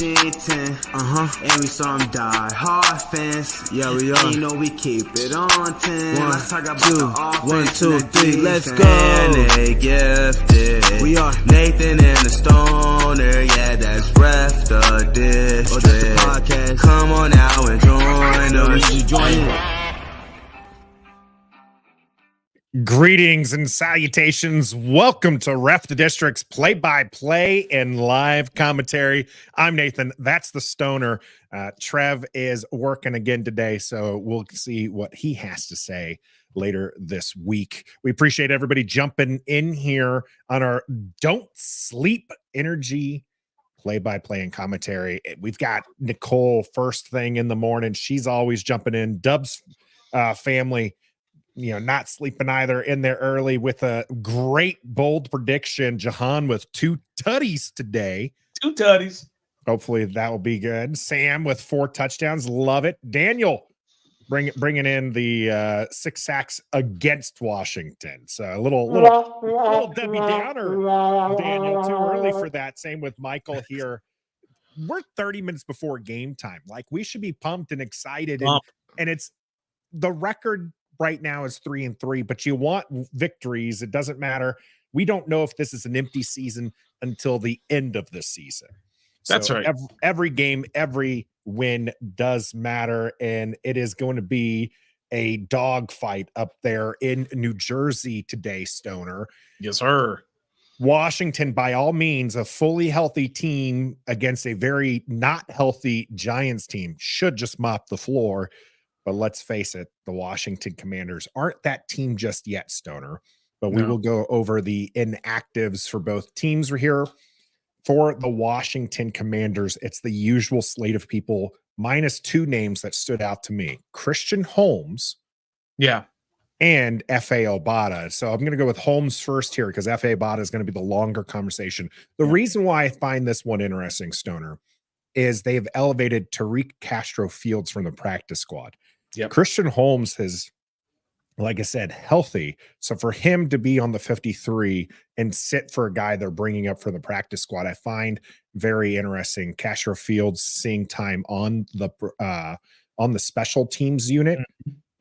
10. And we saw him die hard fans. Yeah, we are. And you know we keep it on 10. Let's talk about two, the offense 1, 2, and the 3, let's defense. go. And they gifted. We are. Nathan and the Stoner. Yeah, that's Ref the District. Oh, that's the podcast. Come on now and join us. You join in. Greetings and salutations. Welcome to Ref the District's play-by-play and live commentary. I'm Nathan. That's the Stoner. Trev is working again today, so we'll see what he has to say later this week. We appreciate everybody jumping in here on our Don't Sleep Energy play-by-play and commentary. We've got Nicole first thing in the morning. She's always jumping in. Dub's family, not sleeping either, in there early with a great bold prediction. Jahan with 2 tutties today. 2 tutties. Hopefully that will be good. Sam with 4 touchdowns. Love it. Daniel bringing in the 6 sacks against Washington. So a little Debbie Downer, Daniel, too early for that. Same with Michael here. We're 30 minutes before game time. Like, we should be pumped and excited. And it's the record right now is 3-3, but you want victories. It doesn't matter. We don't know if this is an empty season until the end of the season. That's right. Every game, every win does matter, and it is going to be a dogfight up there in New Jersey today, Stoner. Yes, sir. Washington, by all means, a fully healthy team against a very not healthy Giants team, should just mop the floor. But let's face it, the Washington Commanders aren't that team just yet, Stoner. But we will go over the inactives for both teams. We're here for the Washington Commanders. It's the usual slate of people, minus 2 names that stood out to me: Christian Holmes, and F.A. Obata. So I'm going to go with Holmes first here, because F.A. Obata is going to be the longer conversation. The reason why I find this one interesting, Stoner, is they've elevated Tariq Castro Fields from the practice squad. Christian Holmes is, like I said, healthy. So for him to be on the 53 and sit for a guy they're bringing up for the practice squad, I find very interesting. Castro Fields seeing time on the special teams unit,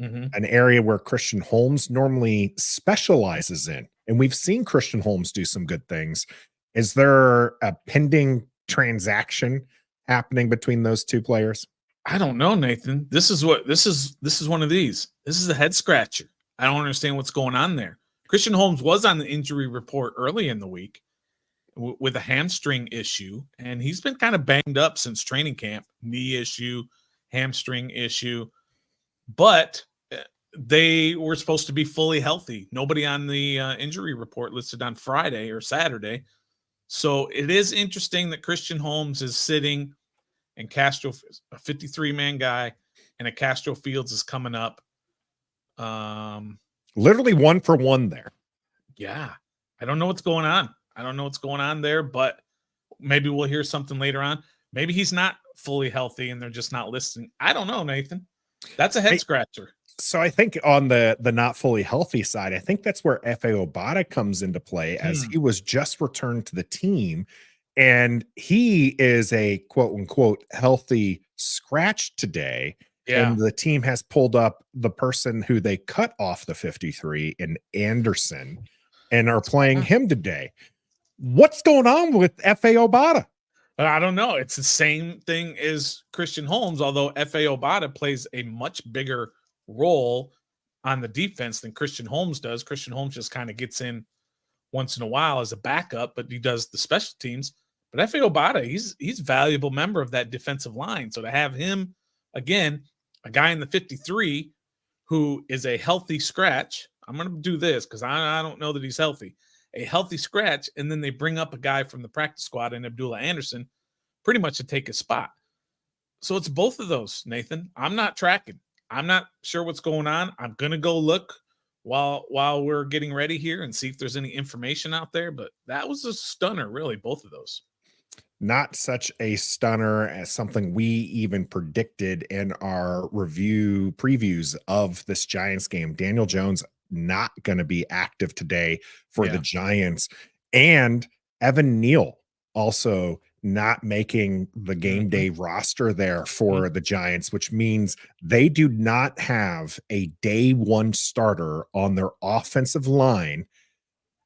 an area where Christian Holmes normally specializes in. And we've seen Christian Holmes do some good things. Is there a pending transaction happening between those 2 players? I don't know, Nathan. This is one of these. This is a head scratcher. I don't understand what's going on there. Christian Holmes was on the injury report early in the week with a hamstring issue, and he's been kind of banged up since training camp. Knee issue, hamstring issue. But they were supposed to be fully healthy. Nobody on the injury report listed on Friday or Saturday. So it is interesting that Christian Holmes is sitting and Castro, a 53-man guy, and a Castro Fields is coming up. Literally 1 for 1 there. Yeah. I don't know what's going on there, but maybe we'll hear something later on. Maybe he's not fully healthy and they're just not listening. I don't know, Nathan. That's a head scratcher. So I think on the not fully healthy side, I think that's where F.A. Obata comes into play, as he was just returned to the team. And he is a quote-unquote healthy scratch today. And the team has pulled up the person who they cut off the 53 in Anderson and are playing him today. What's going on with F.A. Obata? I don't know. It's the same thing as Christian Holmes, although F.A. Obata plays a much bigger role on the defense than Christian Holmes does. Christian Holmes just kind of gets in once in a while as a backup, but he does the special teams. But F.A. Obata, he's a valuable member of that defensive line. So to have him, again, a guy in the 53 who is a healthy scratch, I'm going to do this because I don't know that he's healthy, a healthy scratch, and then they bring up a guy from the practice squad and Abdullah Anderson pretty much to take his spot. So it's both of those, Nathan. I'm not tracking. I'm not sure what's going on. I'm going to go look while we're getting ready here and see if there's any information out there. But that was a stunner, really, both of those. Not such a stunner as something we even predicted in our previews of this Giants game. Daniel Jones not going to be active today for the Giants. And Evan Neal also not making the game day roster there for the Giants, which means they do not have a day one starter on their offensive line,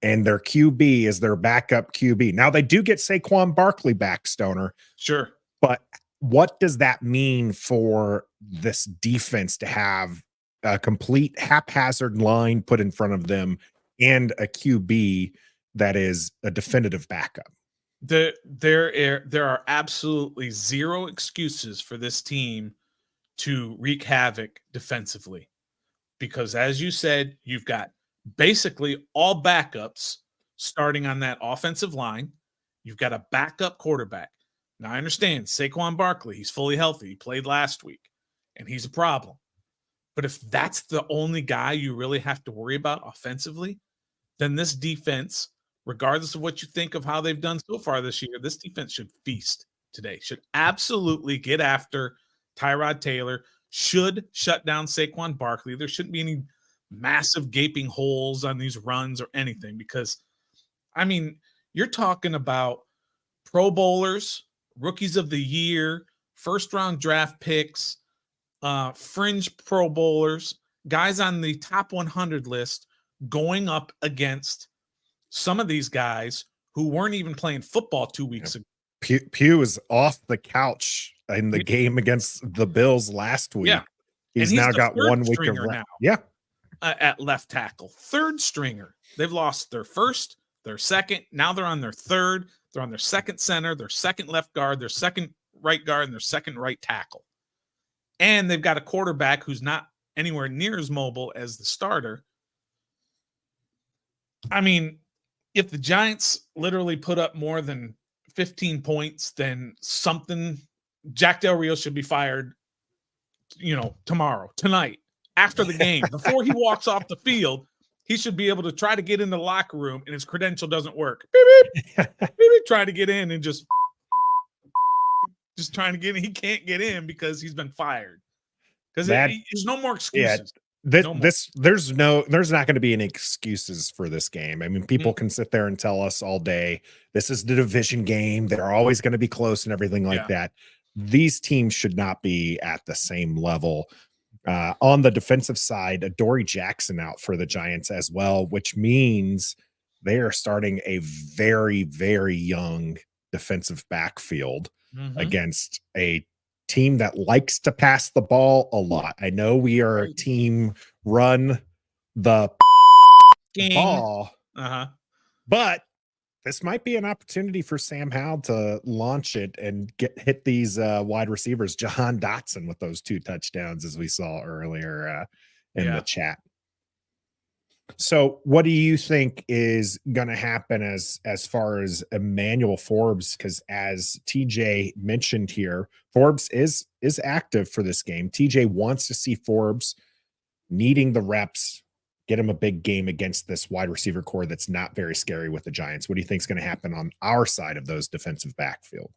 and their QB is their backup QB. Now they do get Saquon Barkley back, Stoner. Sure. But what does that mean for this defense to have a complete haphazard line put in front of them and a QB that is a definitive backup? There are absolutely zero excuses for this team to wreak havoc defensively, because as you said, you've got basically all backups starting on that offensive line. You've got a backup quarterback. Now I understand Saquon Barkley, he's fully healthy. He played last week and he's a problem. But if that's the only guy you really have to worry about offensively, then this defense, regardless of what you think of how they've done so far this year, this defense should feast today, should absolutely get after Tyrod Taylor, should shut down Saquon Barkley. There shouldn't be any massive gaping holes on these runs or anything, because, I mean, you're talking about Pro Bowlers, rookies of the year, first-round draft picks, fringe Pro Bowlers, guys on the top 100 list going up against some of these guys who weren't even playing football 2 weeks ago. Pugh is off the couch in the game against the Bills last week. Yeah. He's now got 1 week of rest. Yeah. At left tackle, third stringer. They've lost their first, their second. Now they're on their third. They're on their second center, their second left guard, their second right guard, and their second right tackle. And they've got a quarterback who's not anywhere near as mobile as the starter. I mean, if the Giants literally put up more than 15 points, then something, Jack Del Rio should be fired, tomorrow, tonight, after the game, before he walks off the field. He should be able to try to get in the locker room and his credential doesn't work. Beep, beep, beep, beep, try to get in and just trying to get in. He can't get in because he's been fired. Because there's no more excuses. Yeah, there's not going to be any excuses for this game. I mean, people can sit there and tell us all day, this is the division game. They're always going to be close and everything like that. These teams should not be at the same level. On the defensive side, Adoree Jackson out for the Giants as well, which means they are starting a very, very young defensive backfield against a team that likes to pass the ball a lot. I know we are a team run the ball, but this might be an opportunity for Sam Howell to launch it and hit these wide receivers. Jahan Dotson with those 2 touchdowns, as we saw earlier in the chat. So what do you think is going to happen as far as Emmanuel Forbes? Because as TJ mentioned here, Forbes is active for this game. TJ wants to see Forbes needing the reps, get him a big game against this wide receiver core that's not very scary with the Giants. What do you think is going to happen on our side of those defensive backfield?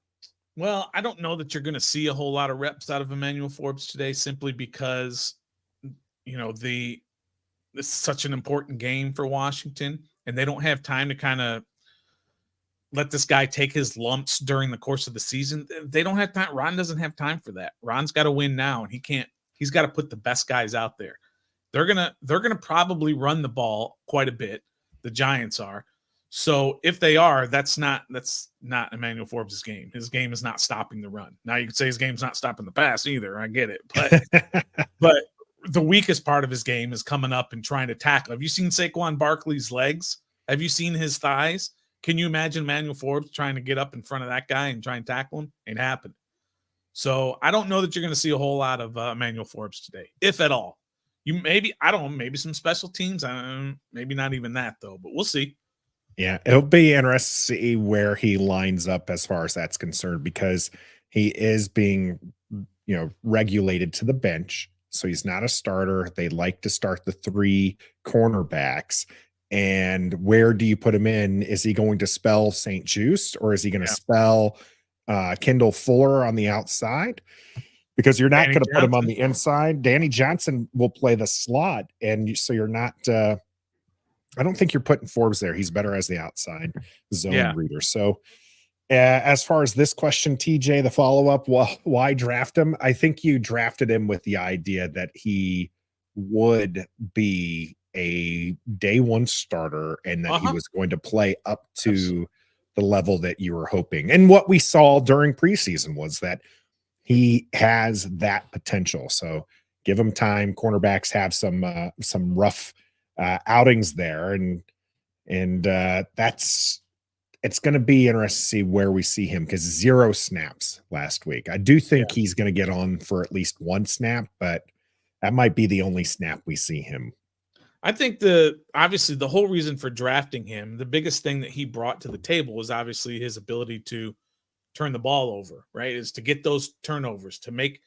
Well, I don't know that you're going to see a whole lot of reps out of Emmanuel Forbes today, simply because, it's such an important game for Washington, and they don't have time to kind of let this guy take his lumps during the course of the season. They don't have time. Ron doesn't have time for that. Ron's got to win now, and he's got to put the best guys out there. They're going to probably run the ball quite a bit. The Giants are. So if they are, that's not Emmanuel Forbes' game. His game is not stopping the run. Now you could say his game's not stopping the pass either. I get it. But the weakest part of his game is coming up and trying to tackle. Have you seen Saquon Barkley's legs? Have you seen his thighs? Can you imagine Emmanuel Forbes trying to get up in front of that guy and try and tackle him? Ain't happening. So I don't know that you're going to see a whole lot of Emmanuel Forbes today, if at all. Maybe some special teams. Maybe not even that, though, but we'll see. Yeah, it'll be interesting to see where he lines up as far as that's concerned, because he is being, regulated to the bench. So he's not a starter. They like to start the 3 cornerbacks. And where do you put him in? Is he going to spell St. Juice, or is he going to spell Kendall Fuller on the outside? Because you're not going to put him on the inside. Danny Johnson will play the slot. And so you're not I don't think you're putting Forbes there. He's better as the outside zone reader. So As far as this question, TJ, the follow-up, why draft him? I think you drafted him with the idea that he would be a day one starter and that he was going to play up to the level that you were hoping. And what we saw during preseason was that he has that potential. So give him time. Cornerbacks have some rough outings there, and that's it's going to be interesting to see where we see him because 0 snaps last week. I do think he's going to get on for at least 1 snap, but that might be the only snap we see him. I think obviously the whole reason for drafting him, the biggest thing that he brought to the table was obviously his ability to turn the ball over, right? Is to get those turnovers, to make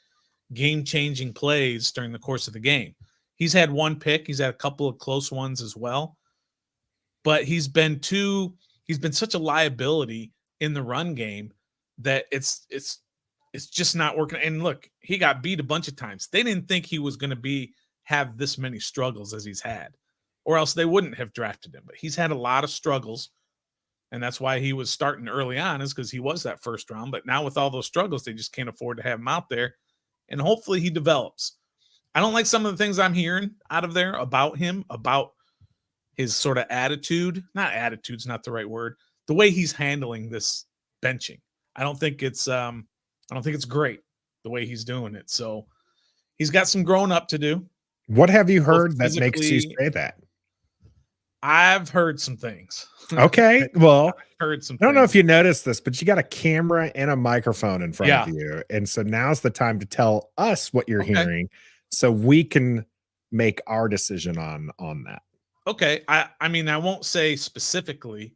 game-changing plays during the course of the game. He's had 1 pick. He's had a couple of close ones as well. But he's been such a liability in the run game that it's just not working. And look, he got beat a bunch of times. They didn't think he was going to have this many struggles as he's had, or else they wouldn't have drafted him. But he's had a lot of struggles, and that's why he was starting early on, is because he was that first round. But now with all those struggles, they just can't afford to have him out there, and hopefully he develops. I don't like some of the things I'm hearing out of there about him, about his sort of attitude. Not attitude's not the right word. The way he's handling this benching. I don't think it's great the way he's doing it. So he's got some growing up to do. What have you heard that makes you say that? I've heard some things. Okay. Well, I heard some. I don't know if you noticed this, but you got a camera and a microphone in front of you. And so now's the time to tell us what you're hearing so we can make our decision on that. Okay. I mean, I won't say specifically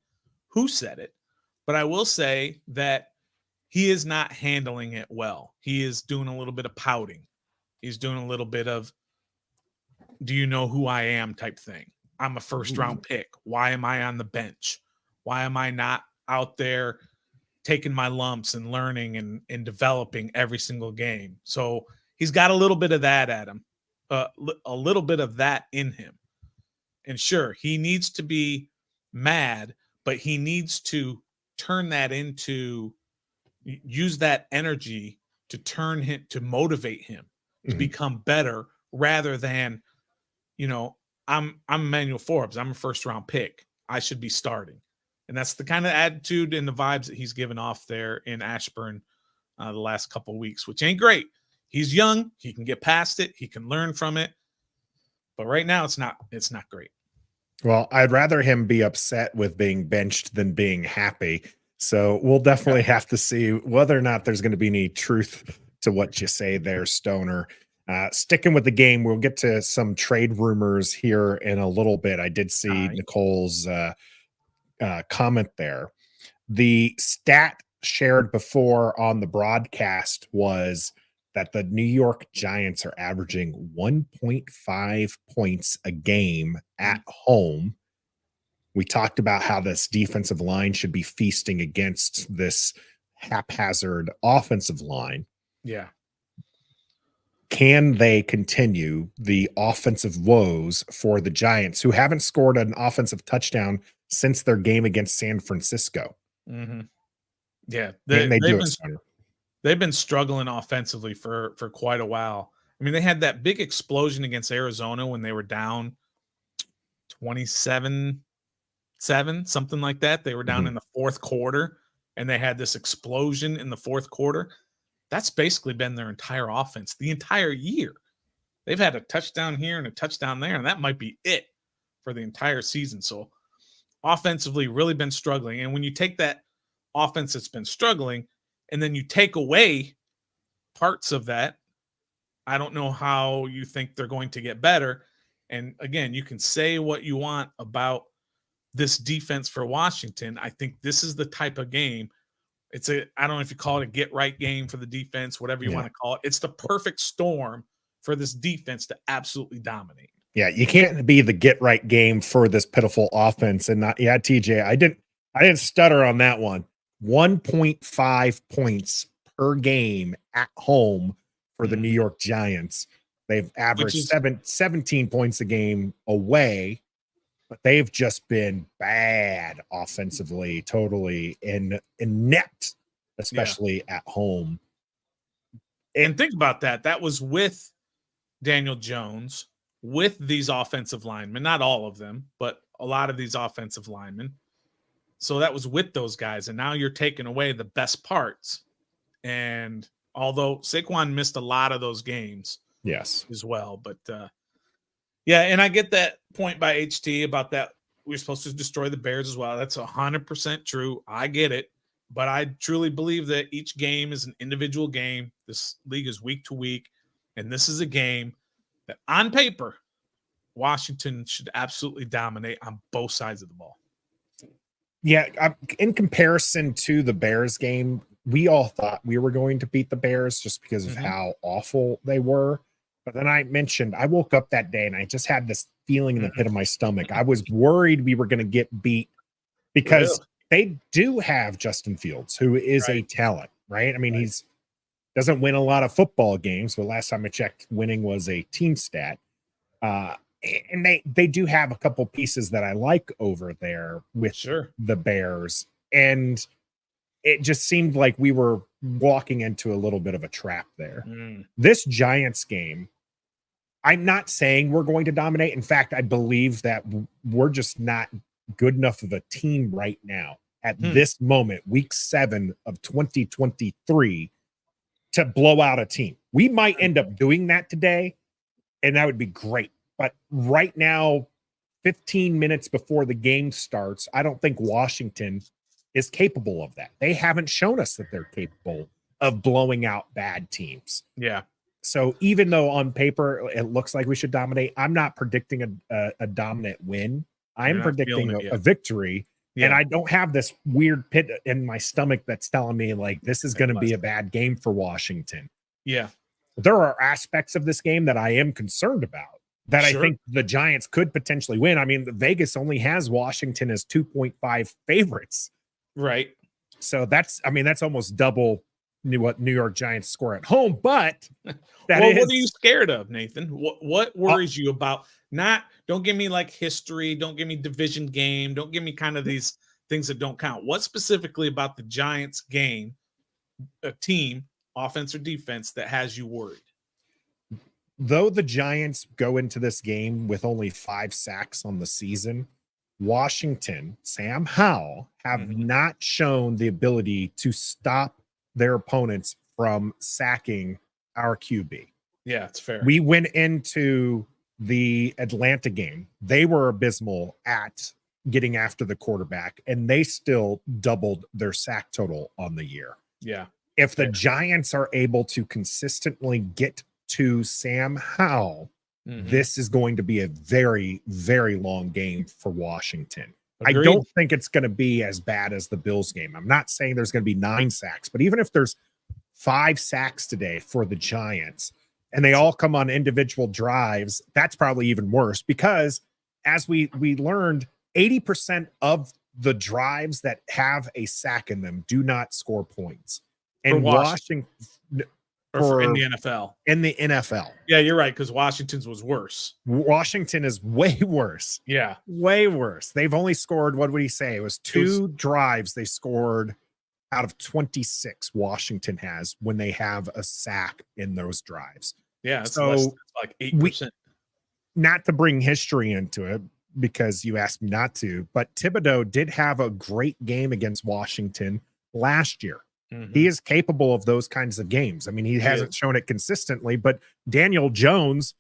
who said it, but I will say that he is not handling it well. He is doing a little bit of pouting. He's doing a little bit of, do you know who I am type thing. I'm a first round pick. Why am I on the bench? Why am I not out there taking my lumps and learning and developing every single game? So he's got a little bit of that at him, a little bit of that in him. And sure, he needs to be mad, but he needs to turn that into, use that energy to turn him, to motivate him to become better, rather than, I'm Emmanuel Forbes. I'm a first round pick. I should be starting. And that's the kind of attitude and the vibes that he's given off there in Ashburn the last couple of weeks, which ain't great. He's young. He can get past it. He can learn from it. But right now it's not great. Well, I'd rather him be upset with being benched than being happy. So we'll definitely have to see whether or not there's going to be any truth to what you say there, Stoner. Sticking with the game, we'll get to some trade rumors here in a little bit. I did see Nicole's comment there. The stat shared before on the broadcast was that the New York Giants are averaging 1.5 points a game at home. We talked about how this defensive line should be feasting against this haphazard offensive line. Yeah. Can they continue the offensive woes for the Giants, who haven't scored an offensive touchdown since their game against San Francisco? Mm-hmm. Yeah. They've been struggling offensively for quite a while. I mean, they had that big explosion against Arizona when they were down 27-7, something like that. They were down in the fourth quarter, and they had this explosion in the fourth quarter. That's basically been their entire offense the entire year. They've had a touchdown here and a touchdown there, and that might be it for the entire season. So offensively, really been struggling. And when you take that offense that's been struggling and then you take away parts of that, I don't know how you think they're going to get better. And again, you can say what you want about this defense for Washington. I think this is the type of game. I don't know if you call it a get right game for the defense, whatever you want to call it. It's the perfect storm for this defense to absolutely dominate. Yeah, you can't be the get right game for this pitiful offense. And not, TJ, I didn't stutter on that one. 1.5 points per game at home for the New York Giants. They've averaged 17 points a game away. but they've just been bad offensively, totally inept, especially at home. And think about that. That was with Daniel Jones, with these offensive linemen, not all of them, but a lot of these offensive linemen. So that was with those guys. And now you're taking away the best parts. And although Saquon missed a lot of those games, yes, as well. But yeah, and I get that point by HT about that we're supposed to destroy the Bears as well. That's 100% true. I get it. But I truly believe that each game is an individual game. This league is week to week. And this is a game that on paper, Washington should absolutely dominate on both sides of the ball. Yeah, in comparison to the Bears game, we all thought we were going to beat the Bears just because of how awful they were. But then I mentioned, I woke up that day and I just had this feeling in the pit of my stomach. I was worried we were going to get beat because they do have Justin Fields, who is a talent, right? I mean, he's doesn't win a lot of football games, but last time I checked, winning was a team stat. And they do have a couple pieces that I like over there with the Bears. And it just seemed like we were walking into a little bit of a trap there. This Giants game, I'm not saying we're going to dominate. In fact, I believe that we're just not good enough of a team right now at this moment, week 7 of 2023, to blow out a team. We might end up doing that today, and that would be great. But right now, 15 minutes before the game starts, I don't think Washington is capable of that. They haven't shown us that they're capable of blowing out bad teams. Yeah. So even though on paper it looks like we should dominate, I'm not predicting a dominant win. I'm predicting a victory. Yeah. And I don't have this weird pit in my stomach that's telling me like this is going to be a bad game for Washington. Yeah. There are aspects of this game that I am concerned about that I think the Giants could potentially win. I mean, Vegas only has Washington as 2.5 favorites. Right. So that's almost double what New York Giants score at home. But what are you scared of, Nathan? What worries you about? Don't give me like history. Don't give me division game. Don't give me kind of these things that don't count. What specifically about the Giants game, a team, offense or defense, that has you worried? Though the Giants go into this game with only 5 sacks on the season, Washington, Sam Howell, have not shown the ability to stop their opponents from sacking our QB. Yeah, it's fair. We went into the Atlanta game. They were abysmal at getting after the quarterback, and they still doubled their sack total on the year. Yeah. If the Giants are able to consistently get to Sam Howell, this is going to be a very, very long game for Washington. Agreed. I don't think it's going to be as bad as the Bills game. I'm not saying there's going to be 9 sacks, but even if there's 5 sacks today for the Giants and they all come on individual drives, that's probably even worse because as we learned, 80% of the drives that have a sack in them do not score points. And Washington in the NFL. In the NFL. Yeah, you're right, because Washington's was worse. Washington is way worse. Yeah. Way worse. They've only scored, what would he say? It was 2 drives they scored out of 26 Washington has when they have a sack in those drives. Yeah, it's like 8%. Not to bring history into it, because you asked me not to, but Thibodeau did have a great game against Washington last year. He is capable of those kinds of games. I mean, he hasn't shown it consistently, but Daniel Jones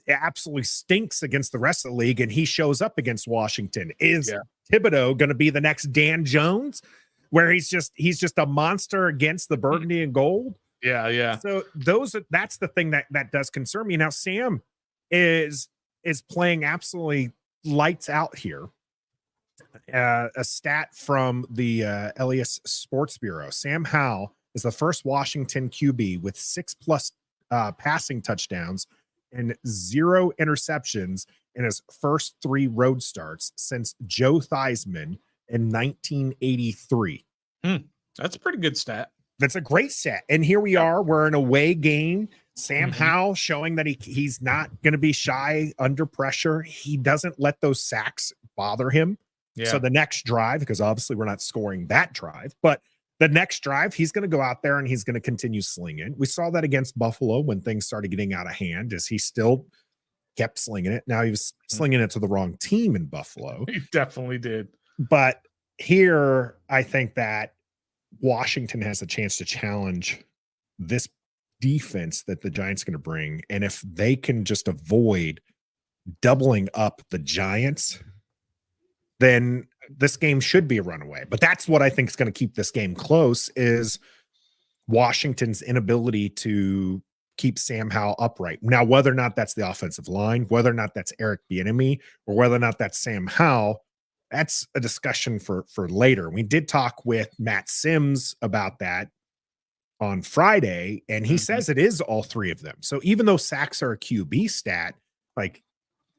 absolutely stinks against the rest of the league, and he shows up against Washington. Is Thibodeau going to be the next Dan Jones, where he's just a monster against the burgundy and gold? Yeah, yeah. So that's the thing that does concern me. Now, Sam is playing absolutely lights out here. A stat from the Elias Sports Bureau. Sam Howell is the first Washington QB with 6+ passing touchdowns and 0 interceptions in his first 3 road starts since Joe Theismann in 1983. That's a pretty good stat. That's a great stat. And here we are. We're an away game. Sam Howell showing that he's not going to be shy under pressure. He doesn't let those sacks bother him. Yeah. So the next drive, because obviously we're not scoring that drive, but the next drive, he's going to go out there and he's going to continue slinging. We saw that against Buffalo when things started getting out of hand, as he still kept slinging it. Now he was slinging it to the wrong team in Buffalo. He definitely did. But here, I think that Washington has a chance to challenge this defense that the Giants are going to bring. And if they can just avoid doubling up the Giants, then this game should be a runaway. But that's what I think is going to keep this game close, is Washington's inability to keep Sam Howell upright. Now, whether or not that's the offensive line, whether or not that's Eric Bieniemy, or whether or not that's Sam Howell, that's a discussion for later. We did talk with Matt Sims about that on Friday, and he says it is all three of them. So even though sacks are a QB stat, like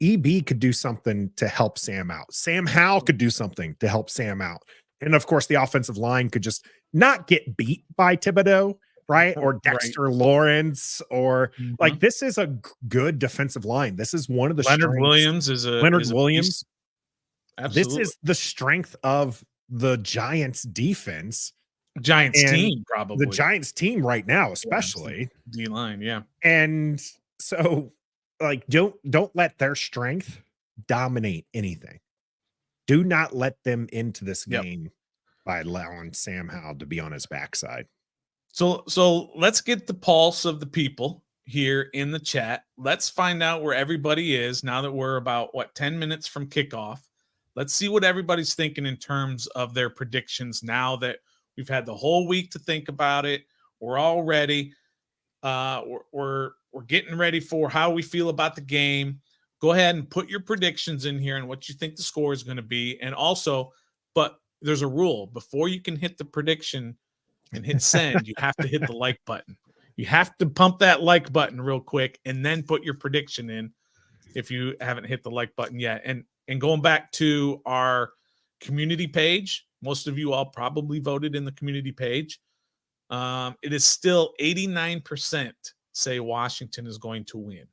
EB could do something to help Sam out. Sam Howell could do something to help Sam out. And of course, the offensive line could just not get beat by Thibodeau, right? Or Dexter Lawrence, or like, this is a good defensive line. This is one of the Leonard strengths. Williams is a Leonard is a Williams. piece. Absolutely. This is the strength of the Giants defense. Giants and team, probably. The Giants team right now, especially. D-line, yeah. And so, like, don't let their strength dominate anything. Do not let them into this game by allowing Sam Howell to be on his backside. So let's get the pulse of the people here in the chat. Let's find out where everybody is now that we're about 10 minutes from kickoff. Let's see what everybody's thinking in terms of their predictions now that we've had the whole week to think about it. We're all ready. We're getting ready for how we feel about the game. Go ahead and put your predictions in here and what you think the score is going to be. And also, but there's a rule. Before you can hit the prediction and hit send, you have to hit the like button. You have to pump that like button real quick and then put your prediction in if you haven't hit the like button yet. And going back to our community page, most of you all probably voted in the community page. It is still 89% say Washington is going to win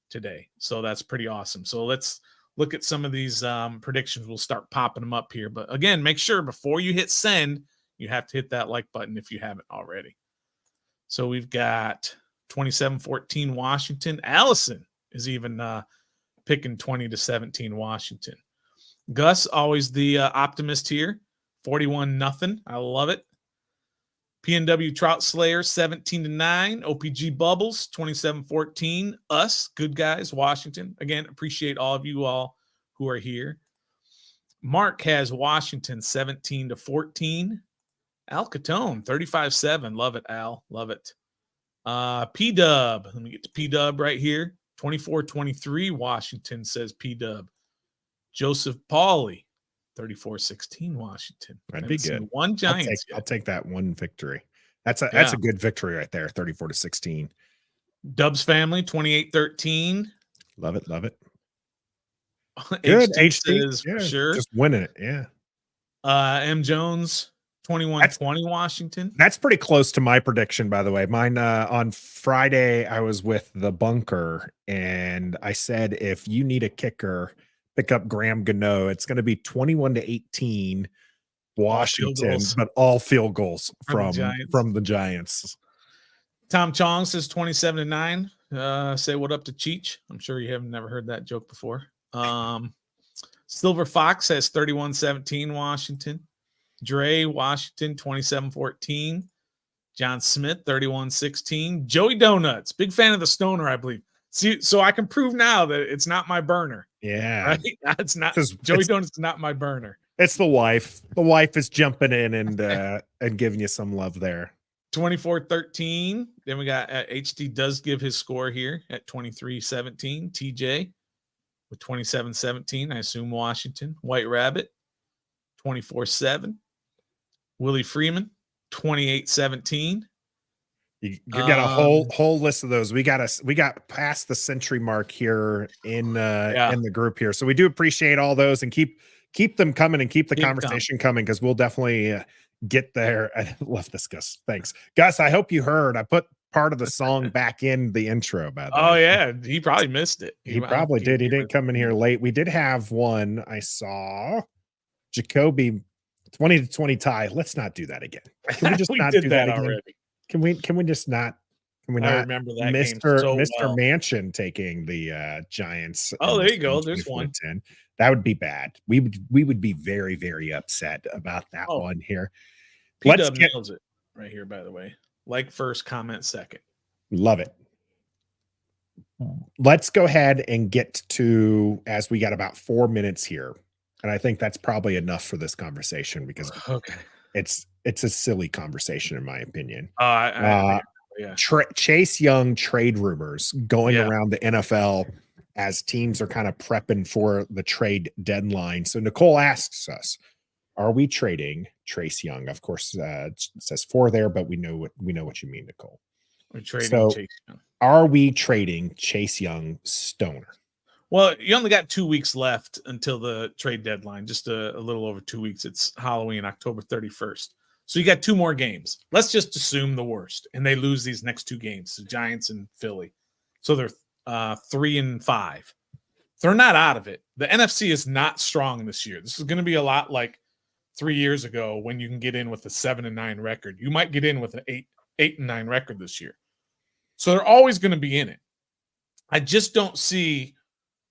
today. So that's pretty awesome. So let's look at some of these predictions. We'll start popping them up here. But again, make sure before you hit send, you have to hit that like button if you haven't already. So we've got 27-14 Washington. Allison is even picking 20-17 Washington. Gus, always the optimist here. 41-0. I love it. PNW Trout Slayer 17-9. OPG Bubbles 27-14. Us, good guys, Washington. Again, appreciate all of you all who are here. Mark has Washington 17-14. Al Catone 35-7. Love it, Al. Love it. P-Dub. Let me get to P-Dub right here. 24-23. Washington, says P-Dub. Joseph Pauly 34-16 Washington. That'd be good. One Giants. I'll take that one victory. That's a good victory right there. 34-16. Dubs family 28-13. Love it. Love it. Good. HD says, for sure. Just winning it. Yeah. M Jones 21-20 Washington. That's pretty close to my prediction, by the way. Mine on Friday, I was with the bunker and I said, if you need a kicker, pick up Graham Gano. It's going to be 21-18 Washington, but all field goals from the Giants. Tom Chong says 27-9. Say what up to Cheech. I'm sure you haven't never heard that joke before. Silver Fox says 31-17 Washington. Dre, Washington 27-14. John Smith 31-16. Joey Donuts, big fan of the stoner, I believe. See, so I can prove now that it's not my burner. Yeah. Right? It's not Joey Donuts is not my burner. It's the wife. The wife is jumping in and giving you some love there. 24-13. Then we got HD does give his score here at 23-17. TJ with 27-17. I assume Washington. White Rabbit 24-7. Willie Freeman 28-17. You got a whole list of those. We got past the century mark here in the group here. So we do appreciate all those and keep them coming and keep the conversation coming, because we'll definitely get there. I love this, Gus. Thanks, Gus. I hope you heard. I put part of the song back in the intro, by the way. Oh yeah, he probably missed it. He probably did. He didn't come in here late. We did have one. I saw Jacoby 20 to 20 tie. Let's not do that again. Can we just We not did do that that again? already. Can we just not? Can we I not? remember that game Mr. so Mr. well. Mansion taking the Giants. Oh, in there this you go. one, There's one. 24-10. That would be bad. We would be very, very upset about that Oh, one here. P-Dub nails it right here, by the way. Like first, comment second. Love it. Let's go ahead and get to, as we got about 4 minutes here. And I think that's probably enough for this conversation because it's a silly conversation, in my opinion. Yeah. Chase Young trade rumors going around the NFL as teams are kind of prepping for the trade deadline. So Nicole asks us, are we trading Chase Young? Of course, it says 4 there, but we know what you mean, Nicole. We're trading Chase Young. Are we trading Chase Young Stoner? Well, you only got 2 weeks left until the trade deadline, just a little over 2 weeks. It's Halloween, October 31st. So you got 2 more games. Let's just assume the worst, and they lose these next 2 games, the Giants and Philly. So they're 3-5. They're not out of it. The NFC is not strong this year. This is going to be a lot like 3 years ago when you can get in with a 7-9 record. You might get in with an 8-9 record this year. So they're always going to be in it. I just don't see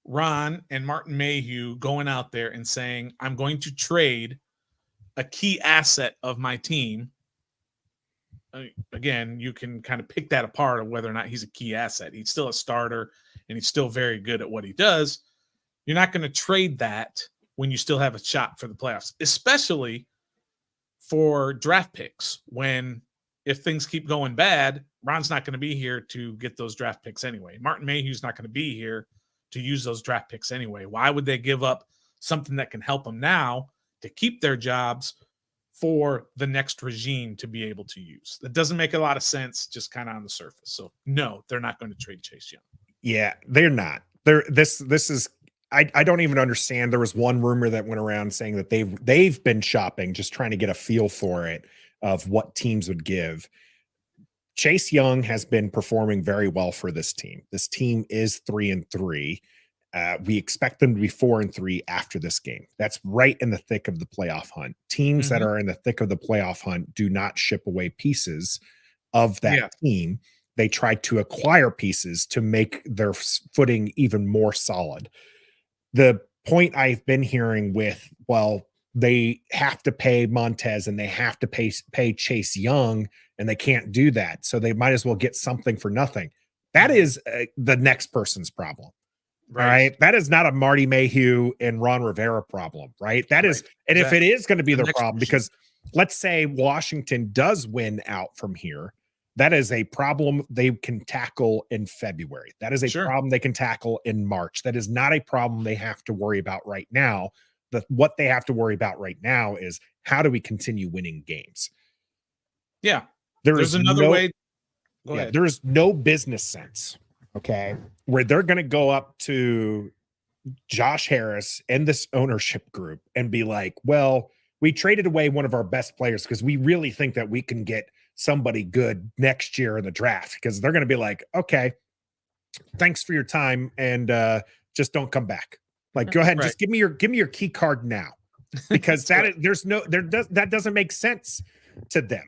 Ron and Martin Mayhew going out there and saying, I'm going to trade a key asset of my team. Again, you can kind of pick that apart of whether or not he's a key asset. He's still a starter and he's still very good at what he does. You're not going to trade that when you still have a shot for the playoffs, especially for draft picks. When if things keep going bad, Ron's not going to be here to get those draft picks anyway. Martin Mayhew's not going to be here to use those draft picks anyway. Why would they give up something that can help them now to keep their jobs for the next regime to be able to use? That doesn't make a lot of sense, just kind of on the surface. So no, they're not going to trade Chase Young. Yeah, they're not. This is I don't even understand. There was one rumor that went around saying that they've been shopping, just trying to get a feel for it of what teams would give. Chase Young has been performing very well for this team. This team is 3-3. We expect them to be 4-3 after this game. That's right in the thick of the playoff hunt. Teams that are in the thick of the playoff hunt do not ship away pieces of that team. They try to acquire pieces to make their footing even more solid. The point I've been hearing with, well, they have to pay Montez and they have to pay Chase Young, and they can't do that. So they might as well get something for nothing. That is the next person's problem. Right. That is not a Marty Mayhew and Ron Rivera problem, right? That is, and if it is going to be their problem, because let's say Washington does win out from here, that is a problem they can tackle in February. That is a problem they can tackle in March. That is not a problem they have to worry about right now. What they have to worry about right now is, how do we continue winning games? Yeah. There's another way. Go ahead. There's no business sense, okay, where they're going to go up to Josh Harris and this ownership group and be like, well, we traded away one of our best players because we really think that we can get somebody good next year in the draft. Because they're going to be like, okay, thanks for your time, and just don't come back. Like, go ahead and just give me your key card now, because that doesn't make sense to them.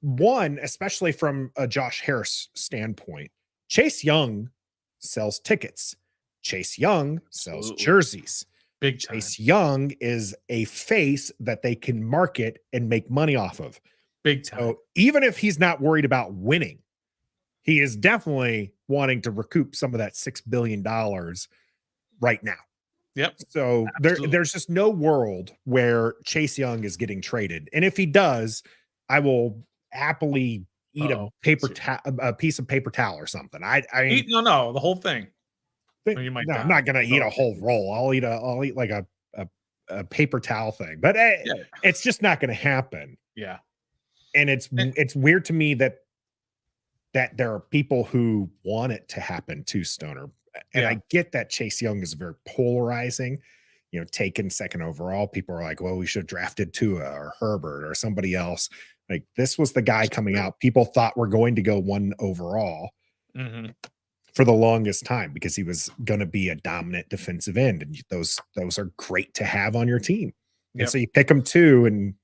One, especially from a Josh Harris standpoint, Chase Young sells tickets. Chase Young sells jerseys. Big time. Chase Young is a face that they can market and make money off of. Big time. So even if he's not worried about winning, he is definitely wanting to recoup some of that $6 billion right now. Yep. So there's just no world where Chase Young is getting traded. And if he does, I will happily eat a piece of paper towel or something. I mean, no, the whole thing. I'm not gonna eat a whole roll. I'll eat like a paper towel thing. But it's just not gonna happen. Yeah. And it's weird to me that there are people who want it to happen to Stoner. And I get that Chase Young is very polarizing. You know, taken second overall, people are like, well, we should have drafted Tua or Herbert or somebody else. Like, this was the guy coming out. People thought we're going to go 1 overall for the longest time because he was going to be a dominant defensive end. And those are great to have on your team. And so you pick him 2, and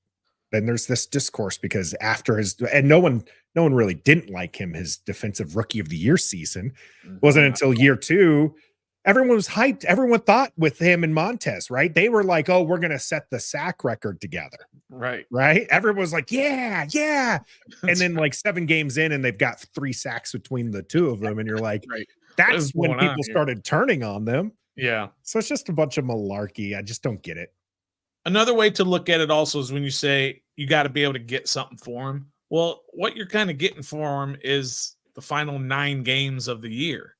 then there's this discourse because after no one really didn't like him, his defensive rookie of the year season. Wasn't until year 2, everyone was hyped. Everyone thought with him and Montez, right? They were like, oh, we're going to set the sack record together. Right. Everyone was like, yeah. And then like 7 games in, and they've got 3 sacks between the 2 of them. And you're like, that's when people started turning on them. Yeah. So it's just a bunch of malarkey. I just don't get it. Another way to look at it also is when you say you got to be able to get something for him. Well, what you're kind of getting for him is the final 9 games of the year.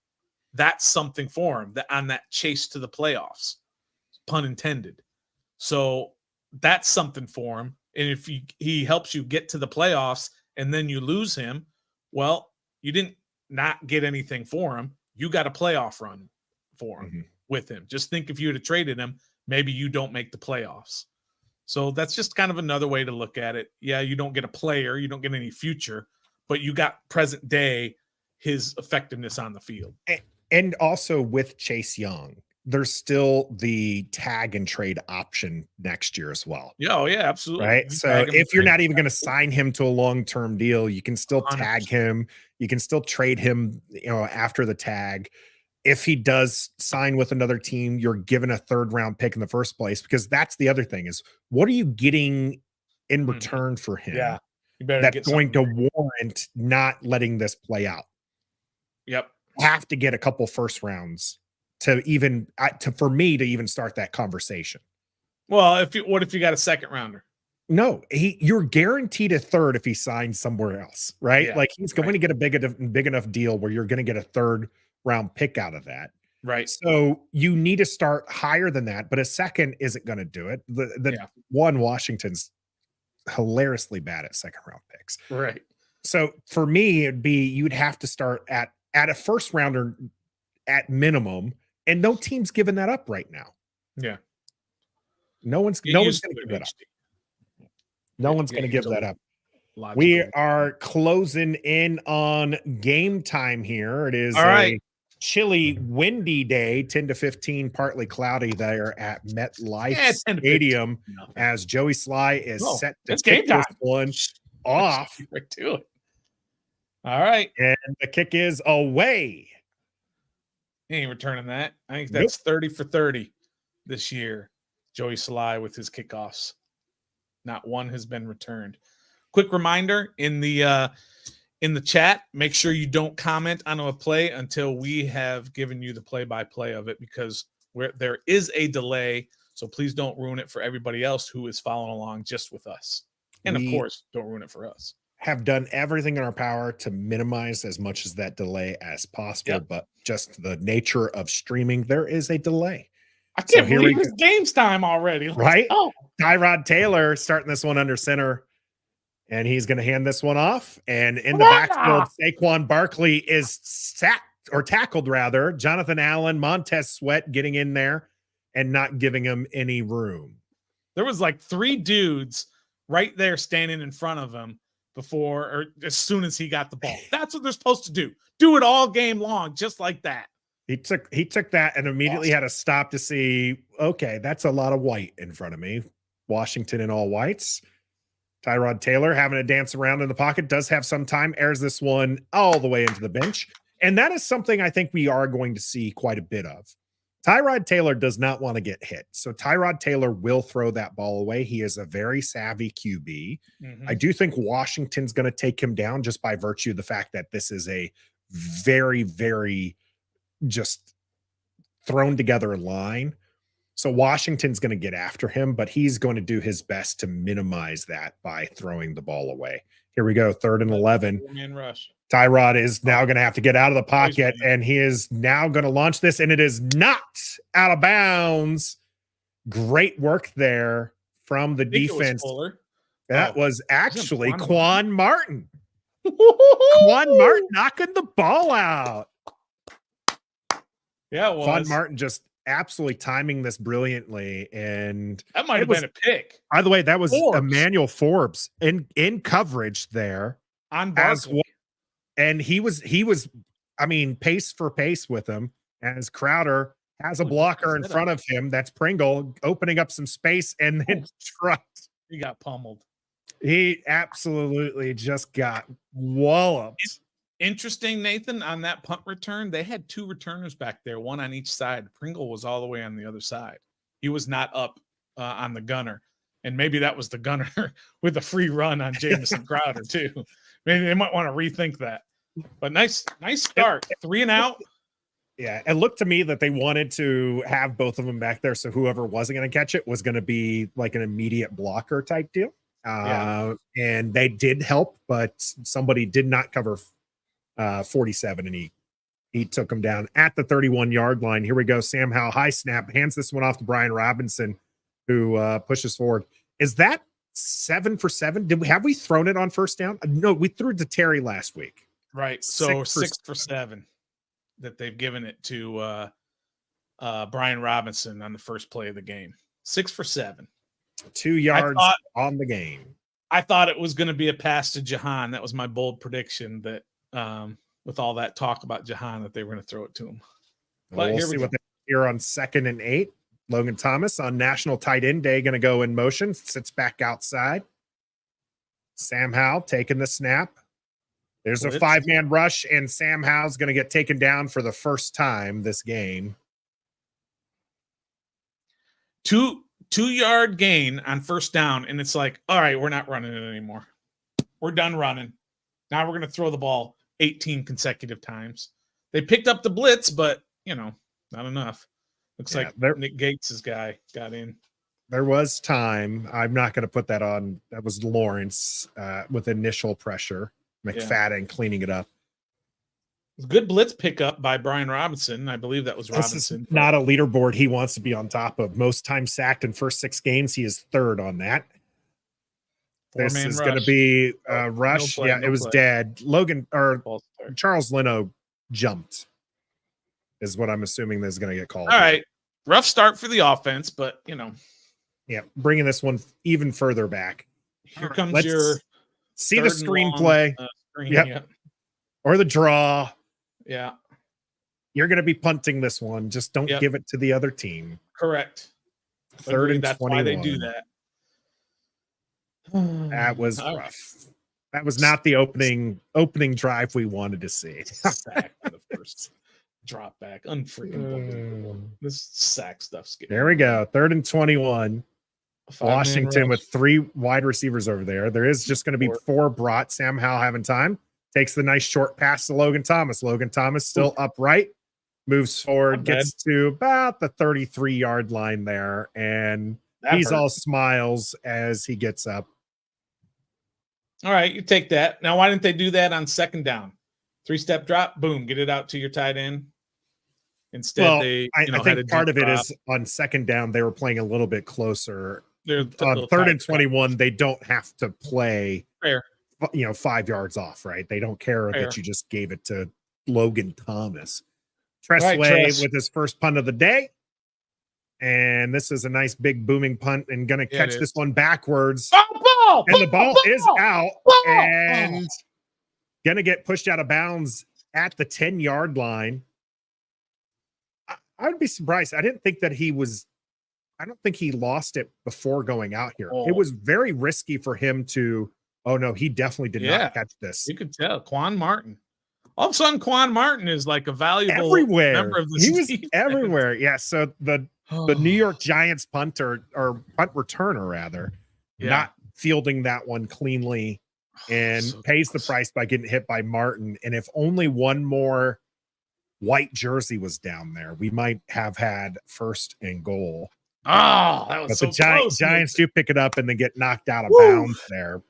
That's something for him on that chase to the playoffs, pun intended. So that's something for him. And if he helps you get to the playoffs and then you lose him, well, you didn't not get anything for him. You got a playoff run for him with him. Just think if you would have traded him, maybe you don't make the playoffs. So that's just kind of another way to look at it. Yeah, you don't get a player, you don't get any future, but you got present day his effectiveness on the field. And also with Chase Young, there's still the tag and trade option next year as well. Yeah, oh yeah, absolutely. Right. So if you're not even going to sign him to a long-term deal, you can still 100%. tag him. You can still trade him, after the tag. If he does sign with another team, you're given a 3rd round pick in the first place, because that's the other thing is, what are you getting in return for him? Yeah. You better that's going to warrant not letting this play out. Yep. Have to get a couple first rounds for me to even start that conversation. Well, what if you got a 2nd rounder? No, you're guaranteed a 3rd if he signs somewhere else, right? Yeah, like he's going to get a big enough deal where you're going to get a 3rd round pick out of that. Right. So you need to start higher than that, but a 2nd isn't going to do it. Washington's hilariously bad at 2nd round picks. Right. So for me, you'd have to start at a 1st rounder at minimum, and no team's giving that up right now. Yeah. No one's going to give that up. No one's going to give that up. We are closing in on game time here. It is a chilly, windy day, 10 to 15, partly cloudy there at MetLife Stadium, as Joey Sly is set to kick this one off. Right to it. All right. And the kick is away. He ain't returning that. I think that's 30 for 30 this year. Joey Sly with his kickoffs. Not one has been returned. Quick reminder in the chat, make sure you don't comment on a play until we have given you the play-by-play of it, because there is a delay. So please don't ruin it for everybody else who is following along just with us. And of course, don't ruin it for us. Have done everything in our power to minimize as much as that delay as possible, but just the nature of streaming, there is a delay. I can't believe it's game's time already. Right? Oh, Tyrod Taylor starting this one under center, and he's going to hand this one off. And in the backfield, Saquon Barkley is tackled rather. Jonathan Allen, Montez Sweat getting in there and not giving him any room. There was like 3 dudes right there standing in front of him before, or as soon as he got the ball. That's what they're supposed to do. Do it all game long, just like that. He took that and immediately had to stop to see, okay, that's a lot of white in front of me. Washington in all whites. Tyrod Taylor having to dance around in the pocket, does have some time, airs this one all the way into the bench. And that is something I think we are going to see quite a bit of. Tyrod Taylor does not want to get hit. So Tyrod Taylor will throw that ball away. He is a very savvy QB. I do think Washington's going to take him down just by virtue of the fact that this is a very, very just thrown together line. So Washington's going to get after him, but he's going to do his best to minimize that by throwing the ball away. Here we go. 3rd and 11. Man rush. Tyrod is now going to have to get out of the pocket, and he is now going to launch this, and it is not out of bounds. Great work there from the defense. That was actually Quan Martin. Quan Martin knocking the ball out. Yeah, it was. Quan Martin just absolutely timing this brilliantly. And That might it have was, been a pick. by the way, that was Forbes Emmanuel Forbes in coverage there on as Barkley. well. And he was, I mean, pace for pace with him as Crowder has a Holy blocker in shit. front of him. That's Pringle opening up some space and then trucked. He got pummeled. He absolutely just got walloped. Interesting, Nathan, on that punt return, they had 2 returners back there, one on each side. Pringle was all the way on the other side. He was not up on the gunner. And maybe that was the gunner with a free run on Jamison Crowder, too. Maybe they might want to rethink that. But nice start. 3 and out. Yeah, it looked to me that they wanted to have both of them back there, so whoever wasn't going to catch it was going to be like an immediate blocker type deal. And they did help, but somebody did not cover 47, and he took him down at the 31-yard line. Here we go. Sam Howell, high snap, hands this one off to Brian Robinson, who pushes forward. Is that 7 for 7? Have we thrown it on first down? No, we threw it to Terry last week. Right. So 6 for 7 that they've given it to Brian Robinson on the first play of the game. 6 for 7. 2 yards on the game. I thought it was going to be a pass to Jahan. That was my bold prediction that with all that talk about Jahan that they were going to throw it to him. But We'll see what they here on 2nd and 8. Logan Thomas on National Tight End Day going to go in motion, sits back outside. Sam Howell taking the snap. There's a 5-man rush, and Sam Howell's going to get taken down for the first time this game. 2-yard gain on first down, and it's like, all right, we're not running it anymore. We're done running. Now we're going to throw the ball 18 consecutive times. They picked up the blitz, but, not enough. Looks like Nick Gates' guy got in. There was time. I'm not going to put that on. That was Lawrence with initial pressure. McFadden cleaning it up. Good blitz pickup by Brian Robinson. I believe that was Robinson. This is not a leaderboard he wants to be on top of. Most times sacked in first 6 games. He is 3rd on that. This is going to be a rush. It was dead. Logan or Charles Leno jumped is what I'm assuming is going to get called. All right. Rough start for the offense, but, Yeah, bringing this one even further back. Here comes your see the screenplay. Or the draw. Yeah. You're going to be punting this one. Just don't give it to the other team. Correct. 3rd and that's 21. why they do that. That was rough. That was not the opening drive we wanted to see. Sack for the first drop back. Unfreaking this sack stuff's good. There we go. 3rd and 21. Washington with 3 wide receivers over there. There is just going to be 4 brought. Sam Howell having time. Takes the nice short pass to Logan Thomas. Logan Thomas still upright. Moves forward. Gets to about the 33-yard line there. And he's all smiles as he gets up. All right, you take that. Now, why didn't they do that on 2nd down? 3-step drop, boom, get it out to your tight end. Instead, I think part of it is on 2nd down, they were playing a little bit closer. On 3rd and 21, they don't have to play 5 yards off, right? They don't care that you just gave it to Logan Thomas. Tressway with his first punt of the day. And this is a nice big booming punt and going to catch this one backwards. And the ball is out and going to get pushed out of bounds at the 10-yard line. I would be surprised. I don't think he lost it before going out here. It was very risky for him to, he definitely did not catch this. You could tell. Quan Martin. All of a sudden, Quan Martin is like a valuable member of the He was everywhere. Yeah, so the New York Giants punter or punt returner, rather, not fielding that one cleanly and pays the price by getting hit by Martin. And if only one more white jersey was down there, we might have had 1st and goal. Oh, that was but the Giants do pick it up and then get knocked out of bounds there.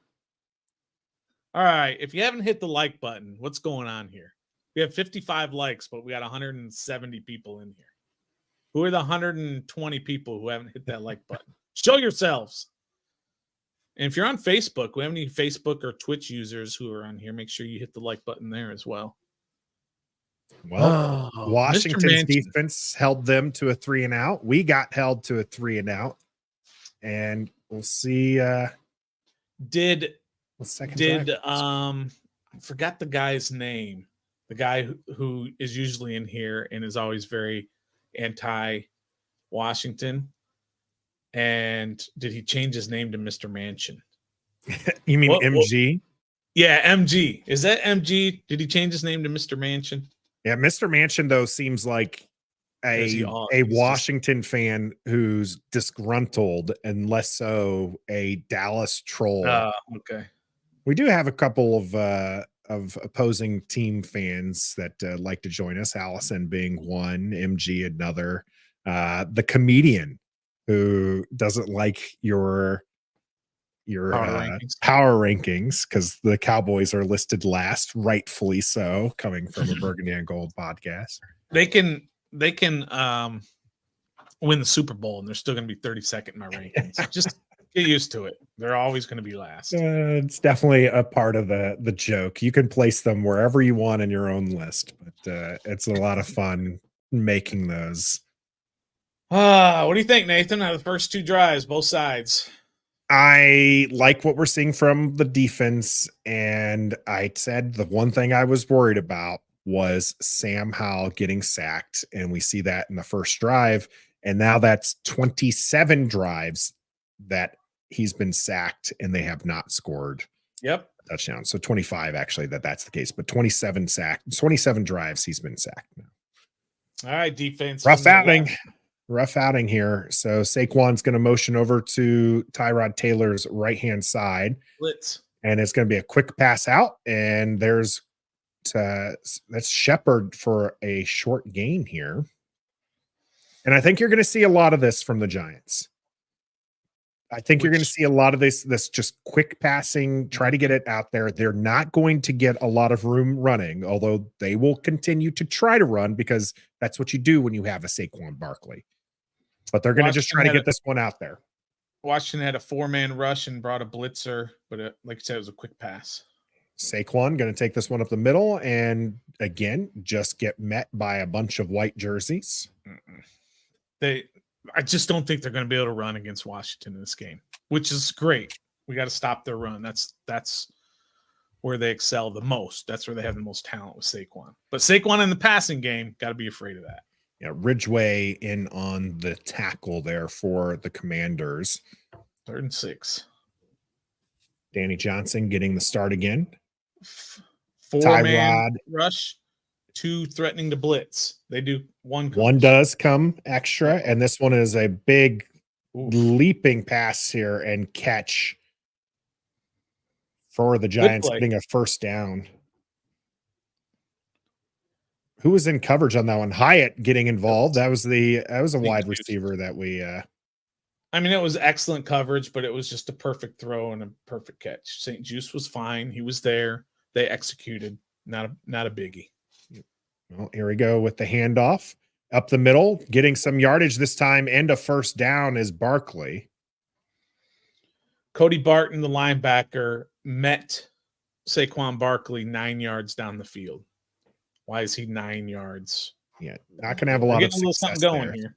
All right. If you haven't hit the like button, what's going on here? We have 55 likes, but we got 170 people in here. Who are the 120 people who haven't hit that like button? Show yourselves. And if you're on Facebook, we have any Facebook or Twitch users who are on here, make sure you hit the like button there as well. Well, Oh, Mr. Washington's Manchin. defense held them to a 3-and-out. We got held to a 3-and-out, and we'll see. Did The second did drive. I forgot the guy's name. The guy who is usually in here and is always very anti-Washington. And did he change his name to Mr. Manchin? You mean What- MG? Yeah, MG. Is that MG? Did he change his name to Mr. Manchin? Yeah, Mr. Manchin though seems like Is he a on? a He's just- Washington fan who's disgruntled, and less so a Dallas troll. Okay. We do have a couple of opposing team fans that like to join us. Allison being one, MG another. The comedian who doesn't like your power rankings because the Cowboys are listed last, rightfully so, coming from a Burgundy and Gold podcast. They can win the Super Bowl and they're still going to be 32nd in my rankings. Just get used to it. They're always going to be last. It's definitely a part of the joke. You can place them wherever you want in your own list, but it's a lot of fun making those. What do you think, Nathan? Out of the first two drives, both sides. I like what we're seeing from the defense, and I said the one thing I was worried about was Sam Howell getting sacked, and we see that in the first drive, and now that's 27 drives that he's been sacked, and they have not scored. Yep. Touchdown. So 25 actually that's the case, but 27 drives he's been sacked now. All right, defense. Rough outing here. So Saquon's going to motion over to Tyrod Taylor's right-hand side. Blitz. And it's going to be a quick pass out, and that's Shepard for a short gain here. And I think you're going to see a lot of this from the Giants. I think you're going to see a lot of this just quick passing, try to get it out there. They're not going to get a lot of room running, although they will continue to try to run because that's what you do when you have a Saquon Barkley. But they're going to just try to get this one out there. Washington had a 4-man rush and brought a blitzer, but like I said, it was a quick pass. Saquon going to take this one up the middle and, again, just get met by a bunch of white jerseys. I just don't think they're going to be able to run against Washington in this game, which is great. We got to stop their run. That's where they excel the most. That's where they have the most talent with Saquon. But Saquon in the passing game, got to be afraid of that. Yeah, Ridgeway in on the tackle there for the Commanders. 3rd and 6. Danny Johnson getting the start again. 4-man rush, 2 threatening to blitz. They do one. One does come extra, and this one is a big leaping pass here and catch for the Giants, getting a first down. Who was in coverage on that one? Hyatt getting involved. That was a wide receiver that we I mean, it was excellent coverage, but it was just a perfect throw and a perfect catch. St. Juice was fine. He was there. They executed. Not a biggie. Well, here we go with the handoff up the middle, getting some yardage this time, and a first down is Barkley. Cody Barton, the linebacker, met Saquon Barkley 9 yards down the field. Why is he 9 yards? Yeah, not going to have a lot of success going here.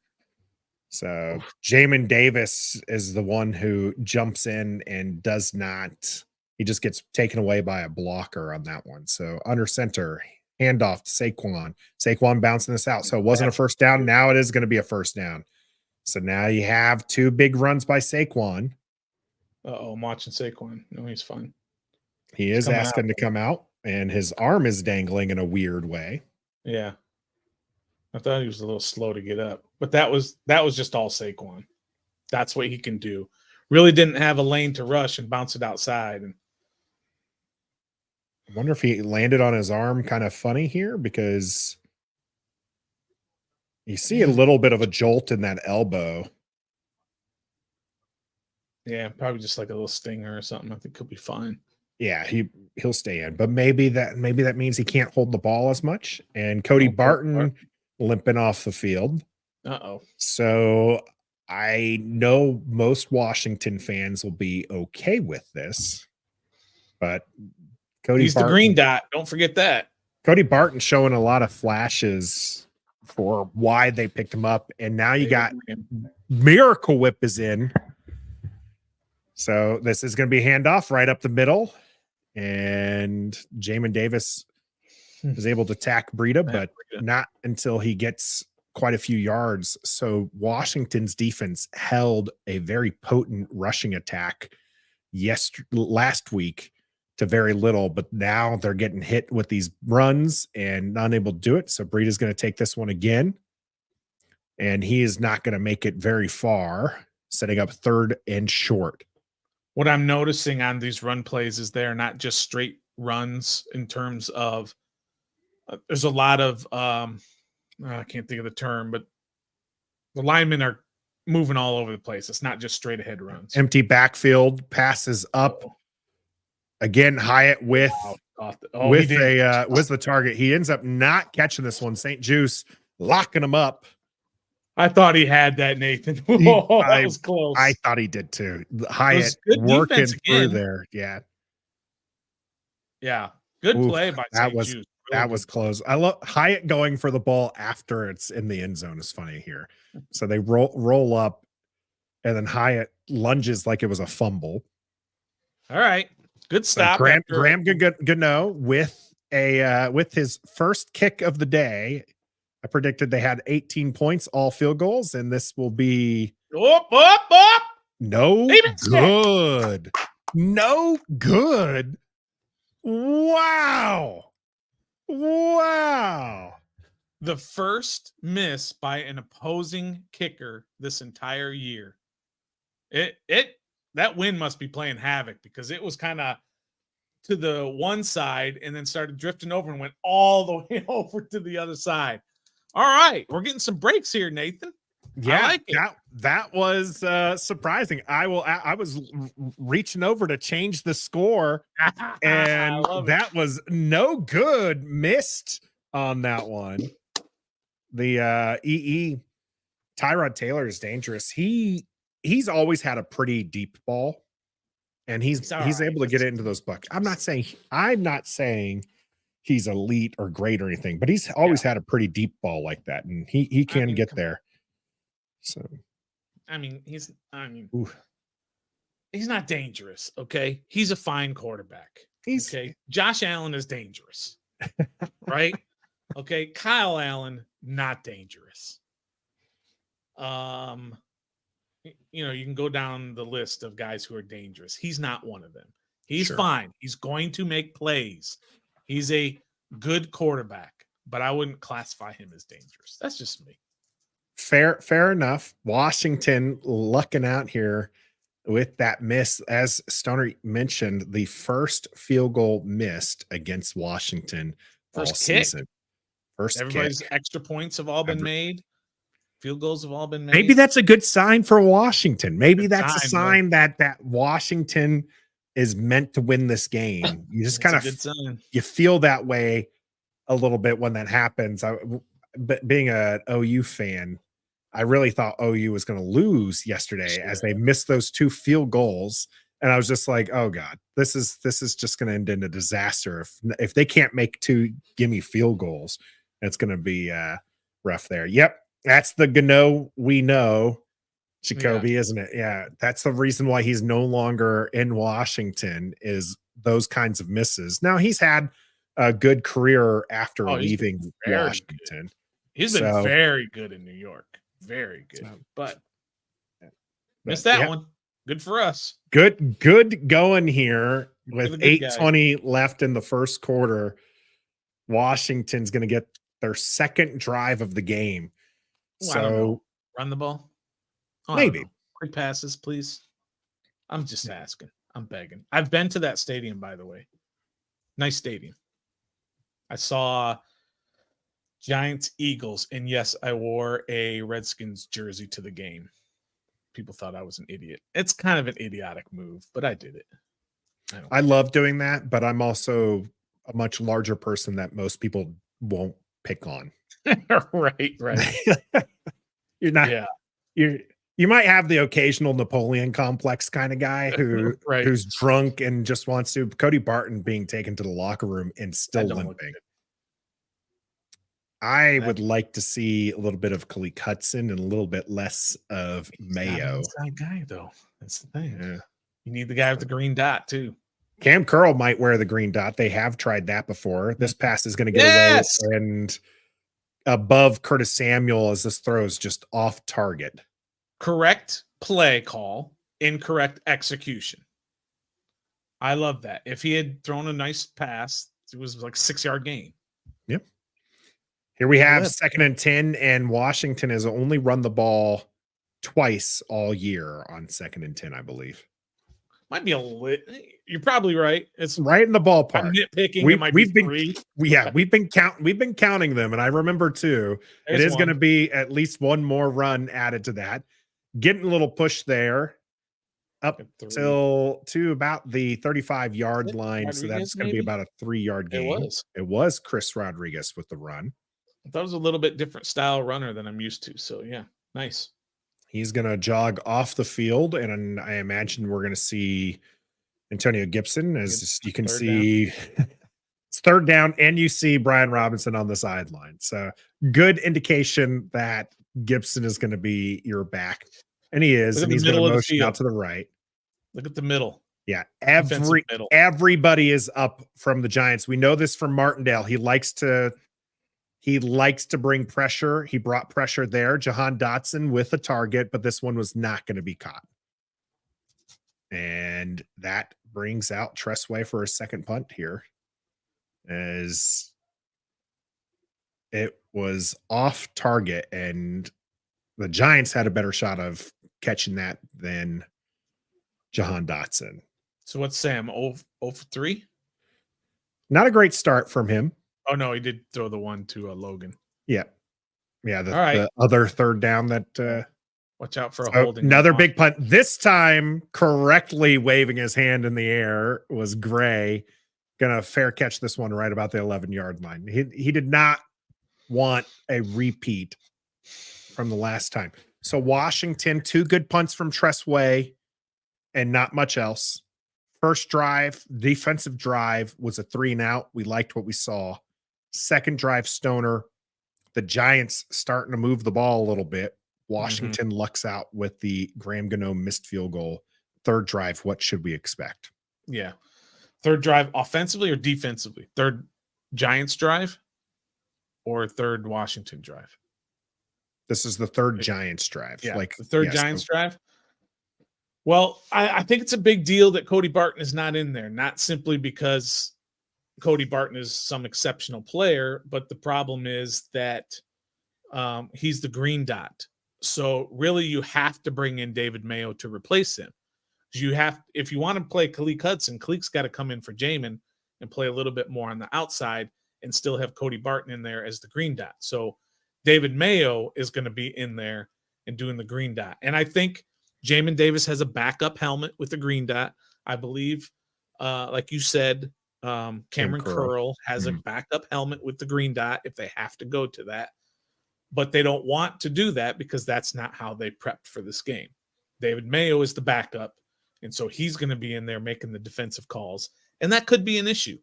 So Jamin Davis is the one who jumps in and does not. He just gets taken away by a blocker on that one. So under center, handoff to Saquon. Saquon bouncing this out. So it wasn't a first down. Now it is going to be a first down. So now you have 2 big runs by Saquon. I'm watching Saquon. No, he's fine. He is asking to come out, and his arm is dangling in a weird way. Yeah. I thought he was a little slow to get up, but that was just all Saquon. That's what he can do. Really didn't have a lane to rush and bounce it outside. And I wonder if he landed on his arm kind of funny here, because you see a little bit of a jolt in that elbow. Yeah, probably just like a little stinger or something. I think he'll be fine. Yeah, he'll stay in, but maybe that means he can't hold the ball as much. And Cody Barton limping off the field. So I know most Washington fans will be okay with this, but Cody He's Barton, the green dot. Don't forget that. Cody Barton showing a lot of flashes for why they picked him up. And now you got Miracle Whip is in. So this is going to be a handoff right up the middle. And Jamin Davis was able to tack Breida, but not until he gets quite a few yards. So Washington's defense held a very potent rushing attack last week to very little, but now they're getting hit with these runs and not able to do it. So Breida's going to take this one again, and he is not going to make it very far, setting up 3rd and short. What I'm noticing on these run plays is they're not just straight runs in terms of there's a lot of I can't think of the term, but the linemen are moving all over the place. It's not just straight ahead runs. Empty backfield, passes up. Again, Hyatt with the target. He ends up not catching this one. St. Juice locking him up. I thought he had that, Nathan. That was close. I thought he did too. Hyatt working through there. Yeah. Yeah. Good play by St. Juice. That was close. I love Hyatt going for the ball after it's in the end zone is funny here. So they roll up, and then Hyatt lunges like it was a fumble. All right. Good stop. So Graham Gano with his first kick of the day. I predicted they had 18 points, all field goals, and this will be no good. No good. Wow. The first miss by an opposing kicker this entire year. That win must be playing havoc because it was kind of to the one side and then started drifting over and went all the way over to the other side. All right, we're getting some breaks here, Nathan. Yeah, like that was surprising. I was reaching over to change the score, and that was no good. Missed on that one. The Tyrod Taylor is dangerous. He's always had a pretty deep ball, and he's able to get it into those buckets. I'm not saying he's elite or great or anything, but he's always had a pretty deep ball like that, and he can get there. So, he's not dangerous. Okay. He's a fine quarterback. Okay. Josh Allen is dangerous. Right. Okay. Kyle Allen, not dangerous. You can go down the list of guys who are dangerous. He's not one of them. He's fine. He's going to make plays. He's a good quarterback, but I wouldn't classify him as dangerous. That's just me. Fair enough. Washington lucking out here with that miss. As Stoner mentioned, the first field goal missed against Washington all season. Everybody's extra points have all been made. Field goals have all been made. Maybe that's a good sign for Washington. Maybe that's a sign that Washington is meant to win this game. You just kind of you feel that way a little bit when that happens. But being an OU fan, I really thought OU was going to lose yesterday as they missed those 2 field goals. And I was just like, oh God, this is just going to end in a disaster. If they can't make 2 gimme field goals, it's going to be rough there. Yep. That's the Gano we know, Jacoby, isn't it? Yeah. That's the reason why he's no longer in Washington is those kinds of misses. Now he's had a good career after leaving Washington. He's been very good in New York. Very good. But missed that one. Good for us. Good going here with 8:20 left in the first quarter. Washington's going to get their second drive of the game. So run the ball. Maybe. Quick passes, please. I'm just asking. I'm begging. I've been to that stadium, by the way. Nice stadium. I saw Giants, Eagles, and yes, I wore a Redskins jersey to the game. People thought I was an idiot. It's kind of an idiotic move, but I did it. I love doing that, but I'm also a much larger person that most people won't pick on. Right. You're not. Yeah. You might have the occasional Napoleon complex kind of guy who's drunk and just wants to. Cody Barton being taken to the locker room and still limping. I would like to see a little bit of Khalid Hudson and a little bit less of He's not an Mayo. inside guy, though. That's the thing. Yeah. You need the guy with the green dot, too. Cam Curl might wear the green dot. They have tried that before. This pass is going to get Yes! away and above Curtis Samuel as this throw is just off target. Correct play call, incorrect execution. I love that. If he had thrown a nice pass, it was like 6-yard gain. Yep. Here we have 2nd and 10, and Washington has only run the ball twice all year on 2nd and 10, I believe. Might be a lit. You're probably right. It's right in the ballpark. I'm nitpicking. We've been counting them, and I remember too. It is going to be at least one more run added to that. Getting a little push there up to about the 35-yard line. So that's going to be about a 3-yard gain. It was Chris Rodriguez with the run. That was a little bit different style runner than I'm used to. So yeah, nice. He's going to jog off the field, and I imagine we're going to see Antonio Gibson. As you can see, it's 3rd down, and you see Brian Robinson on the sideline. So good indication that Gibson is going to be your back. And he is, and he's going to motion out to the right. Look at the middle. Yeah, everybody is up from the Giants. We know this from Martindale. He likes to bring pressure. He brought pressure there. Jahan Dotson with a target, but this one was not going to be caught. And that brings out Tressway for a second punt here, as it was off target, and the Giants had a better shot of catching that than Jahan Dotson. So what's Sam? 0 for 3? Not a great start from him. Oh, no, he did throw the one to Logan. Yeah. Yeah, the other 3rd down that watch out for a holding. Another big punt. This time, correctly waving his hand in the air was Gray. Gonna fair catch this one right about the 11-yard line. He did not want a repeat from the last time. So Washington, 2 good punts from Tressway and not much else. First drive, defensive drive, was a 3-and-out. We liked what we saw. Second drive, Stoner. The Giants starting to move the ball a little bit. Washington lucks out with the Graham Gano missed field goal. Third drive, what should we expect? Yeah. Third drive, offensively or defensively? Third Giants drive or third Washington drive? This is the third Giants drive. Yeah, like the third Giants drive. Well, I think it's a big deal that Cody Barton is not in there, not simply because Cody Barton is some exceptional player, but the problem is that he's the green dot. So really you have to bring in David Mayo to replace him. If you want to play Khalid Hudson, Khalik's got to come in for Jamin and play a little bit more on the outside and still have Cody Barton in there as the green dot. So David Mayo is going to be in there and doing the green dot. And I think Jamin Davis has a backup helmet with the green dot. I believe, like you said, Cameron Curl has a backup helmet with the green dot if they have to go to that. But they don't want to do that because that's not how they prepped for this game. David Mayo is the backup, and so he's going to be in there making the defensive calls, and that could be an issue.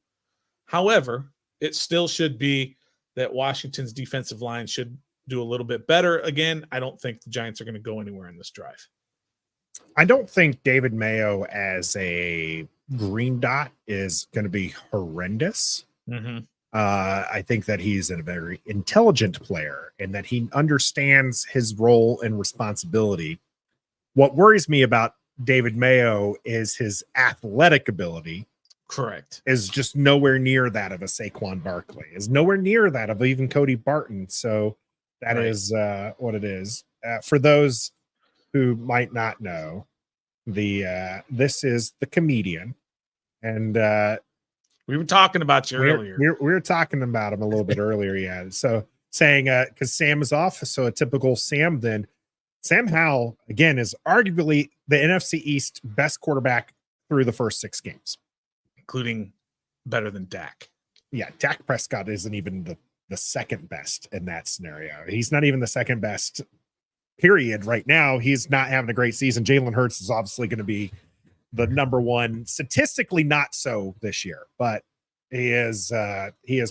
However, it still should be that Washington's defensive line should do a little bit better. Again, I don't think the Giants are going to go anywhere in this drive. I don't think David Mayo as a green dot is going to be horrendous. I think that he's a very intelligent player and that he understands his role and responsibility. What worries me about David Mayo is his athletic ability. Correct. Is just nowhere near that of a Saquon Barkley, is nowhere near that of even Cody Barton. So that is what it is. For those who might not know, this is the comedian, and we were talking about you earlier. We were talking about him a little bit earlier, yeah. So saying because Sam is off, so a typical Sam. Then Sam Howell again is arguably the NFC East best quarterback through the first 6 games, including better than Dak. Yeah, Dak Prescott isn't even the second best in that scenario. He's not even the second best. Period. Right now, he's not having a great season. Jalen Hurts is obviously going to be the number one, statistically not so this year, but He is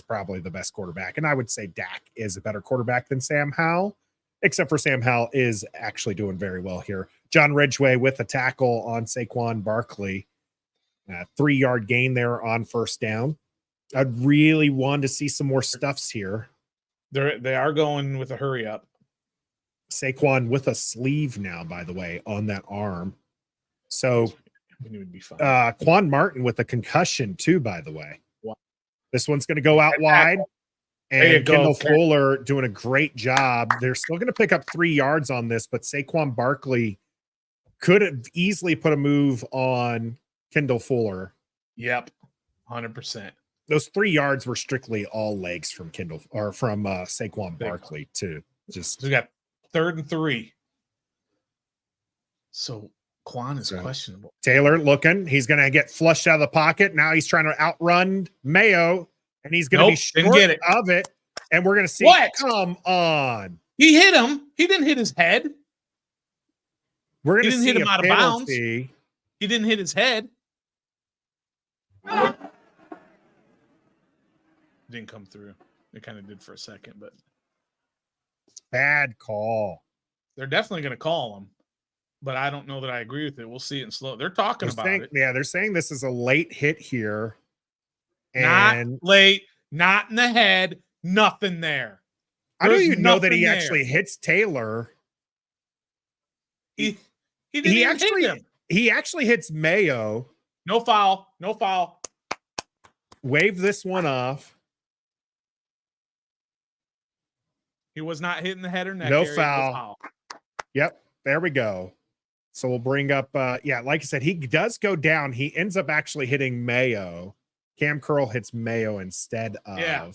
probably the best quarterback. And I would say Dak is a better quarterback than Sam Howell, except for Sam Howell is actually doing very well here. John Ridgway with a tackle on Saquon Barkley. 3-yard gain there on first down. I'd really want to see some more stuffs here. They are going with a hurry up. Saquon with a sleeve now, by the way, on that arm. So It would be fun. Quan Martin with a concussion too, by the way. Wow. This one's going to go out wide. There you And go, Kendall Ken. Fuller doing a great job. They're still going to pick up 3 yards on this, but Saquon Barkley could have easily put a move on Kendall Fuller. Yep, 100%. Those 3 yards were strictly all legs from Kendall or from Saquon Barkley too. Just So we got 3rd and 3. So Quan is So- questionable. Taylor looking. He's going to get flushed out of the pocket. Now he's trying to outrun Mayo, and he's going to Nope, be didn't short get it. of it. And we're going to see. What? Come on. He hit him. He didn't hit his head. We're going He to didn't see hit him a out of bounds. penalty. He didn't hit his head. Didn't come through. It kind of did for a second, but Bad call. they're definitely going to call him. But I don't know that I agree with it. We'll see it in slow. They're talking They're about saying, it. yeah, they're saying this is a late hit here. Not And late, not in the head, nothing there. I don't there's even know that he nothing actually there. hits Taylor. He didn't He even actually hit him. he actually hits Mayo. No foul. No foul. Wave this one off. He was not hitting the head or neck. No area. foul. Yep, there we go. So we'll bring up yeah, like I said, he does go down. He ends up actually hitting Mayo. Cam Curl hits Mayo instead of Yeah.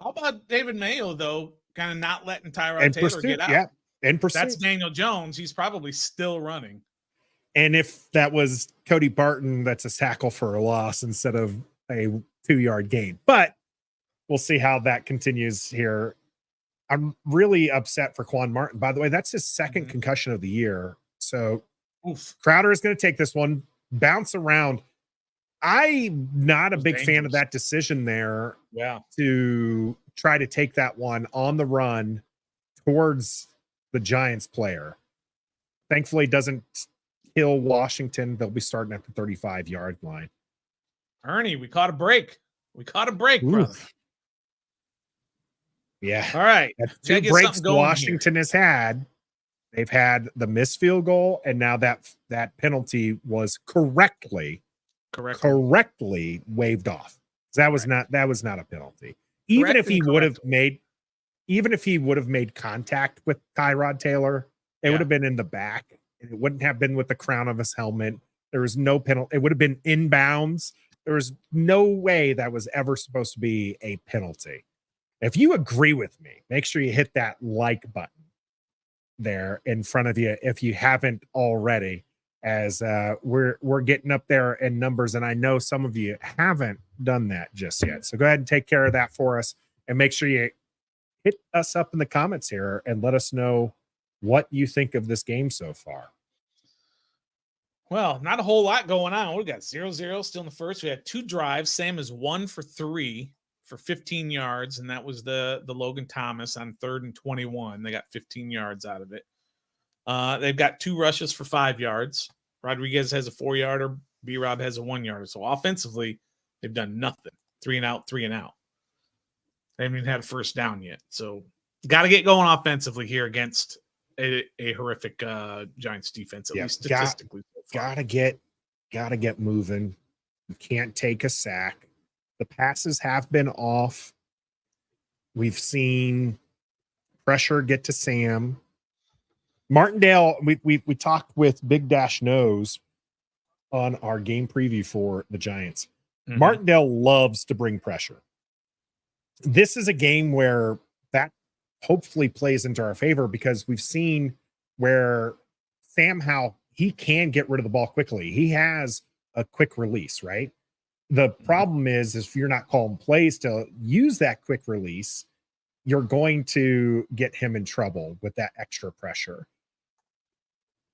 How about David Mayo, though, kind of not letting Tyrod and Taylor pursuit. get out? Yeah, and pursuit. That's Daniel Jones. He's probably still running. And if that was Cody Barton, that's a tackle for a loss instead of a 2-yard gain. But we'll see how that continues here. I'm really upset for Quan Martin. By the way, that's his second concussion of the year. So Oof. Crowder is going to take this one, bounce around. I'm not a was big fan of dangerous. that decision there Yeah. to try to take that one on the run towards the Giants player. Thankfully, doesn't kill Washington. They'll be starting at the 35-yard line. Ernie, we caught a break. We caught a break, brother. Oof. Yeah. All right. That's Gotta 2 get breaks something going here. Washington has had. They've had the missed field goal, and now that penalty was correctly Correct. waved off. That was not a penalty. Even Correct if he and would have made contact with Tyrod Taylor, it would have been in the back, and it wouldn't have been with the crown of his helmet. There was no penalty. It would have been inbounds. There was no way that was ever supposed to be a penalty. If you agree with me, make sure you hit that like button there in front of you if you haven't already, as we're getting up there in numbers, and I know some of you haven't done that just yet. So go ahead and take care of that for us, and make sure you hit us up in the comments here and let us know what you think of this game so far. Well, not a whole lot going on. We got 0-0 still in the first. We had 2 drives. Sam is 1 for 3 for 15 yards, and that was the Logan Thomas on 3rd and 21. They got 15 yards out of it. They've got 2 rushes for 5 yards. Rodriguez has a 4-yarder. B-Rob has a 1-yarder. So offensively, they've done nothing. 3 and out, 3 and out. They haven't even had a first down yet. So got to get going offensively here against a horrific Giants defense, at least statistically. Gotta get moving. You can't take a sack. The passes have been off. We've seen pressure get to Sam. Martindale, we talked with Big Dash Nose on our game preview for the Giants. Mhm. Martindale loves to bring pressure. This is a game where that hopefully plays into our favor, because we've seen where Sam Howell, he can get rid of the ball quickly. He has a quick release, right? The problem is if you're not calling plays to use that quick release, you're going to get him in trouble with that extra pressure.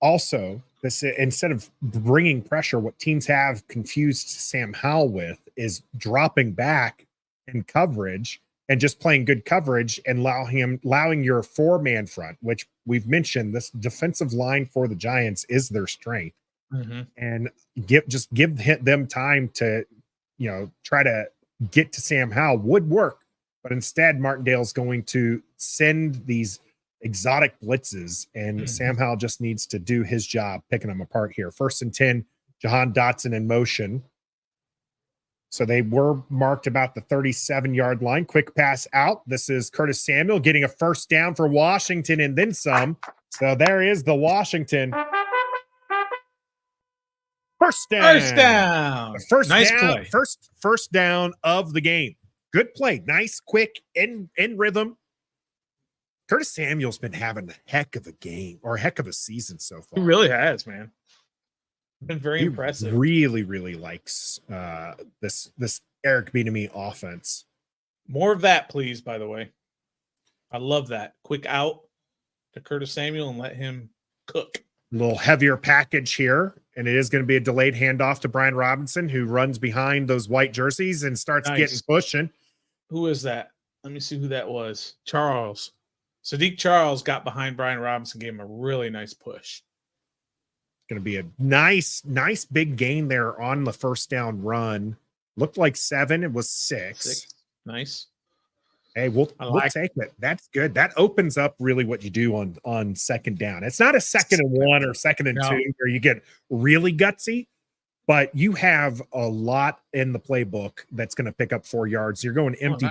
Also, this instead of bringing pressure, what teams have confused Sam Howell with is dropping back in coverage and just playing good coverage and allowing your 4-man front, which we've mentioned, this defensive line for the Giants is their strength, and give them time to, try to get to Sam Howell would work. But instead, Martindale's going to send these exotic blitzes, and Sam Howell just needs to do his job picking them apart here. 1st and 10, Jahan Dotson in motion. So they were marked about the 37-yard line. Quick pass out. This is Curtis Samuel getting a first down for Washington and then some. So there is the Washington first down. First down. The first nice down, play. First down of the game. Good play. Nice, quick, in rhythm. Curtis Samuel's been having a heck of a game or a heck of a season so far. He really has, man. Been very impressive. Really, really likes this Eric Bieniemy offense. More of that, please, by the way. I love that. Quick out to Curtis Samuel and let him cook. A little heavier package here, and it is going to be a delayed handoff to Brian Robinson, who runs behind those white jerseys and starts getting pushing. Who is that? Let me see who that was. Charles. Sadiq Charles got behind Brian Robinson, gave him a really nice push. Going to be a nice big gain there on the first down run. Looked like 7. It was 6. Nice. Hey, we'll take it. That's good. That opens up really what you do on second down. It's not a 2nd and 1 or 2nd and 2 where you get really gutsy, but you have a lot in the playbook that's going to pick up 4 yards. You're going empty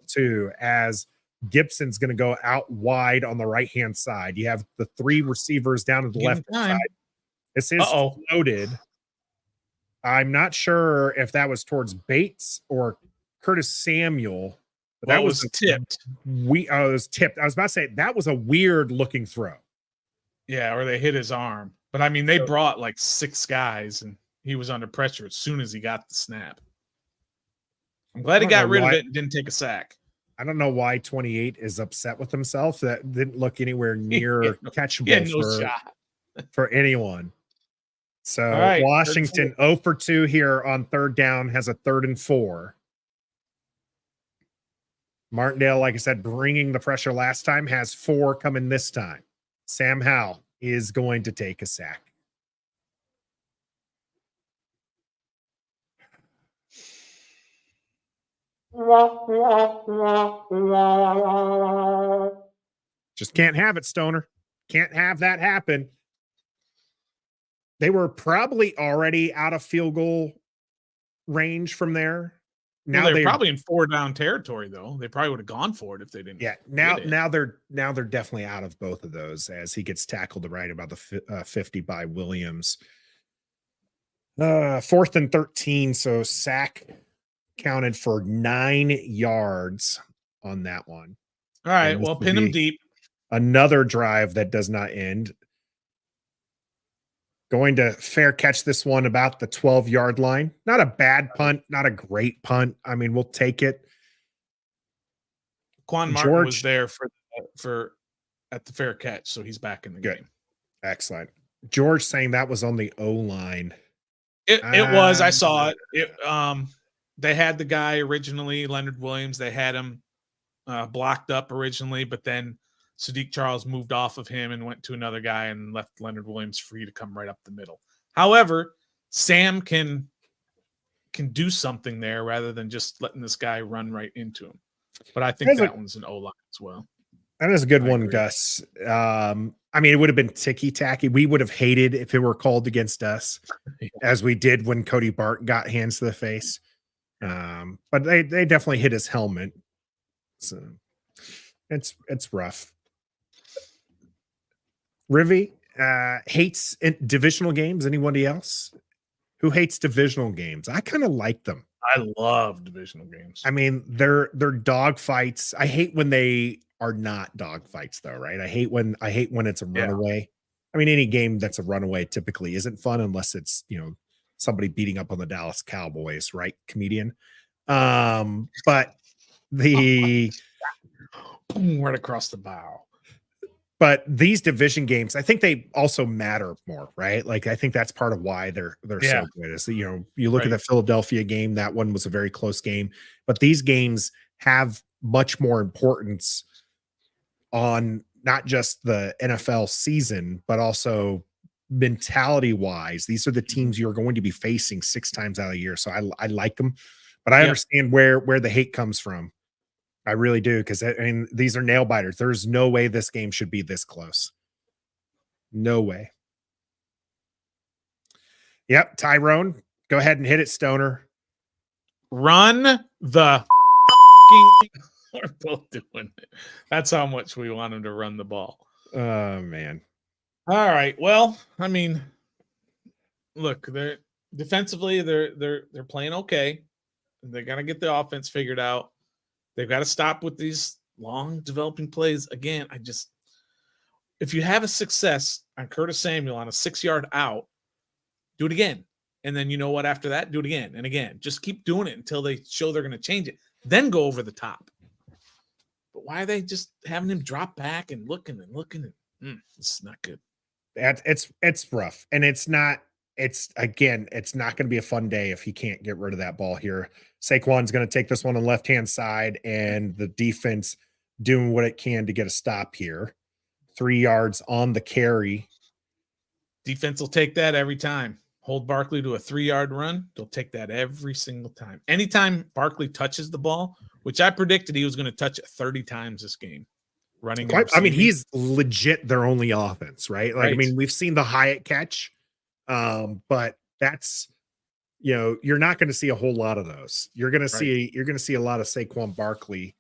too, as Gibson's going to go out wide on the right-hand side. You have the 3 receivers down to the left side. This is floated. I'm not sure if that was towards Bates or Curtis Samuel. But that was tipped. It was tipped. I was about to say that was a weird looking throw. Yeah, or they hit his arm. But I mean, they brought like 6 guys, and he was under pressure as soon as he got the snap. I'm glad he got rid of it and didn't take a sack. I don't know why 28 is upset with himself. That didn't look anywhere near catchable for anyone. So Washington 0 for 2 here on 3rd down, has a 3rd and 4. Martindale, like I said, bringing the pressure last time, has 4 coming this time. Sam Howell is going to take a sack. Just can't have it, Stoner. Can't have that happen. They were probably already out of field goal range from there. Now they're probably in 4-down territory, though. They probably would have gone for it if they didn't. Yeah, now they're definitely out of both of those, as he gets tackled right about the 50 by Williams. 4th and 13, so sack counted for 9 yards on that one. All right, well, pin him deep. Another drive that does not end. Going to fair catch this one about the 12-yard line. Not a bad punt, not a great punt. I mean, we'll take it. Quan Martin was there for at the fair catch, so he's back in the game. Excellent. George saying that was on the O-line. It was. I saw it. They had the guy originally, Leonard Williams. They had him blocked up originally, but then Sadiq Charles moved off of him and went to another guy and left Leonard Williams free to come right up the middle. However, Sam can do something there rather than just letting this guy run right into him. But I think that one's an O-line as well. That is a good one, Gus. I mean, it would have been ticky-tacky. We would have hated if it were called against us, as we did when Cody Barton got hands to the face. But they definitely hit his helmet. So it's rough. Rivy hates divisional games. Anybody else who hates divisional games? I kind of like them. I love divisional games. I mean, they're dog fights. I hate when they are not dog fights, though, right? I hate when it's a runaway. I mean, any game that's a runaway typically isn't fun unless it's somebody beating up on the Dallas Cowboys, right? Comedian. But the right across the bow. But these division games, I think they also matter more, right? Like I think that's part of why they're Yeah. so good. Is that, you look at Right. the Philadelphia game, that one was a very close game, but these games have much more importance on not just the NFL season, but also mentality wise. These are the teams you're going to be facing 6 times out of the year. So I like them, but I Yep. understand where the hate comes from. I really do, because I mean these are nail biters. There's no way this game should be this close. No way. Yep, Tyrone, go ahead and hit it, Stoner. Run the we're both doing it. That's how much we want him to run the ball. Oh man. All right. Well, I mean, look, they're defensively, they're playing okay. They got to get the offense figured out. They've got to stop with these long developing plays. Again, if you have a success on Curtis Samuel on a 6-yard out, do it again. And then you know what? After that, do it again and again. Just keep doing it until they show they're going to change it. Then go over the top. But why are they just having him drop back and looking? This is not good. It's rough, and it's not going to be a fun day if he can't get rid of that ball here. Saquon's going to take this one on the left-hand side, and the defense doing what it can to get a stop here. 3 yards on the carry. Defense will take that every time. Hold Barkley to a 3-yard run. They'll take that every single time. Anytime Barkley touches the ball, which I predicted he was going to touch it 30 times this game. Running. I mean, he's legit their only offense, right? Like, right. I mean, we've seen the Hyatt catch, but that's, you're not going to see a whole lot of those. You're going to see a lot of Saquon Barkley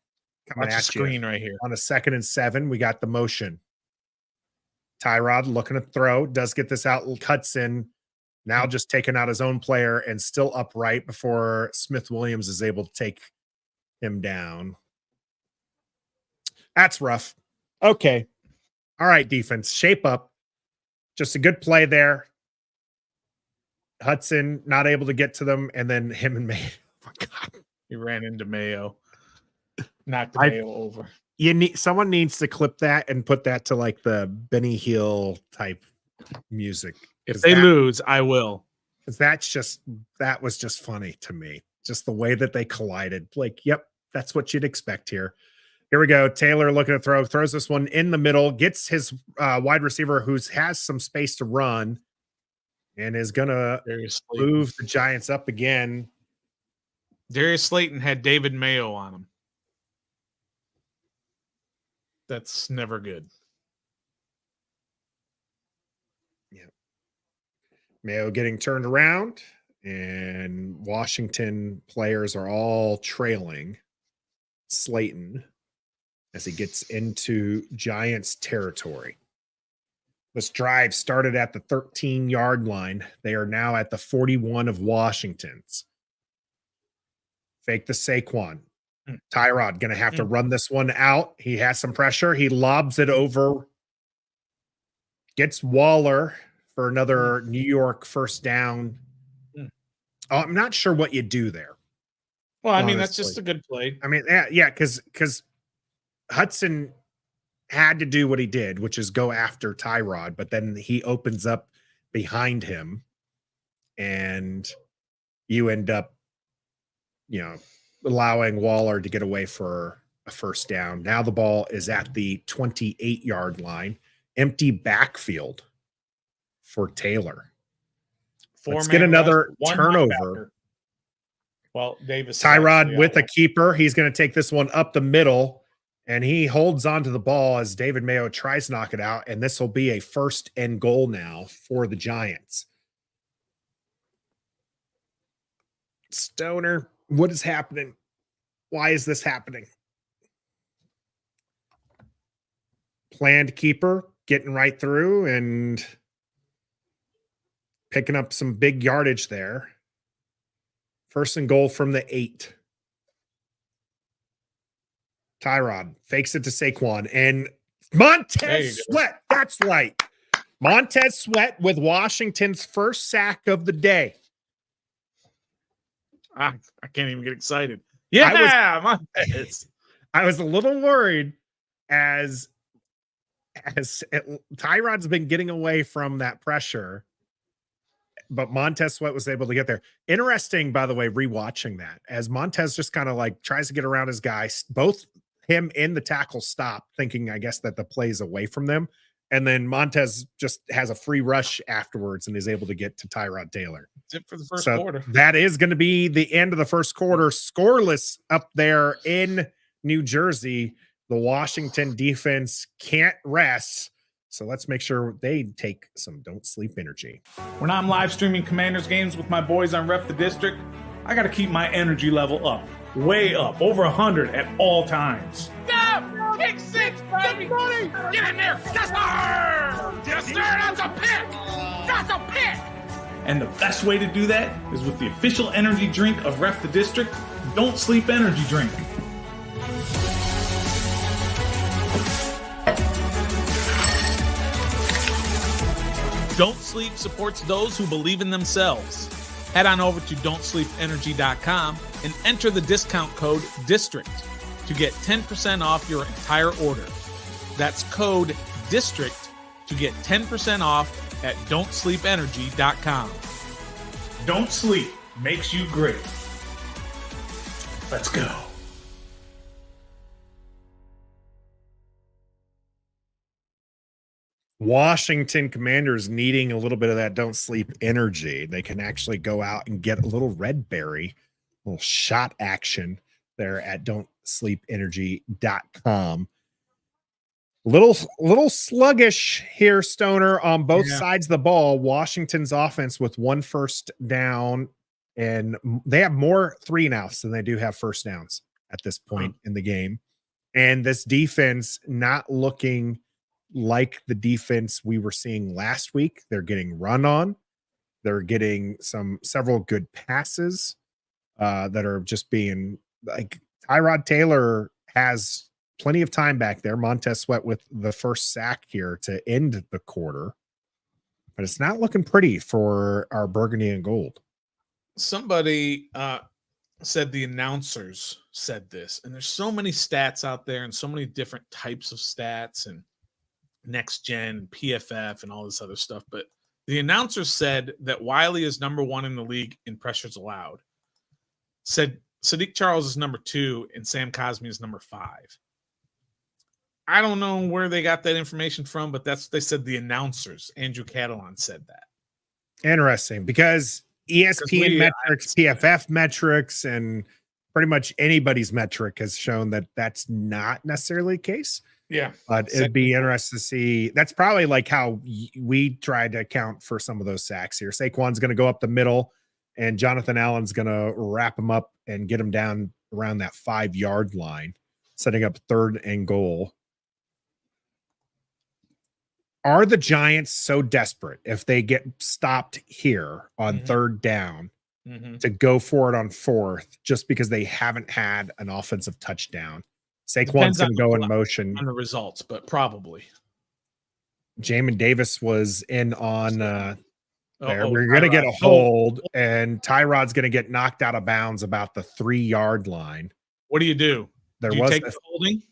coming at screen right here on a 2nd and 7. We got the motion. Tyrod looking to throw, does get this out, cuts in, now just taking out his own player and still upright before Smith Williams is able to take him down. That's rough. Okay. All right, defense, shape up. Just a good play there. Hudson not able to get to them, and then him and Mayo. Oh my God. He ran into Mayo. Knocked Mayo over. Someone needs to clip that and put that to like the Benny Hill type music. If they lose, I will. Because that was just funny to me. Just the way that they collided. Like, yep, that's what you'd expect here. Here we go. Taylor looking to throw, throws this one in the middle, gets his wide receiver who has some space to run and is going to move the Giants up again. Darius Slayton had David Mayo on him. That's never good. Yeah. Mayo getting turned around, and Washington players are all trailing Slayton as he gets into Giants territory. This drive started at the 13-yard line. They are now at the 41 of Washington's. Fake the Saquon. Tyrod going to have to run this one out. He has some pressure. He lobs it over. Gets Waller for another New York first down. I'm not sure what you do there. Well, I mean, that's just a good play. I mean, yeah, because Hudson had to do what he did, which is go after Tyrod, but then he opens up behind him, and you end up, allowing Waller to get away for a first down. Now the ball is at the 28-yard line. Empty backfield for Taylor. Let's get another turnover. Well, Davis. Tyrod with a keeper. He's going to take this one up the middle, and he holds onto the ball as David Mayo tries to knock it out, and this will be a 1st and goal now for the Giants. Stoner, what is happening? Why is this happening? Planned keeper getting right through and picking up some big yardage there. 1st and goal from the 8. Tyrod fakes it to Saquon, and Montez Sweat. That's right. Montez Sweat with Washington's first sack of the day. I can't even get excited. Yeah, Montez. I was a little worried as Tyrod's been getting away from that pressure, but Montez Sweat was able to get there. Interesting, by the way, rewatching that as Montez just kind of like tries to get around his guy. Both him and the tackle stop, thinking, I guess, that the play's away from them. And then Montez just has a free rush afterwards and is able to get to Tyrod Taylor. That's it for the first quarter. That is going to be the end of the first quarter. Scoreless up there in New Jersey. The Washington defense can't rest. So let's make sure they take some don't sleep energy. When I'm live streaming Commanders games with my boys on Ref the District, I got to keep my energy level up, way up, over 100 at all times. Go! Kick six, baby! Get in there! Yes, sir! Yes, sir! That's a pick! That's a pick! And the best way to do that is with the official energy drink of Ref the District, Don't Sleep Energy Drink. Don't Sleep supports those who believe in themselves. Head on over to don'tsleepenergy.com and enter the discount code DISTRICT to get 10% off your entire order. That's code DISTRICT to get 10% off at don'tsleepenergy.com. Don't sleep makes you great. Let's go. Washington Commanders needing a little bit of that don't sleep energy. They can actually go out and get a little red berry, a little shot action there at don'tsleepenergy.com. Little sluggish here, Stoner, on both sides of the ball. Washington's offense with 1 first down, and they have more 3-and-outs than they do have first downs at this point in the game. And this defense not looking like the defense we were seeing last week. They're getting run on. They're getting several good passes that are just being like Tyrod Taylor has plenty of time back there. Montez Sweat with the first sack here to end the quarter, but it's not looking pretty for our burgundy and gold. Somebody said the announcers said this, and there's so many stats out there and so many different types of stats and next gen PFF and all this other stuff. But the announcers said that Wiley is number 1 in the league in pressures allowed. Said Sadiq Charles is number 2 and Sam Cosmi is number 5. I don't know where they got that information from, but that's what they said. The announcers, Andrew Catalan, said that. Interesting, because ESPN metrics, PFF metrics, and pretty much anybody's metric has shown that that's not necessarily the case. Yeah. But it'd be interesting to see. That's probably like how we tried to account for some of those sacks here. Saquon's going to go up the middle, and Jonathan Allen's going to wrap him up and get him down around that 5-yard line, setting up 3rd and goal. Are the Giants so desperate if they get stopped here on 3rd down to go for it on 4th just because they haven't had an offensive touchdown? Saquon's going to go in motion on the results, but probably. Jamin Davis was in on there. We're going to get a hold, and Tyrod's going to get knocked out of bounds about the 3-yard line. What do? Do you take the holding?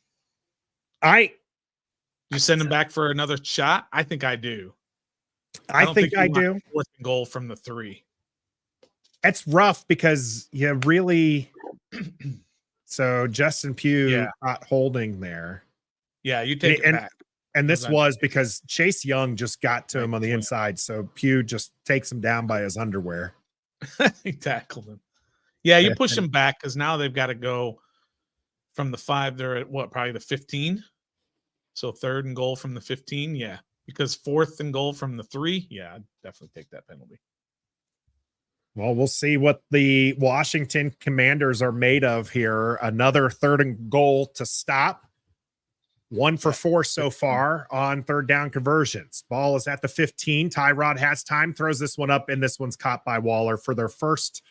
You send him back for another shot? I think I do. I think I do. 4th and goal from the 3. It's rough because you really. So Justin Pugh not holding there. Yeah, you take it back. And this was because Chase Young just got to him on the inside. So Pugh just takes him down by his underwear. He tackled him. Yeah, you push him back because now they've got to go from the 5. They're at what, probably the 15? So 3rd and goal from the 15. Yeah, because 4th and goal from the 3. Yeah, I'd definitely take that penalty. Well, we'll see what the Washington Commanders are made of here. Another 3rd and goal to stop. 1 for 4 so far on 3rd down conversions. Ball is at the 15. Tyrod has time, throws this one up, and this one's caught by Waller for their first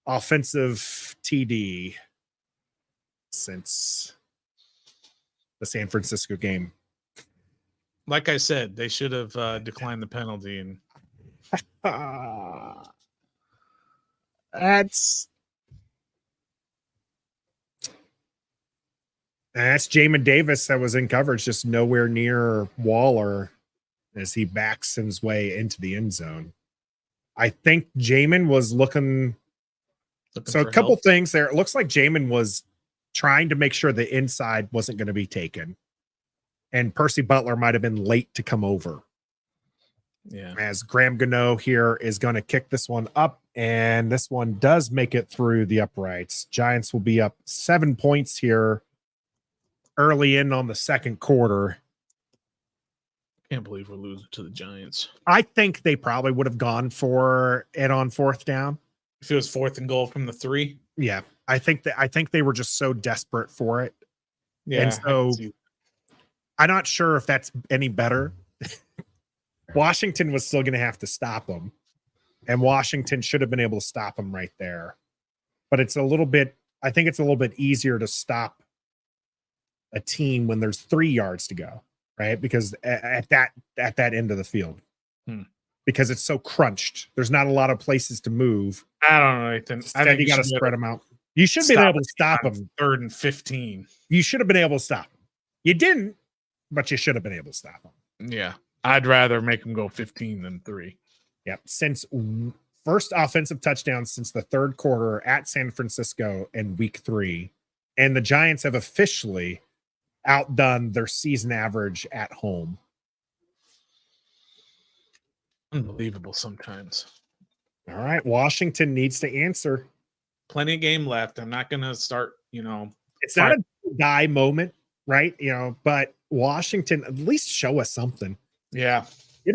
offensive TD since the San Francisco game. Like I said, they should have declined the penalty. And that's And that's Jamin Davis that was in coverage, just nowhere near Waller as he backs his way into the end zone. I think Jamin was looking so a couple things there. It looks like Jamin was trying to make sure the inside wasn't going to be taken. And Percy Butler might have been late to come over. Yeah. As Graham Gano here is going to kick this one up, and this one does make it through the uprights. Giants will be up 7 points here early in on the second quarter. Can't believe we're losing to the Giants. I think they probably would have gone for it on fourth down. If it was 4th and goal from the 3. Yeah. I think they were just so desperate for it. Yeah. And so I'm not sure if that's any better. Washington was still going to have to stop them. And Washington should have been able to stop them right there. But it's a little bit easier to stop a team when there's 3 yards to go, right? Because at that end of the field, because it's so crunched, there's not a lot of places to move. I don't know, Nathan. I think you got to spread them out. You should have been able to stop them. 3rd and 15. You should have been able to stop them. You didn't, but you should have been able to stop them. Yeah. I'd rather make them go 15 than 3. Yep. Since first offensive touchdown since the third quarter at San Francisco in week 3. And the Giants have officially outdone their season average at home. Unbelievable sometimes. All right. Washington needs to answer. Plenty of game left. I'm not going to start, It's not a die moment, right? But Washington, at least show us something. Yeah.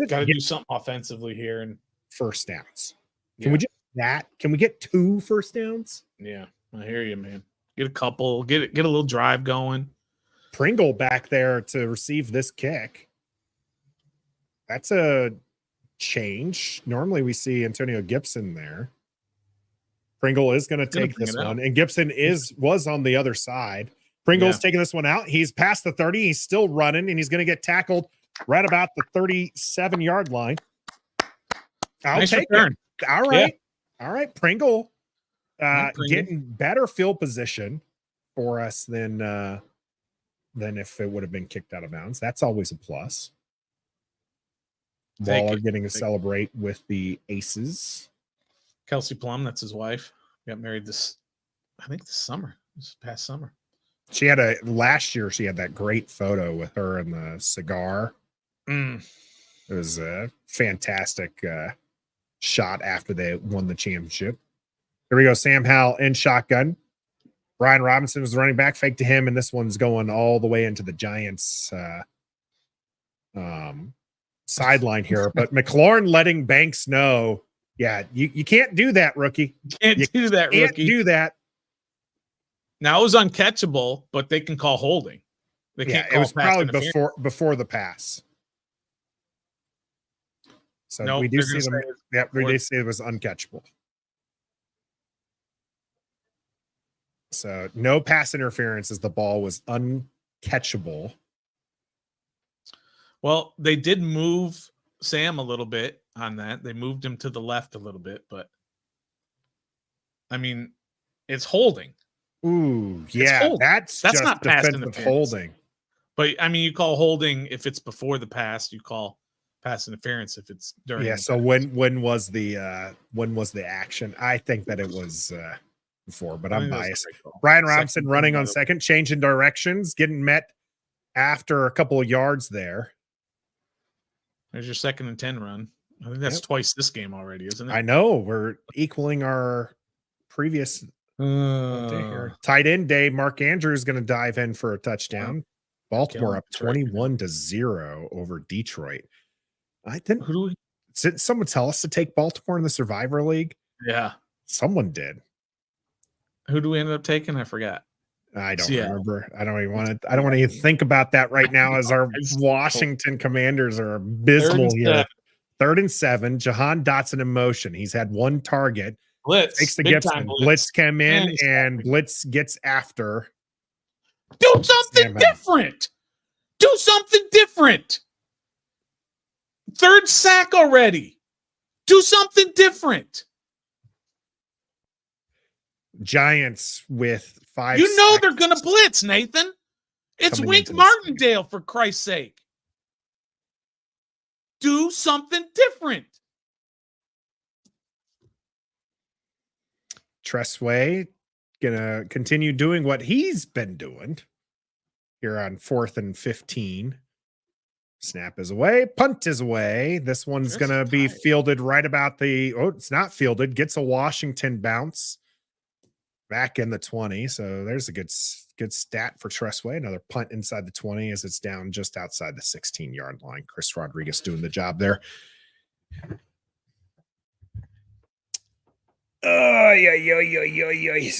Got to do something offensively here. And first downs. Can we just that? Can we get 2 first downs? Yeah. I hear you, man. Get a couple, get a little drive going. Pringle back there to receive this kick. That's a change. Normally we see Antonio Gibson there. Pringle is going to take this one, and Gibson was on the other side. Pringle's taking this one out. He's past the 30. He's still running, and he's going to get tackled right about the 37-yard line. I'll take it. All right. Yeah. All right. Pringle getting better field position for us than if it would have been kicked out of bounds. That's always a plus. Waller getting to celebrate with the Aces. Kelsey Plum, that's his wife. Got married this past summer. Last year she had that great photo with her and the cigar. It was a fantastic shot after they won the championship. Here we go. Sam Howell in shotgun. Brian Robinson was the running back, fake to him, and this one's going all the way into the Giants sideline here. But McLaurin letting Banks know, you can't do that, rookie. You can't do that. Now it was uncatchable, but they can call holding. They can't call it was probably before the pass. So we do see them. We did say it was uncatchable. So no pass interference as the ball was uncatchable. Well, they did move Sam a little bit on that. They moved him to the left a little bit, but I mean, it's holding. Ooh, yeah, that's just not pass interference. Holding. But I mean, you call holding if it's before the pass. You call pass interference if it's during. Yeah. So when was the action? I think that it was before, but I'm biased. Brian Robinson running on second, changing directions, getting met after a couple of yards there. There's your 2nd and 10 run. I think that's twice this game already, isn't it? I know. We're equaling our previous tight end day. Mark Andrews going to dive in for a touchdown. Baltimore up 21-0 over Detroit. I think did someone tell us to take Baltimore in the Survivor League? Yeah. Someone did. Who do we end up taking? I forgot. I don't remember. I don't want to even think about that right now as our Washington Commanders are abysmal here. 3rd and 7. Jahan Dotson in motion. He's had one target. Blitz. Takes the Gibson. Blitz came in and Blitz gets after. Do something different. Do something different. 3rd sack already. Do something different. Giants with 5. You know they're going to blitz, Nathan. It's coming Wink into this game. Martindale, for Christ's sake. Do something different. Tressway gonna continue doing what he's been doing here on 4th and 15. Snap is away, punt is away. This one's Just gonna be tired. fielded right about the, oh, it's not fielded, gets a Washington bounce back in the 20. So there's a good stat for Tressway. Another punt inside the 20 as it's down just outside the 16-yard line. Chris Rodriguez doing the job there.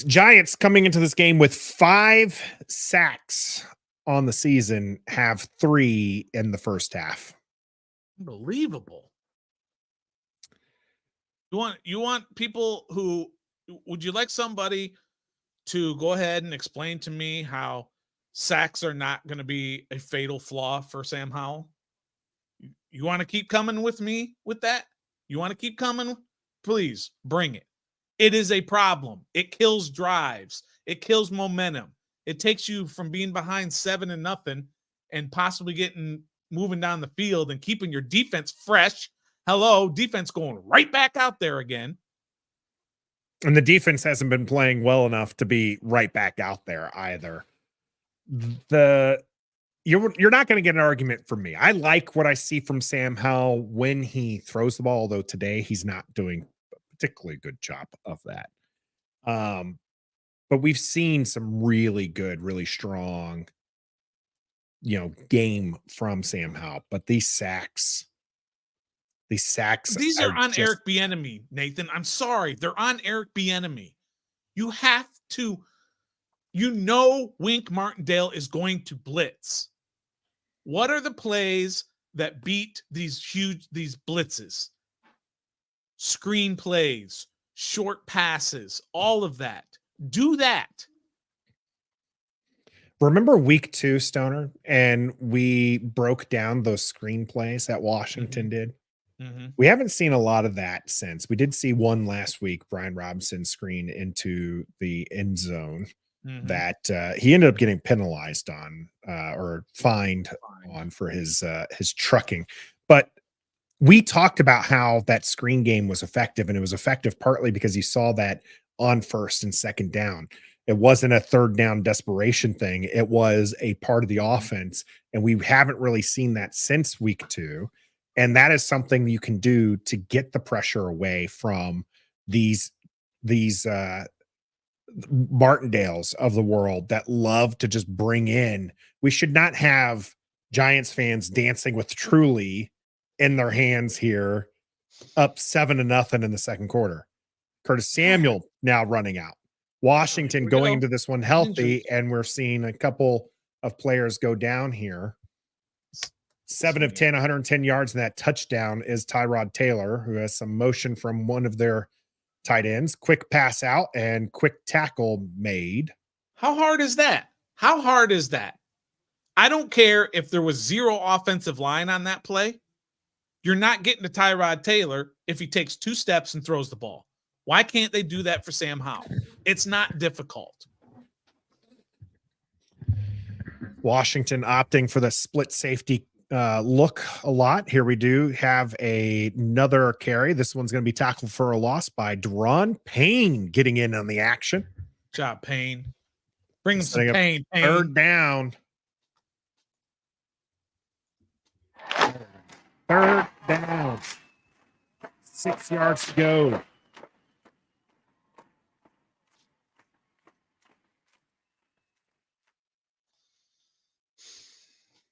Giants coming into this game with 5 sacks on the season, have 3 in the first half. Unbelievable. You want people who, would you like somebody to go ahead and explain to me how sacks are not going to be a fatal flaw for Sam Howell? You want to keep coming with me with that? You want to keep coming? Please bring it. It is a problem. It kills drives. It kills momentum. It takes you from being behind 7-0 and possibly moving down the field and keeping your defense fresh. Hello, defense going right back out there again. And the defense hasn't been playing well enough to be right back out there either. You're not going to get an argument from me. I like what I see from Sam Howell when he throws the ball, although today he's not doing a particularly good job of that. But we've seen some really good, really strong, game from Sam Howell. But these sacks These are on Eric Bieniemy, Nathan. I'm sorry. They're on Eric Bieniemy. You have to, Wink Martindale is going to blitz. What are the plays that beat these blitzes? Screen plays, short passes, all of that. Do that. Remember week 2, Stoner, and we broke down those screenplays that Washington did? Mm-hmm. We haven't seen a lot of that since. We did see one last week, Brian Robinson screen into the end zone that he ended up getting penalized on or fined on for his trucking. But we talked about how that screen game was effective, and it was effective partly because you saw that on 1st and 2nd down. It wasn't a 3rd down desperation thing. It was a part of the offense, and we haven't really seen that since week 2. And that is something you can do to get the pressure away from these Martindales of the world that love to just bring in. We should not have Giants fans dancing with Truly in their hands here, up 7-0 in the second quarter. Curtis Samuel now running out. Washington going into this one healthy, and we're seeing a couple of players go down here. 7 of 10, 110 yards, and that touchdown is Tyrod Taylor, who has some motion from one of their tight ends. Quick pass out and quick tackle made. How hard is that? How hard is that? I don't care if there was 0 offensive line on that play. You're not getting to Tyrod Taylor if he takes 2 steps and throws the ball. Why can't they do that for Sam Howell? It's not difficult. Washington opting for the split safety look a lot. Here we do have another carry. This one's going to be tackled for a loss by Deron Payne getting in on the action. Good job, Payne. Bring him some pain. 3rd down. 3rd down. 6 yards to go.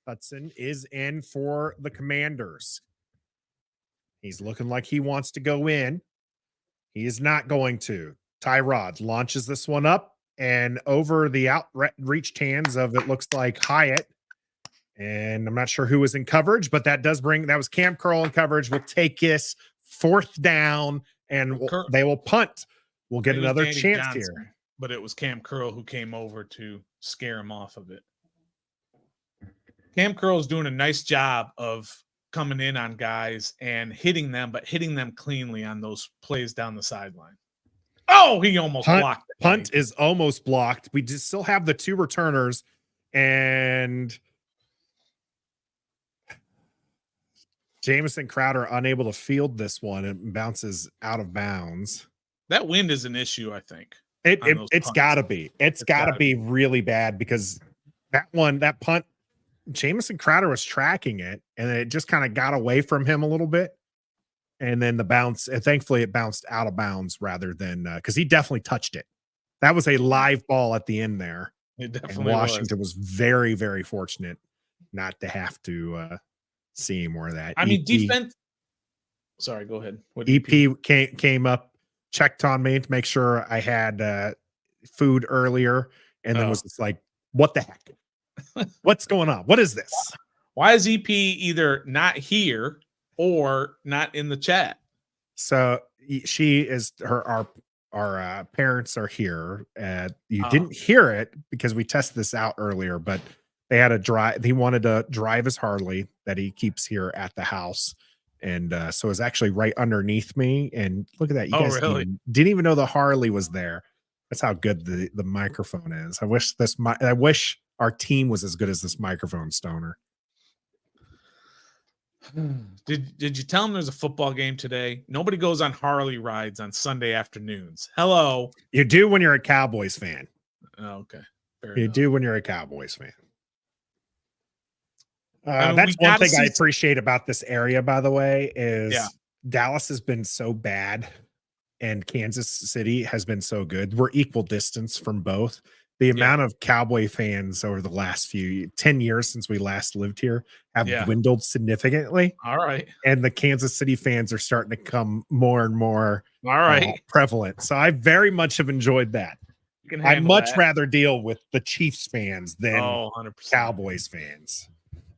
Hudson is in for the Commanders. He's looking like he wants to go in. He is not going to. Tyrod launches this one up and over the outreached hands of, it looks like, Hyatt. And I'm not sure who was in coverage, but that was Cam Curl in coverage. We'll take this 4th down, and they will punt. We'll get another chance here. But it was Cam Curl who came over to scare him off of it. Cam Curl is doing a nice job of coming in on guys and hitting them, but hitting them cleanly on those plays down the sideline. Oh, he almost blocked it. Punt is almost blocked. We just still have the 2 returners, And Jamison Crowder unable to field this one. It bounces out of bounds. That wind is an issue, I think. It's got to be. It's got to be really bad because that punt, Jamison Crowder was tracking it, and it just kind of got away from him a little bit. And then the bounce, thankfully, it bounced out of bounds rather than because he definitely touched it. That was a live ball at the end there. It definitely and Washington was very, very fortunate not to have to see more of that. I mean, defense. Sorry, go ahead. What EP came up, checked on me to make sure I had food earlier, and then was just like, "What the heck? What's going on? What is this? Why is EP either not here or not in the chat?" So she is our parents are here. You didn't hear it because we tested this out earlier, but they had a drive. He wanted to drive his Harley that he keeps here at the house. And so it's actually right underneath me. And look at that. You guys didn't even know the Harley was there. That's how good the microphone is. I wish our team was as good as this microphone, Stoner. Did you tell him there's a football game today? Nobody goes on Harley rides on Sunday afternoons. Hello. You do when you're a Cowboys fan. Oh, okay. You do when you're a Cowboys fan. That's one thing I appreciate about this area, by the way, is Dallas has been so bad and Kansas City has been so good. We're equal distance from both. The amount of Cowboy fans over the last 10 years since we last lived here have dwindled significantly. All right. And the Kansas City fans are starting to come more and more prevalent. So I very much have enjoyed that. I much rather deal with the Chiefs fans than 100%. Cowboys fans.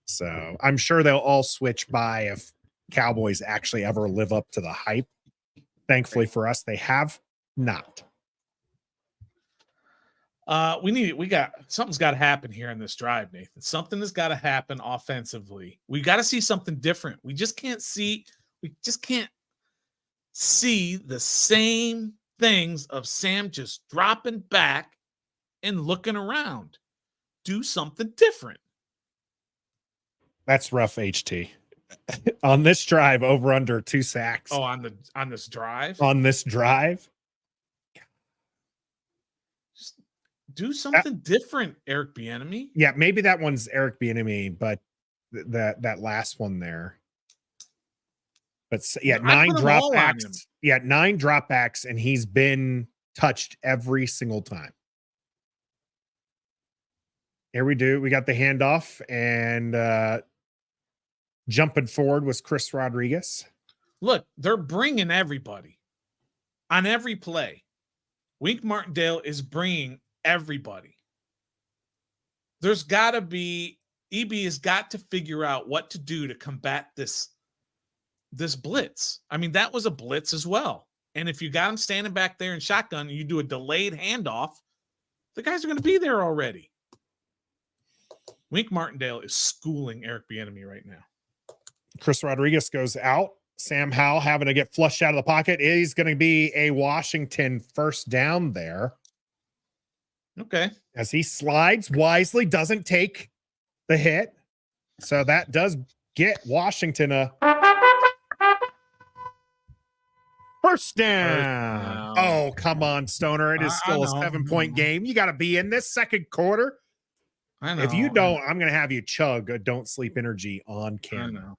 So I'm sure they'll all switch by if Cowboys actually ever live up to the hype. Thankfully for us, they have not. Something's got to happen here in this drive, Nathan. Something has got to happen offensively. We got to see something different. We just can't see the same things of Sam just dropping back and looking around. Do something different. That's rough, HT. On this drive, over under 2 sacks. Oh, on this drive? On this drive. Do something different, Eric Bieniemy. Yeah, maybe that one's Eric Bieniemy, but that last one there. But 9 dropbacks. Yeah, 9 dropbacks, and he's been touched every single time. Here we got the handoff, and jumping forward was Chris Rodriguez. Look, they're bringing everybody on every play. Wink Martindale is bringing everybody. There's got to be EB has got to figure out what to do to combat this blitz. I mean, that was a blitz as well. And if you got him standing back there in shotgun, and you do a delayed handoff, the guys are going to be there already. Wink Martindale is schooling Eric Bieniemy right now. Chris Rodriguez goes out. Sam Howell having to get flushed out of the pocket. Is going to be a Washington first down there. Okay. As he slides wisely, doesn't take the hit. So that does get Washington a first down. Oh, come on, Stoner. It is still a 7-point game. You got to be in this second quarter. I know. If you don't, I'm going to have you chug a don't sleep energy on camera.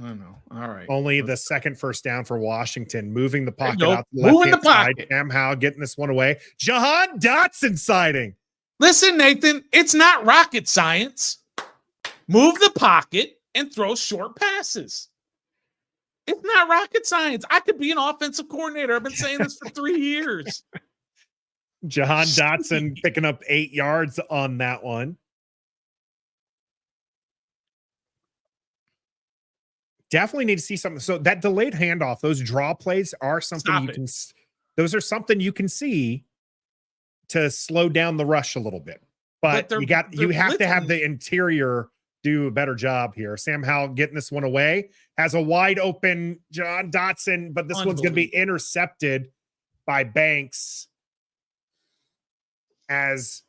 I know. All right. Only the second first down for Washington, moving the pocket out to the moving the left side. pocket. Sam Howell getting this one away. Jahan Dotson sighting. Listen, Nathan, it's not rocket science. Move the pocket and throw short passes. It's not rocket science. I could be an offensive coordinator. I've been saying this for 3 years. Jahan Dotson picking up 8 yards on that one. Definitely need to see something. So that delayed handoff, those draw plays are something those are something you can see to slow down the rush a little bit. But you have to have the interior do a better job here. Sam Howell getting this one away, has a wide open John Dotson, but this one's going to be intercepted by Banks as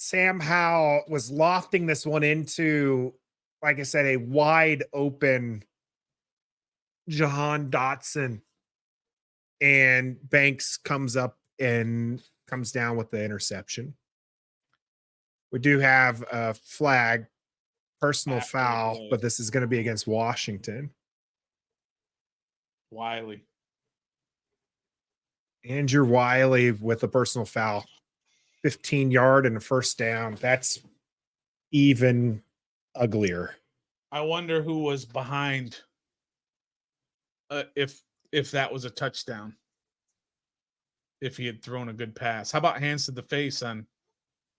Sam Howell was lofting this one into, like I said, a wide open Jahan Dotson. And Banks comes up and comes down with the interception. We do have a flag, personal foul, but this is going to be against Washington. Wiley. Andrew Wiley with a personal foul. 15-yard and a first down. That's even uglier. I wonder who was behind if that was a touchdown. If he had thrown a good pass. How about hands to the face on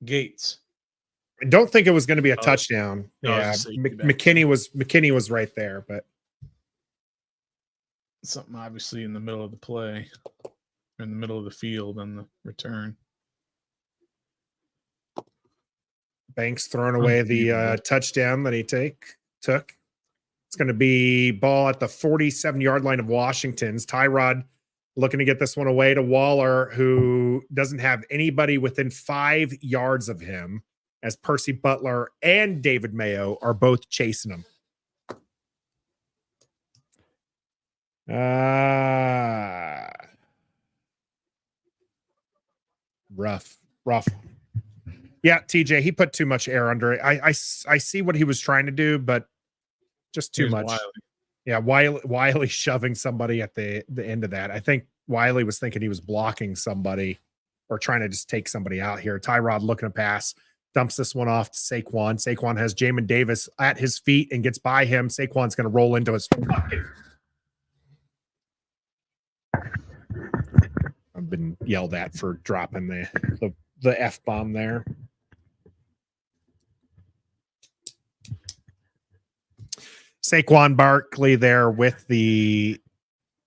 Gates? I don't think it was going to be a touchdown. No, yeah, McKinney was right there, but something obviously in the middle of the play, in the middle of the field on the return. Banks throwing away the touchdown that he took. It's going to be ball at the 47-yard line of Washington's. Tyrod looking to get this one away to Waller, who doesn't have anybody within 5 yards of him, as Percy Butler and David Mayo are both chasing him. Rough. Yeah, TJ, he put too much air under it. I see what he was trying to do, but just too much. Wiley. Yeah, Wiley shoving somebody at the end of that. I think Wiley was thinking he was blocking somebody or trying to just take somebody out here. Tyrod looking to pass, dumps this one off to Saquon. Saquon has Jamin Davis at his feet and gets by him. Saquon's going to roll into his fucking... I've been yelled at for dropping the F-bomb there. Saquon Barkley there with the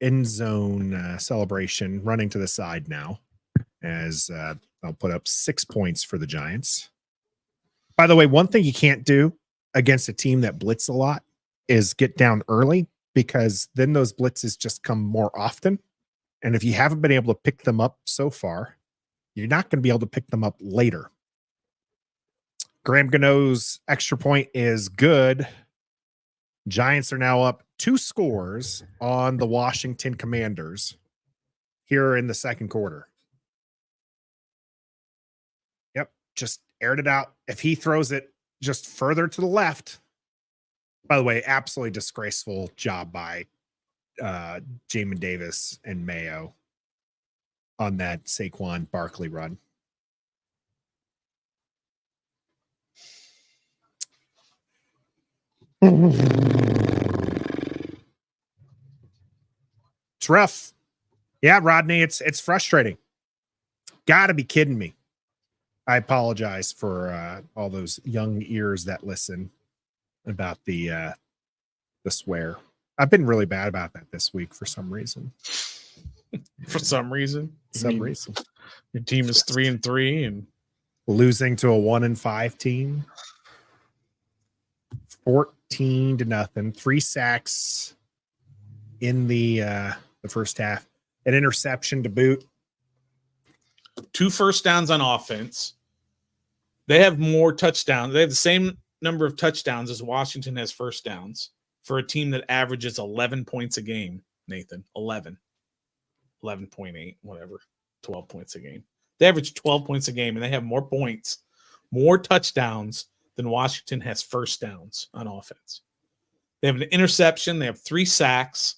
end zone celebration, running to the side now, as I'll put up 6 points for the Giants. By the way, one thing you can't do against a team that blitz a lot is get down early, because then those blitzes just come more often. And if you haven't been able to pick them up so far, you're not going to be able to pick them up later. Graham Gano's extra point is good. Giants are now up 2 scores on the Washington Commanders here in the second quarter. Yep, just aired it out. If he throws it just further to the left, by the way, absolutely disgraceful job by Jamin Davis and Mayo on that Saquon Barkley run. It's rough. Yeah, Rodney, it's frustrating. Gotta be kidding me. I apologize for all those young ears that listen about the swear. I've been really bad about that this week for some reason. For some reason? Your team is 3-3 and losing to a 1-5 team. 14-0. 3 sacks in the first half. An interception to boot. 2 first downs on offense. They have more touchdowns. They have the same number of touchdowns as Washington has first downs for a team that averages 11 points a game, Nathan. 11.8, whatever. 12 points a game. They average 12 points a game, and they have more points, more touchdowns than Washington has first downs on offense. They have an interception. They have 3 sacks.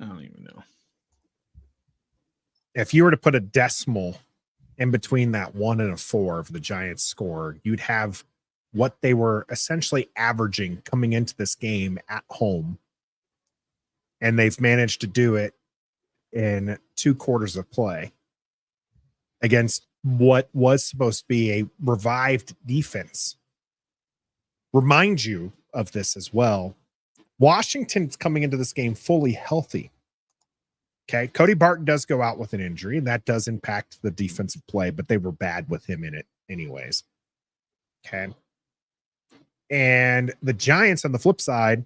I don't even know. If you were to put a decimal in between that 1 and a 4 of the Giants score, you'd have what they were essentially averaging coming into this game at home. And they've managed to do it in 2 quarters of play against what was supposed to be a revived defense. Remind you of this as well. Washington's coming into this game fully healthy. Okay, Cody Barton does go out with an injury, and that does impact the defensive play, but they were bad with him in it anyways. Okay. And the Giants on the flip side,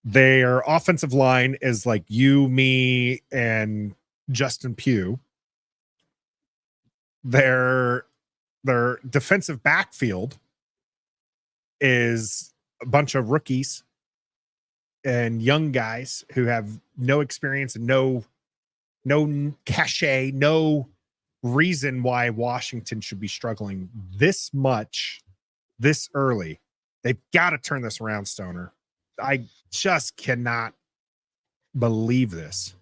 their offensive line is like you, me, and Justin Pugh. Their defensive backfield is a bunch of rookies and young guys who have no experience and no cachet, no reason why Washington should be struggling this much this early. They've got to turn this around, Stoner. I just cannot believe this.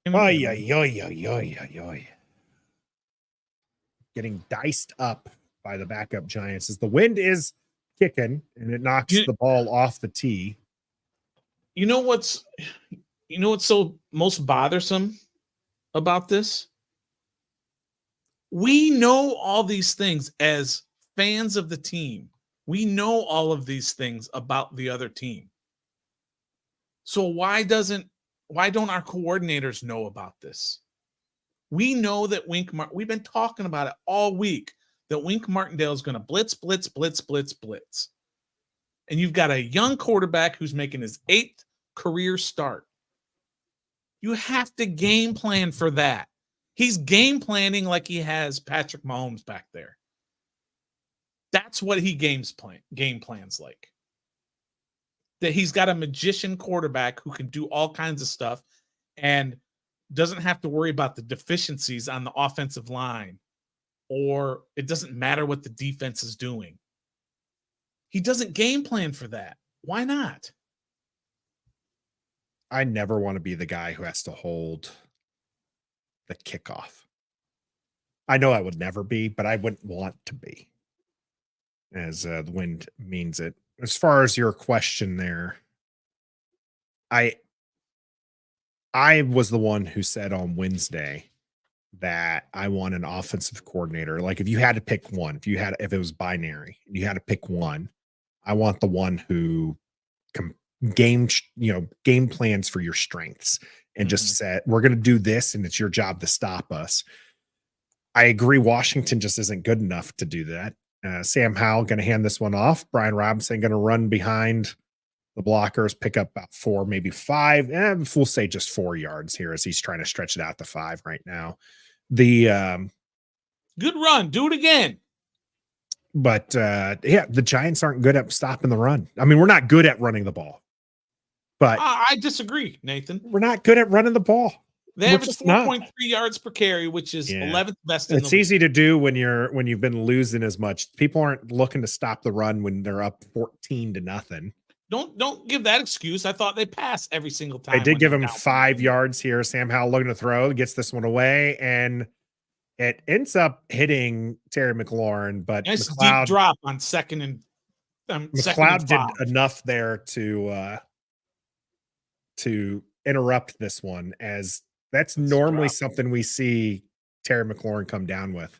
Oy, oy, oy, oy, oy, oy, oy. Getting diced up by the backup Giants as the wind is kicking and it knocks the ball off the tee. You know what's so most bothersome about this? We know all these things as fans of the team. We know all of these things about the other team. So why don't our coordinators know about this? We know that we've been talking about it all week, that Wink Martindale is going to blitz. And you've got a young quarterback who's making his 8th career start. You have to game plan for that. He's game planning like he has Patrick Mahomes back there. That's what he game plans like. That he's got a magician quarterback who can do all kinds of stuff and doesn't have to worry about the deficiencies on the offensive line, or it doesn't matter what the defense is doing. He doesn't game plan for that. Why not? I never want to be the guy who has to hold the kickoff. I know I would never be, but I wouldn't want to be, as the wind means it. As far as your question there, I was the one who said on Wednesday that I want an offensive coordinator. Like if you had to pick one, if it was binary, and you had to pick one, I want the one who game plans for your strengths and just said, we're going to do this and it's your job to stop us. I agree. Washington just isn't good enough to do that. Sam Howell going to hand this one off. Brian Robinson going to run behind the blockers, pick up about 4, maybe 5. We'll say just 4 yards here as he's trying to stretch it out to 5 right now. The good run. Do it again. But the Giants aren't good at stopping the run. I mean, we're not good at running the ball. But I disagree, Nathan. We're not good at running the ball. They average 4.3 yards per carry, which is 11th best in the league. It's easy to do when you've been losing as much. People aren't looking to stop the run when they're up 14-0. Don't give that excuse. I thought they passed every single time. They did give him 5 yards here. Sam Howell looking to throw, gets this one away, and it ends up hitting Terry McLaurin. But nice McLeod, deep drop on second and McLeod did enough there to interrupt this one, as that's normally something we see Terry McLaurin come down with.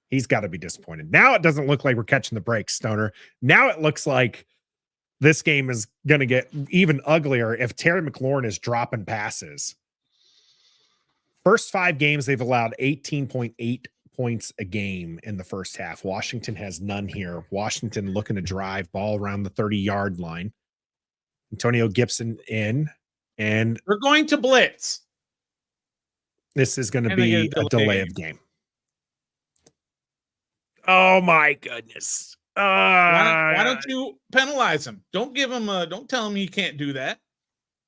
He's got to be disappointed. Now it doesn't look like we're catching the break, Stoner. Now it looks like this game is going to get even uglier if Terry McLaurin is dropping passes. First 5 games, they've allowed 18.8 points a game in the first half. Washington has none here. Washington looking to drive ball around the 30-yard line. Antonio Gibson in. And we're going to blitz. This is going to be a delay of game. Oh my goodness. Why don't you penalize him? Don't tell him he can't do that.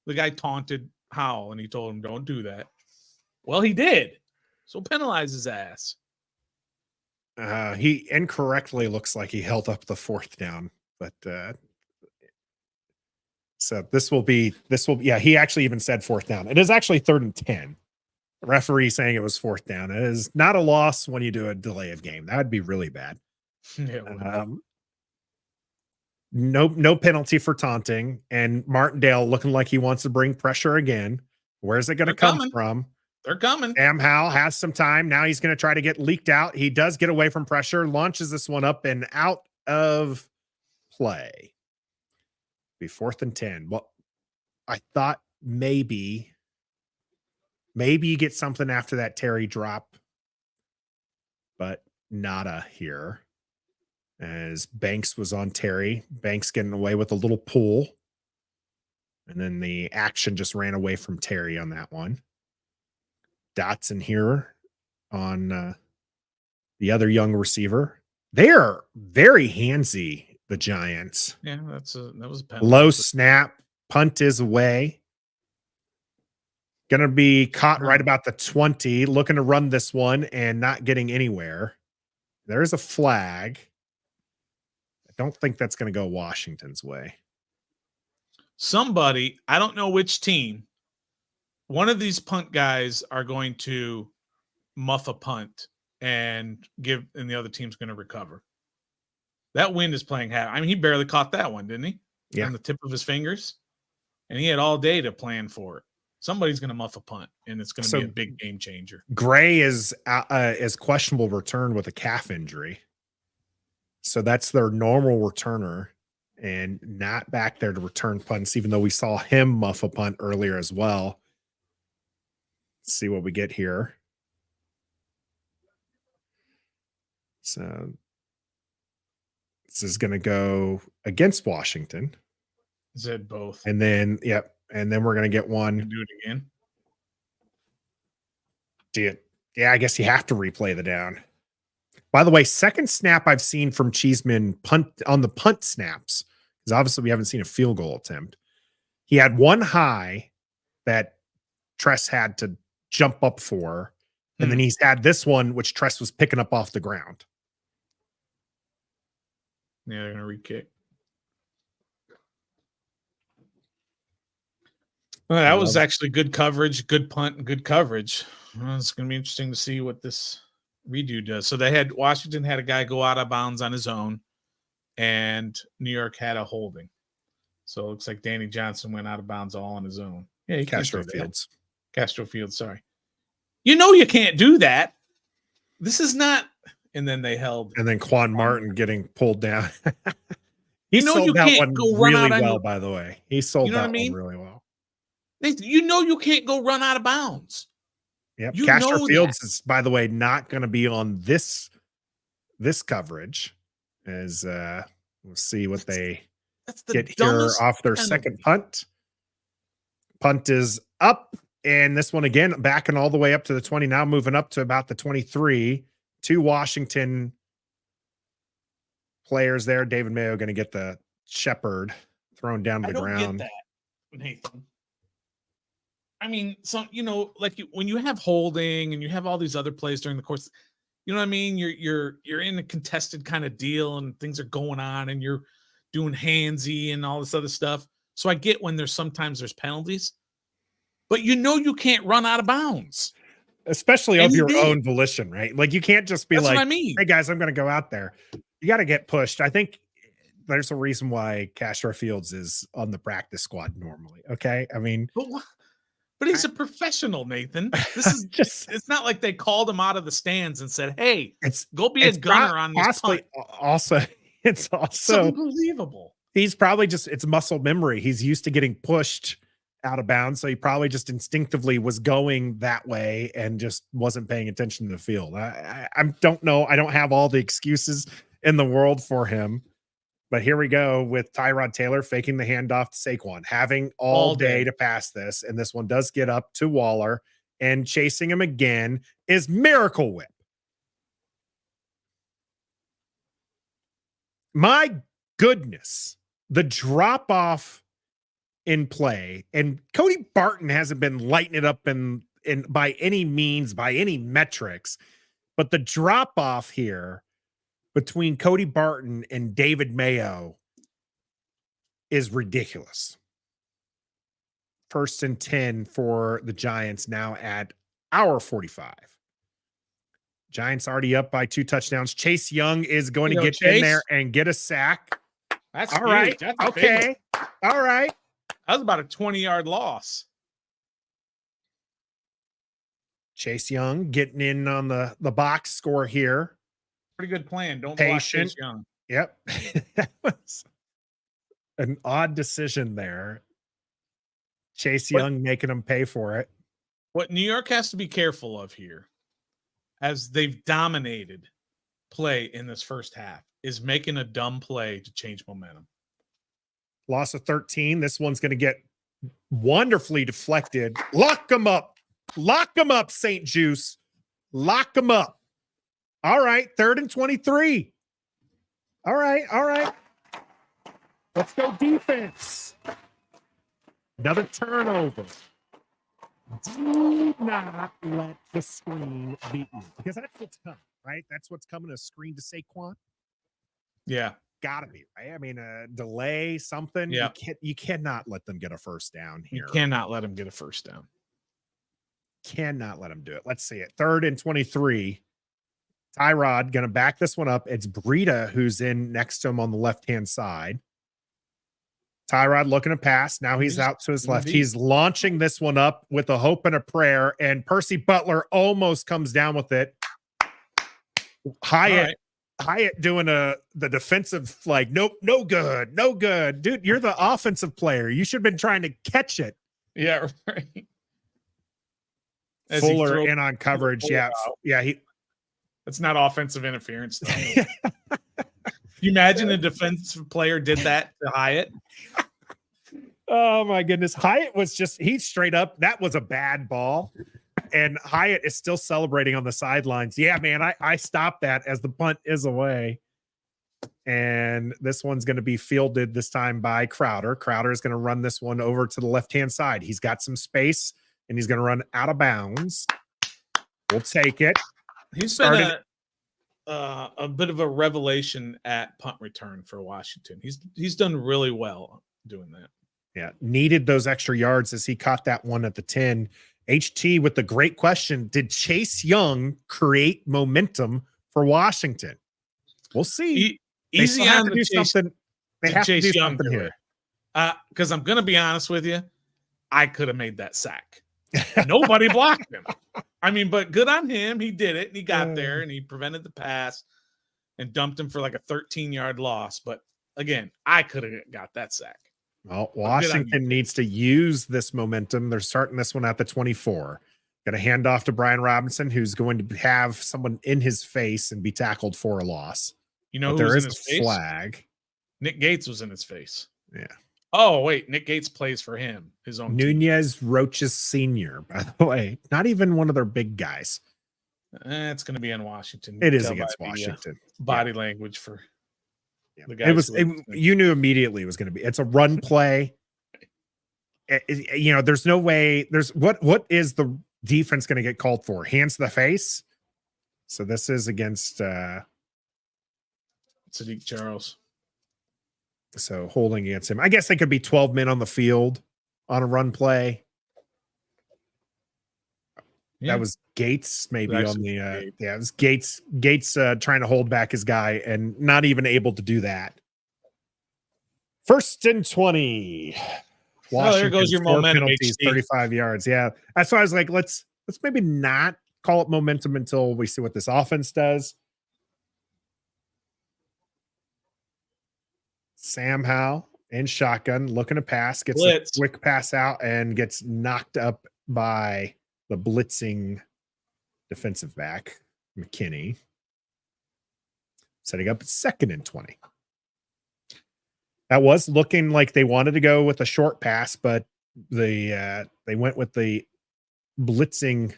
The guy taunted Howell and he told him, don't do that. Well, he did. So penalize his ass. He incorrectly looks like he held up the 4th down, but so this will be, he actually even said 4th down. It is actually 3rd and 10. The referee saying it was 4th down. It is not a loss when you do a delay of game. That would be really bad. No penalty for taunting, and Martindale looking like he wants to bring pressure again. Where's it going to come from? They're coming. Sam Howell has some time. Now he's going to try to get leaked out. He does get away from pressure, launches this one up and out of play. Be 4th and 10. Well, I thought maybe you get something after that Terry drop, but nada here. As Banks was on Terry. Banks getting away with a little pull. And then the action just ran away from Terry on that one. Dotson here on the other young receiver. They are very handsy, the Giants. Yeah, that was a penalty. Low snap, punt is away. Going to be caught right about the 20, looking to run this one and not getting anywhere. There's a flag. I don't think that's going to go Washington's way. Somebody, I don't know which team, one of these punt guys are going to muff a punt and the other team's going to recover. That wind is playing havoc. I mean, he barely caught that one, didn't he? Yeah. On the tip of his fingers. And he had all day to plan for it. Somebody's going to muff a punt, and it's going to be a big game changer. Gray is questionable return with a calf injury. So that's their normal returner and not back there to return punts, even though we saw him muff a punt earlier as well. Let's see what we get here. So this is going to go against Washington. Is it both? And then, yep. And then we're going to get one. Do it again. Yeah, I guess you have to replay the down. By the way, second snap I've seen from Cheeseman punt on the punt snaps, because obviously we haven't seen a field goal attempt. He had one high that Tress had to jump up for, and then he's had this one, which Tress was picking up off the ground. Yeah, they're going to re-kick. Well, that was actually good coverage, good punt, and good coverage. Well, it's going to be interesting to see what this redo does. So Washington had a guy go out of bounds on his own, and New York had a holding. So it looks like Danny Johnson went out of bounds all on his own. Yeah, Castro Fields. Castro Fields, sorry. You know you can't do that. This is not. And then they held. And then Quan Martin getting pulled down. He sold you that one really well, by the way. He sold that one really well. You know you can't go run out of bounds. Yep. Castro Fields is, by the way, not going to be on this coverage. As we'll see what they get here off their second punt. Punt is up, and this one again backing all the way up to the 20. Now moving up to about the 23. Two Washington players there. David Mayo going to get the shepherd thrown down to the ground. Get that, Nathan. I mean, when you have holding and you have all these other plays during the course, you know what I mean? You're in a contested kind of deal and things are going on and you're doing handsy and all this other stuff. So I get when sometimes there's penalties, but you can't run out of bounds. Especially of your own volition, right? Like you can't just be That's like, what I mean. Hey guys, I'm going to go out there. You got to get pushed. I think there's a reason why Castro Fields is on the practice squad normally. Okay. I mean, but he's a professional, Nathan. This is it's not like they called him out of the stands and said, hey, go be a gunner on this punt. It's also unbelievable. He's probably it's muscle memory. He's used to getting pushed out of bounds. So he probably just instinctively was going that way and just wasn't paying attention to the field. I don't know. I don't have all the excuses in the world for him, but here we go with Tyrod Taylor faking the handoff to Saquon, having all day to pass this. And this one does get up to Waller, and chasing him again is Miracle Whip. My goodness, the drop off in play, and Cody Barton hasn't been lighting it up in by any means, by any metrics, but the drop off here between Cody Barton and David Mayo is ridiculous. 1st and 10 for the Giants now at our 45. Giants already up by 2 touchdowns. Chase Young is going to get in there and get a sack. That's all right. That's okay. All right. That was about a 20-yard loss. Chase Young getting in on the box score here. Pretty good plan. Don't block Chase Young. Yep. That was an odd decision there. Chase Young making them pay for it. What New York has to be careful of here, as they've dominated play in this first half, is making a dumb play to change momentum. Loss of 13. This one's going to get Wonderfully deflected. Lock him up. Lock him up, St. Juice. Lock him up. All right, 3rd and 23. All right. Let's go defense. Another turnover. Do not let the screen beat you, because that's what's coming, right? That's what's coming, a screen to Saquon. Yeah. Gotta be, right? I mean, a delay, something. Yeah. You cannot let them get a first down here. You cannot let him get a first down. Cannot let him do it. Let's see it. 3rd and 23. Tyrod gonna back this one up. It's Breida who's in next to him on the left-hand side. Tyrod looking to pass. Now he's out to his left. He's launching this one up with a hope and a prayer, and Percy Butler almost comes down with it. Hyatt doing the defensive, like, nope, no good. Dude, you're the offensive player. You should have been trying to catch it. Yeah, right. Fuller in on coverage. Yeah. That's not offensive interference, though. You imagine a defensive player did that to Hyatt? Oh my goodness. Hyatt was he straight up, that was a bad ball. And Hyatt is still celebrating on the sidelines. Yeah, man, I stopped that as the punt is away. And this one's going to be fielded this time by Crowder. Crowder is going to run this one over to the left-hand side. He's got some space, and he's going to run out of bounds. We'll take it. He's been a bit of a revelation at punt return for Washington. He's done really well doing that. Yeah, needed those extra yards as he caught that one at the 10. HT with the great question: did Chase Young create momentum for Washington? We'll see. Easy on to do something. They have to do something here. Because I'm going to be honest with you, I could have made that sack. Nobody blocked him. I mean, but good on him. He did it, and he got there, and he prevented the pass and dumped him for like a 13-yard loss. But again, I could have got that sack. Well, Washington needs to use this momentum. They're starting this one at the 24. Got to hand off to Brian Robinson, who's going to have someone in his face and be tackled for a loss. You know, there is a flag. Nick Gates was in his face. Yeah. Oh, wait. Nick Gates plays for him, his own Nunez team. Roches Sr., by the way. Not even one of their big guys. It's going to be in Washington. It is against Washington. Body language for the guys. It was. You knew immediately it was going to be. It's a run play. There's no way. What is the defense going to get called for? Hands to the face. So this is against Sadiq Charles. So holding against him. I guess they could be 12 men on the field on a run play. Yeah. That was Gates maybe on the it was Gates trying to hold back his guy and not even able to do that. 1st and 20. There goes your momentum. Penalties, 35 yards. Yeah. That's why I was like, let's maybe not call it momentum until we see what this offense does. Sam Howell in shotgun, looking to pass, gets Blitz. a quick pass out and gets knocked up by the blitzing defensive back, McKinney. Setting up 2nd and 20. That was looking like they wanted to go with a short pass, but they went with the blitzing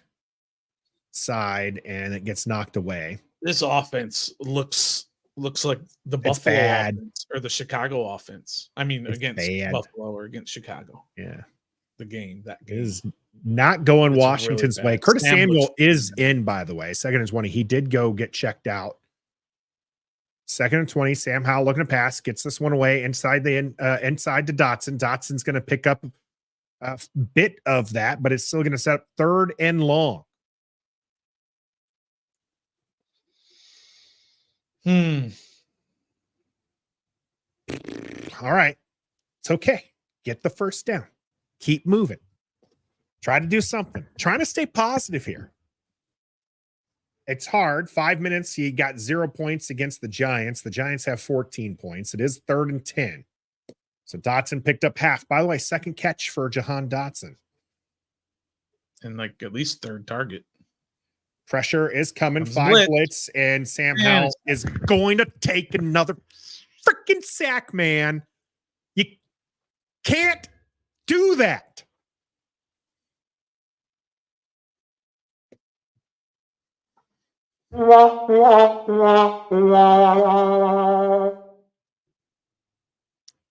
side and it gets knocked away. This offense looks like the Buffalo offense or the Chicago offense. I mean, against Buffalo or against Chicago. Yeah. That game is not going Washington's way. Curtis Samuel is in, by the way. 2nd and 20. He did go get checked out. 2nd and 20. Sam Howell looking to pass, gets this one away inside to Dotson. Dotson's going to pick up a bit of that, but it's still going to set up 3rd and long. All right. It's okay. Get the first down. Keep moving. Try to do something. Trying to stay positive here. It's hard. 5 minutes. You got 0 points against the Giants. The Giants have 14 points. It is 3rd and 10. So Dotson picked up half. By the way, 2nd catch for Jahan Dotson. And like at least 3rd target. Pressure is coming. 5 blitz, and Sam Howell is going to take another freaking sack, man. You can't do that.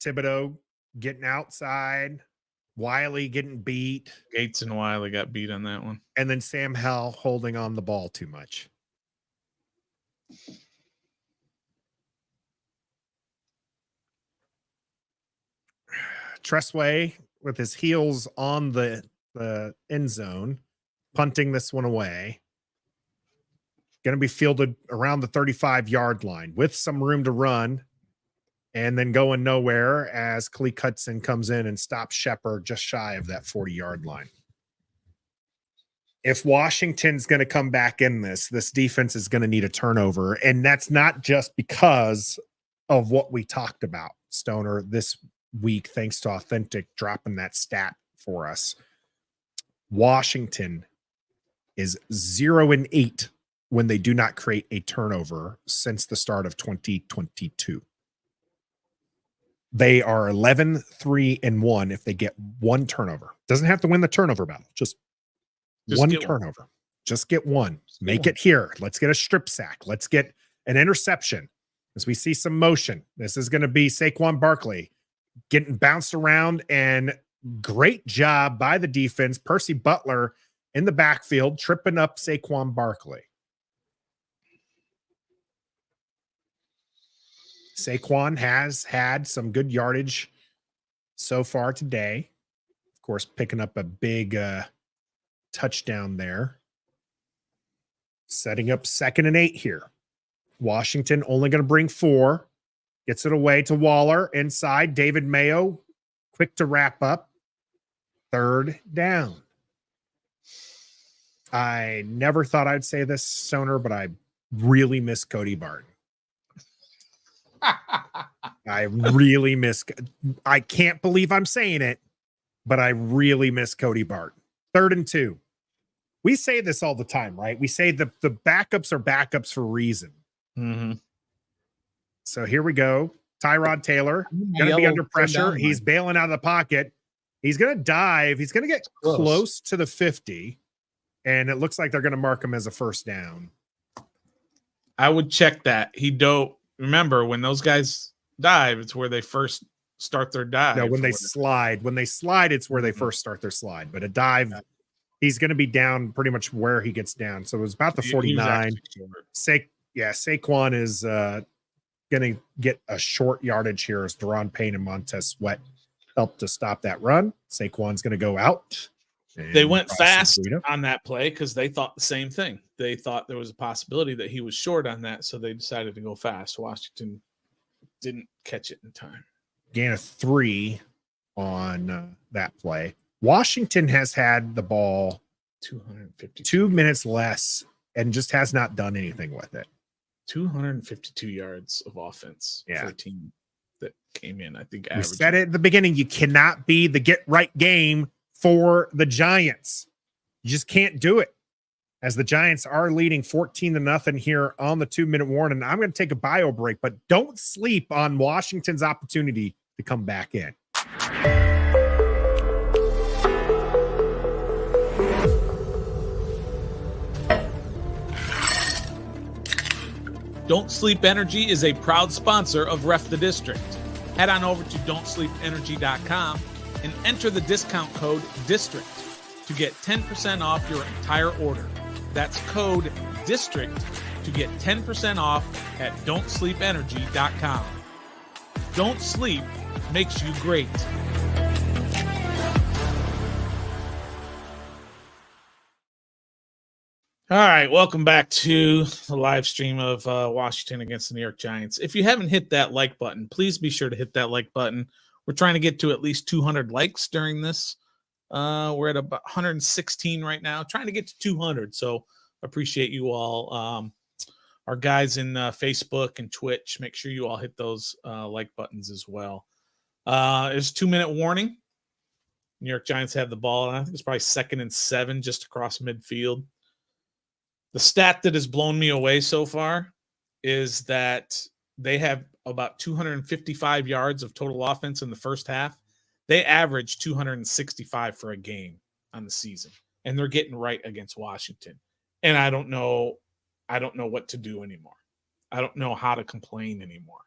Thibodeau getting outside, Wiley getting beat, Gates and Wiley got beat on that one. and then Sam Howell holding on the ball too much. Tressway with his heels on the end zone, punting this one away. Going to be fielded around the 35-yard line with some room to run, and then going nowhere as Khalid Hudson comes in and stops Shepard just shy of that 40-yard line. If Washington's going to come back in this defense is going to need a turnover, and that's not just because of what we talked about, Stoner, this week, thanks to Authentic dropping that stat for us. Washington is 0-8 when they do not create a turnover since the start of 2022. They are 11-3-1 if they get one turnover. Doesn't have to win the turnover battle. Just one turnover. Just get one. Make it here. Let's get a strip sack. Let's get an interception. As we see some motion, this is going to be Saquon Barkley getting bounced around, and great job by the defense. Percy Butler in the backfield, tripping up Saquon Barkley. Saquon has had some good yardage so far today. Of course, picking up a big touchdown there. Setting up 2nd and 8 here. Washington only going to bring 4. Gets it away to Waller inside. David Mayo, quick to wrap up. 3rd down. I never thought I'd say this, Stoner, but I really miss Cody Barton. I really miss. I can't believe I'm saying it, but I really miss Cody Barton. 3rd and 2. We say this all the time, right? We say the backups are backups for a reason. Mm-hmm. So here we go. Tyrod Taylor going to be under pressure. He's bailing out of the pocket. He's going to dive. He's going to get close to the 50, and it looks like they're going to mark him as a 1st down. I would check that. He don't remember when those guys dive, it's where they first start their dive. No, when they slide, it's where they first start their slide. But a dive, he's going to be down pretty much where he gets down. So it was about the 49. Saquon is going to get a short yardage here as Deron Payne and Montez Sweat help to stop that run. Saquon's going to go out. They went fast on that play because they thought the same thing. They thought there was a possibility that he was short on that, so they decided to go fast. Washington didn't catch it in time. Gain of 3 on that play. Washington has had the ball 2 minutes less and just has not done anything with it. 252 yards of offense for a team that came in, I think. We said it at the beginning. You cannot be the get-right game for the Giants. You just can't do it. As the Giants are leading 14-0 here on the 2-minute warning. I'm going to take a bio break, but don't sleep on Washington's opportunity to come back in. Don't Sleep Energy is a proud sponsor of Ref the District. Head on over to don'tsleepenergy.com and enter the discount code DISTRICT to get 10% off your entire order. That's code DISTRICT to get 10% off at don'tsleepenergy.com. Don't Sleep makes you great. All right, welcome back to the live stream of Washington against the New York Giants. If you haven't hit that like button, please be sure to hit that like button. We're trying to get to at least 200 likes during this. We're at about 116 right now, trying to get to 200. So appreciate you all. Our guys in Facebook and Twitch, make sure you all hit those like buttons as well. It's 2-minute warning. New York Giants have the ball, and I think it's probably 2nd and 7 just across midfield. The stat that has blown me away so far is that they have about 255 yards of total offense in the first half. They average 265 for a game on the season, and they're getting right against Washington. And I don't know what to do anymore. I don't know how to complain anymore.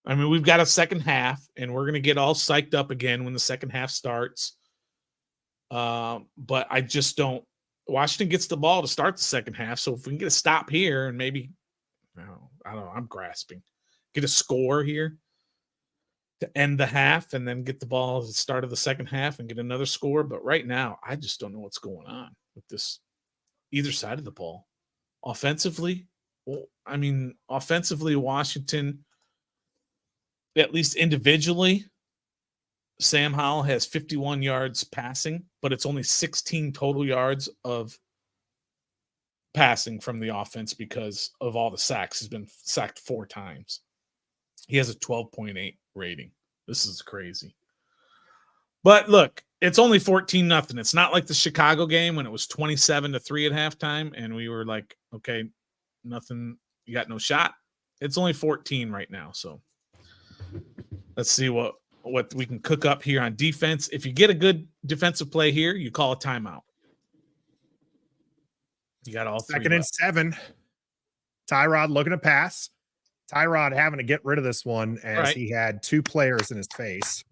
I mean, we've got a second half, and we're going to get all psyched up again when the second half starts. But I just don't. Washington gets the ball to start the second half, so if we can get a stop here and maybe, I don't know, I'm grasping, get a score here to end the half and then get the ball at the start of the second half and get another score. But right now, I just don't know what's going on with this either side of the ball. Offensively, well, I mean, offensively, Washington, at least individually, Sam Howell has 51 yards passing, but it's only 16 total yards of passing from the offense because of all the sacks. He's been sacked 4 times. He has a 12.8 rating. This is crazy. But look, it's only 14-0. It's not like the Chicago game when it was 27-3 at halftime, and we were like, okay, nothing, you got no shot. It's only 14 right now, so let's see what we can cook up here on defense. If you get a good defensive play here, you call a timeout. You got all 3 Second and left. 7. Tyrod looking to pass. Tyrod having to get rid of this one as he had 2 players in his face.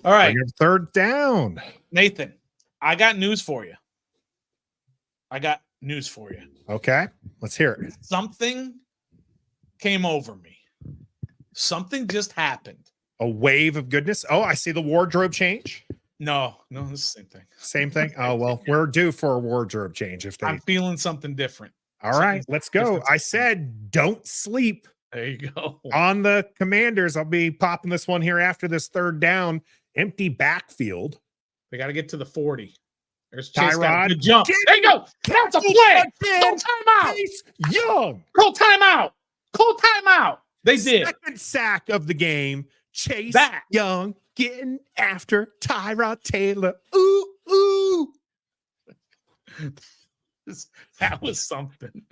All right. Third down. Nathan, I got news for you. Okay, let's hear it. Something came over me. Something just happened. A wave of goodness. Oh, I see the wardrobe change. No, it's the same thing. Same thing. Oh, well, we're due for a wardrobe change. I'm feeling something different. All right, let's go. I said, don't sleep. There you go. On the Commanders, I'll be popping this one here after this third down. Empty backfield. They got to get to the 40. There's Tyrod. Good jump. There you go. That's a play. Call timeout. Chase Young. Call timeout. They did. Second sack of the game. Chase Back. Young getting after Tyrod Taylor. Ooh. That was something.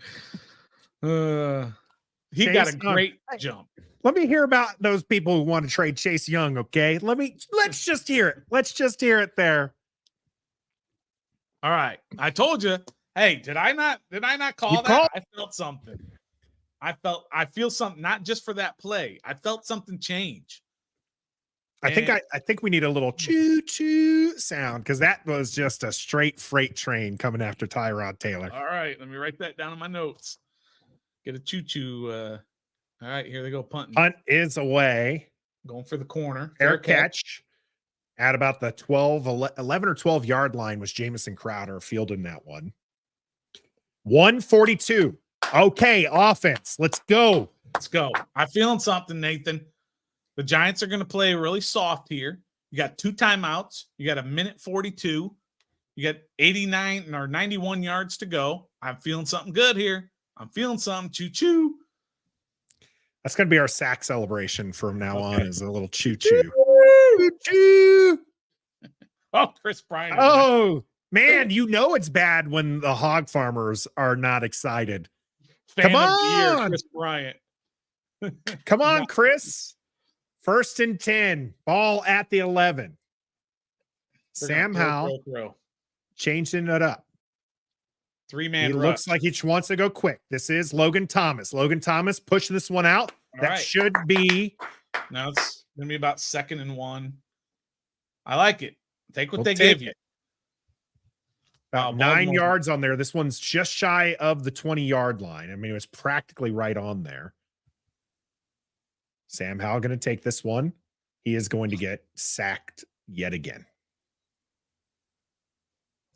He Chase got a Young. great jump. Let me hear about those people who want to trade Chase Young, okay? Let's just hear it. Let's just hear it there. All right. I told you. Hey, did I not call that? Called. I felt something. I feel something, not just for that play. I felt something change. I think we need a little choo-choo sound because that was just a straight freight train coming after Tyrod Taylor. All right, let me write that down in my notes. Get a choo-choo. All right, here they go punting. Punt is away. Going for the corner. Fair catch. At about the 11 or 12 yard line was Jamison Crowder fielding that one. 142. Okay, offense. Let's go. I'm feeling something, Nathan. The Giants are going to play really soft here. You got 2 timeouts. You got 1:42. You got 89 or 91 yards to go. I'm feeling something good here. I'm feeling something. Choo-choo. That's going to be our sack celebration from now on is a little choo-choo. Choo-choo. Oh, Chris Bryant. Oh, man, you know it's bad when the hog farmers are not excited. Fan of the year, Chris Bryant. Come on, Chris. 1st and 10. Ball at the 11. Sam Howell changing it up. 3-man He rush. looks like he wants to go quick. This is Logan Thomas. Logan Thomas push this one out. That should be. Now it's going to be about 2nd and 1. I like it. Take what they gave you. About 9 yards on there. This one's just shy of the 20-yard line. I mean, it was practically right on there. Sam Howell going to take this one. He is going to get sacked yet again.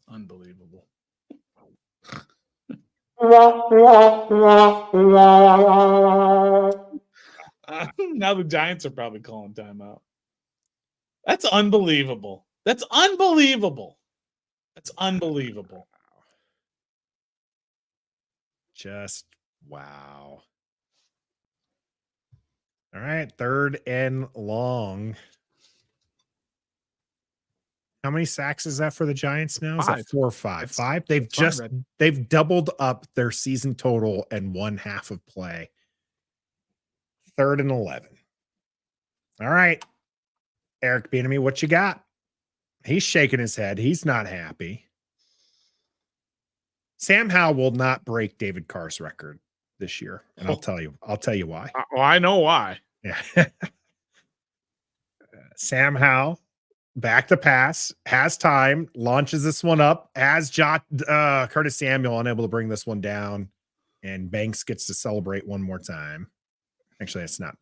Unbelievable. Now the Giants are probably calling timeout. That's unbelievable. That's unbelievable. Just wow. All right, 3rd and long. How many sacks is that for the Giants now? Is that 4 or 5? 5. They've doubled up their season total in 1 half of play. 3rd and 11. All right. Eric Bieniemy, what you got? He's shaking his head. He's not happy. Sam Howell will not break David Carr's record this year, and I'll tell you why. Well, I know why. Yeah. Sam Howell, back to pass, has time, launches this one up, has Curtis Samuel unable to bring this one down, and Banks gets to celebrate one more time. Actually, that's not.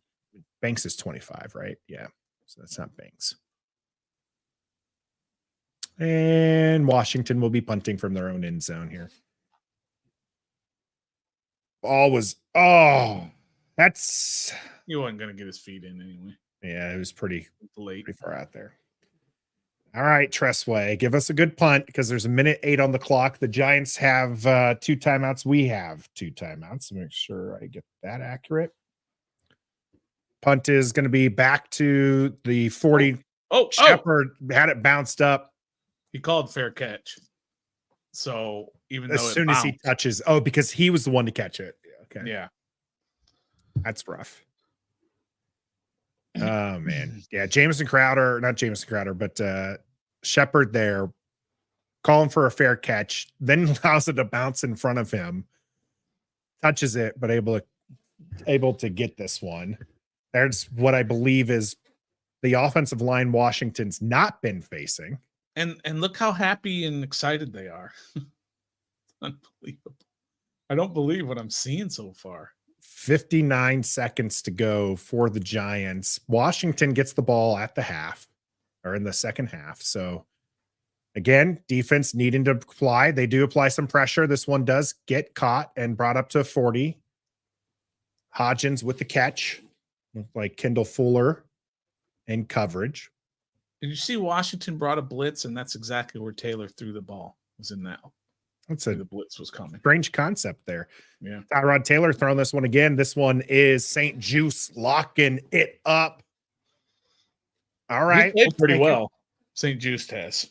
Banks is 25, right? Yeah. So that's not Banks. And Washington will be punting from their own end zone here. That's. He wasn't going to get his feet in anyway. Yeah, it was pretty Late. pretty far out there. All right, Tressway, give us a good punt because there's 1:08 on the clock. The Giants have 2 timeouts. We have 2 timeouts. Make sure I get that accurate. Punt is going to be back to the 40. Shepard had it bounced up. He called fair catch. So even As though soon as he touches, because he was the one to catch it. Okay. Yeah. That's rough. Oh man. Yeah, not Jamison Crowder, but Shepard there calling for a fair catch, then allows it to bounce in front of him, touches it, but able to get this one. There's what I believe is the offensive line Washington's not been facing. And look how happy and excited they are. Unbelievable. I don't believe what I'm seeing so far. 59 seconds to go for the Giants. Washington gets the ball at the half or in the second half. So again, defense needing to apply. They do apply some pressure. This one does get caught and brought up to 40. Hodgins with the catch, like Kendall Fuller in coverage. Did you see Washington brought a blitz, and that's exactly where Taylor threw the ball? Was in that. That's the blitz was coming. Strange concept there. Yeah. Tyrod Taylor throwing this one again. This one is St. Juice locking it up. All right. He played pretty well. St. Juice has.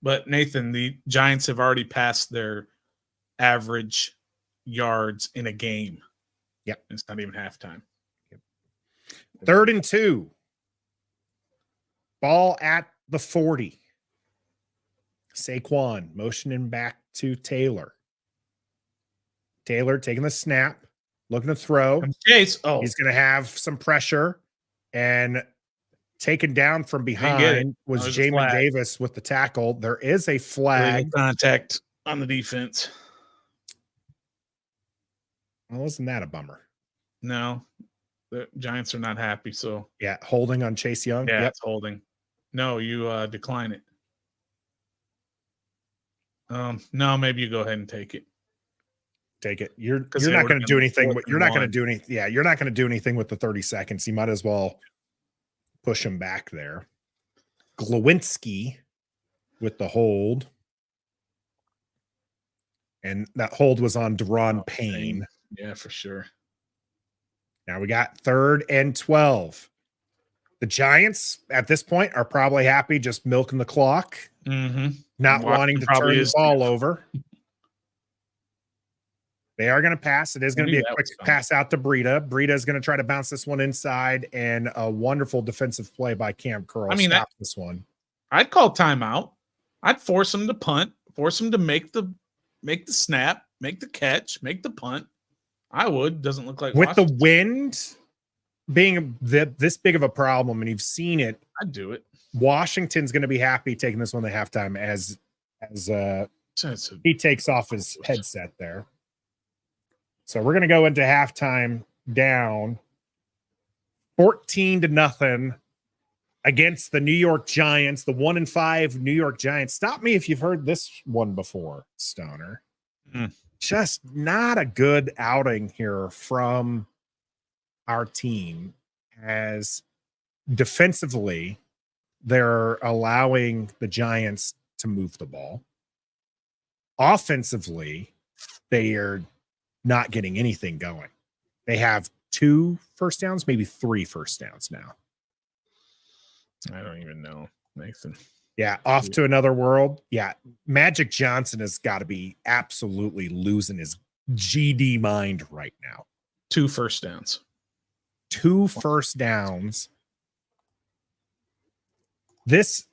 But Nathan, the Giants have already passed their average yards in a game. Yep. It's not even halftime. 3rd and 2. Ball at the 40. Saquon motioning back to Taylor. Taylor taking the snap, looking to throw. Chase. Oh, he's going to have some pressure, and taken down from behind was Jamin Davis with the tackle. There is a flag. Contact on the defense. Well, wasn't that a bummer? No, the Giants are not happy. So yeah, holding on Chase Young. Yeah, it's holding. No, you decline it. No, maybe you go ahead and take it. Take it. You're not going to do anything. You're not going to do anything. Yeah, you're not going to do anything with the 30 seconds. You might as well push him back there. Glowinski with the hold. And that hold was on Deron Payne. Yeah, for sure. Now we got 3rd and 12. The Giants at this point are probably happy just milking the clock. Mm-hmm. Not wanting to turn the ball over. They are going to pass. It is going to be a quick pass out to Breida. Breida is going to try to bounce this one inside, and a wonderful defensive play by Cam Curl stopped this one. I'd call timeout. I'd force him to punt, force him to make the snap, make the catch, make the punt. I would. Doesn't look like with Washington. The wind being this big of a problem, and you've seen it. I'd do it. Washington's going to be happy taking this one at halftime as he takes off his headset there. So we're going to go into halftime down 14-0 against the New York Giants, the 1-5 New York Giants. Stop me if you've heard this one before, Stoner. Just not a good outing here from our team, as defensively they're allowing the Giants to move the ball. Offensively, they are not getting anything going. They have 2 first downs, maybe 3 first downs now. I don't even know, Nathan. Yeah, off to another world. Yeah, Magic Johnson has got to be absolutely losing his GD mind right now. 2 first downs. 2 first downs. This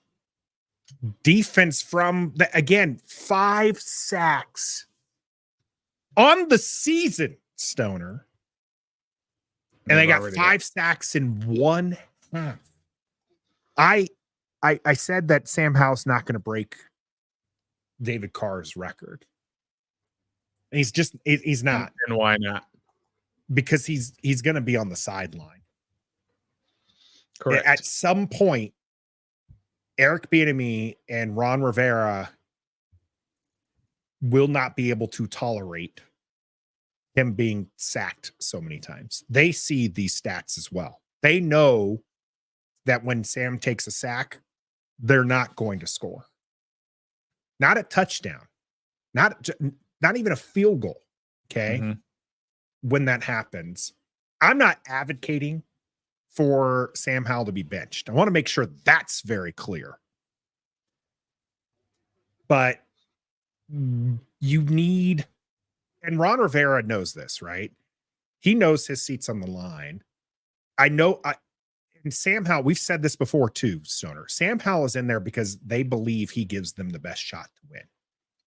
defense again, 5 sacks on the season, Stoner. And they got 5 sacks in 1 half. I said that Sam Howell's not going to break David Carr's record. And he's not. And why not? Because he's going to be on the sideline. Correct. At some point, Eric Bieniemy and Ron Rivera will not be able to tolerate him being sacked so many times. They see these stats as well. They know that when Sam takes a sack, they're not going to score. Not a touchdown. Not even a field goal. Okay. Mm-hmm. When that happens, I'm not advocating for Sam Howell to be benched. I want to make sure that's very clear. But you need, and Ron Rivera knows this, right? He knows his seat's on the line. And Sam Howell, we've said this before too, Stoner. Sam Howell is in there because they believe he gives them the best shot to win.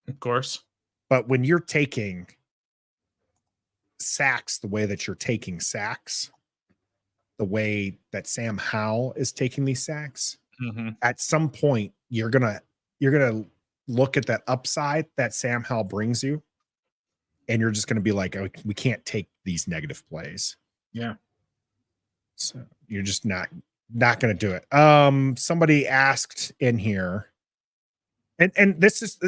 Of course. But when you're taking sacks the way that you're taking sacks, the way that Sam Howell is taking these sacks, at some point you're gonna look at that upside that Sam Howell brings you, and you're just gonna be like, oh, we can't take these negative plays. Yeah. So you're just not gonna do it. Somebody asked in here, and this is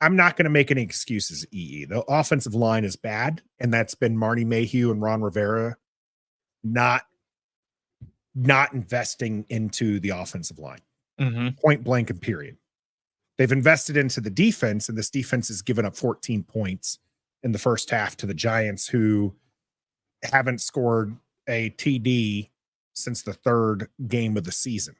I'm not going to make any excuses, EE. The offensive line is bad, and that's been Marty Mayhew and Ron Rivera not investing into the offensive line. Point blank and period. They've invested into the defense, and this defense has given up 14 points in the first half to the Giants, who haven't scored a TD since the 3rd game of the season.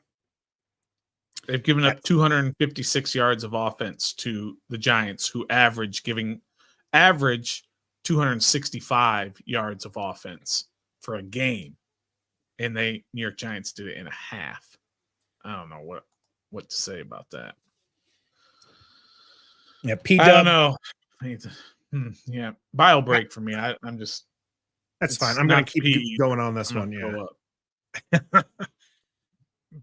They've given up 256 yards of offense to the Giants, who average 265 yards of offense for a game. And New York Giants did it in a half. I don't know what to say about that. Yeah, I don't know. Yeah, bio break for me. I'm just. That's fine. I'm going to keep going on this one. Yeah.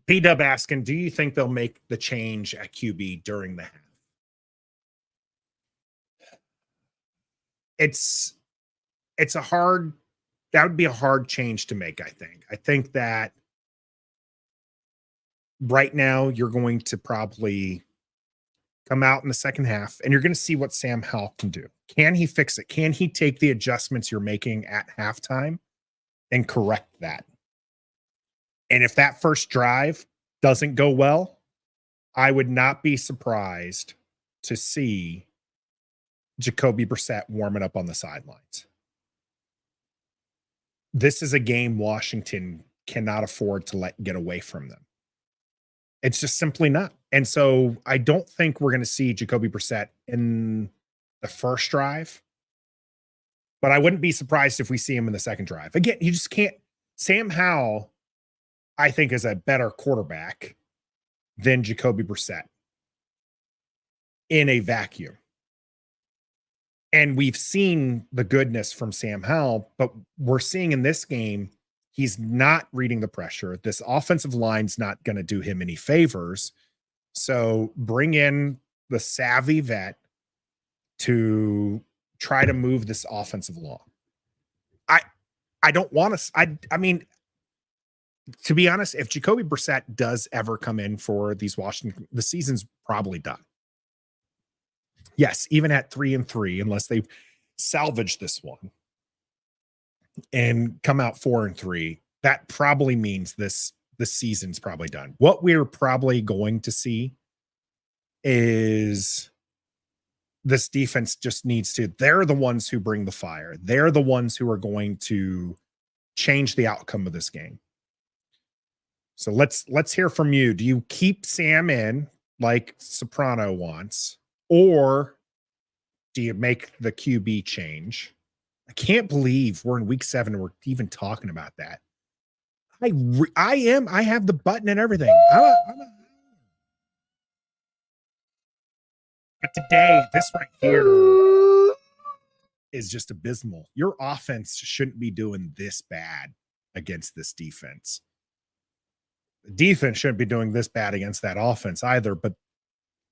P-Dub asking, do you think they'll make the change at QB during the half? That would be a hard change to make, I think. I think that right now you're going to probably come out in the second half and you're going to see what Sam Howell can do. Can he fix it? Can he take the adjustments you're making at halftime and correct that? And if that first drive doesn't go well, I would not be surprised to see Jacoby Brissett warming up on the sidelines. This is a game Washington cannot afford to let get away from them. It's just simply not. And so I don't think we're going to see Jacoby Brissett in the first drive, but I wouldn't be surprised if we see him in the second drive. Again, you just can't. Sam Howell, I think, is a better quarterback than Jacoby Brissett in a vacuum. And we've seen the goodness from Sam Howell, but we're seeing in this game, he's not reading the pressure. This offensive line's not going to do him any favors. So bring in the savvy vet to try to move this offensive along. I don't want to. I mean, to be honest, if Jacoby Brissett does ever come in for these Washington, the season's probably done. Yes, even at 3-3, unless they salvage this one and come out 4-3, that probably means the season's probably done. What we're probably going to see is this defense just needs to, they're the ones who bring the fire. They're the ones who are going to change the outcome of this game. So let's hear from you. Do you keep Sam in like Soprano wants, or do you make the QB change I can't believe we're in week 7 and we're even talking about that. I have the button and everything. But today, this right here is just abysmal. Your offense shouldn't be doing this bad against this defense. The defense shouldn't be doing this bad against that offense either, but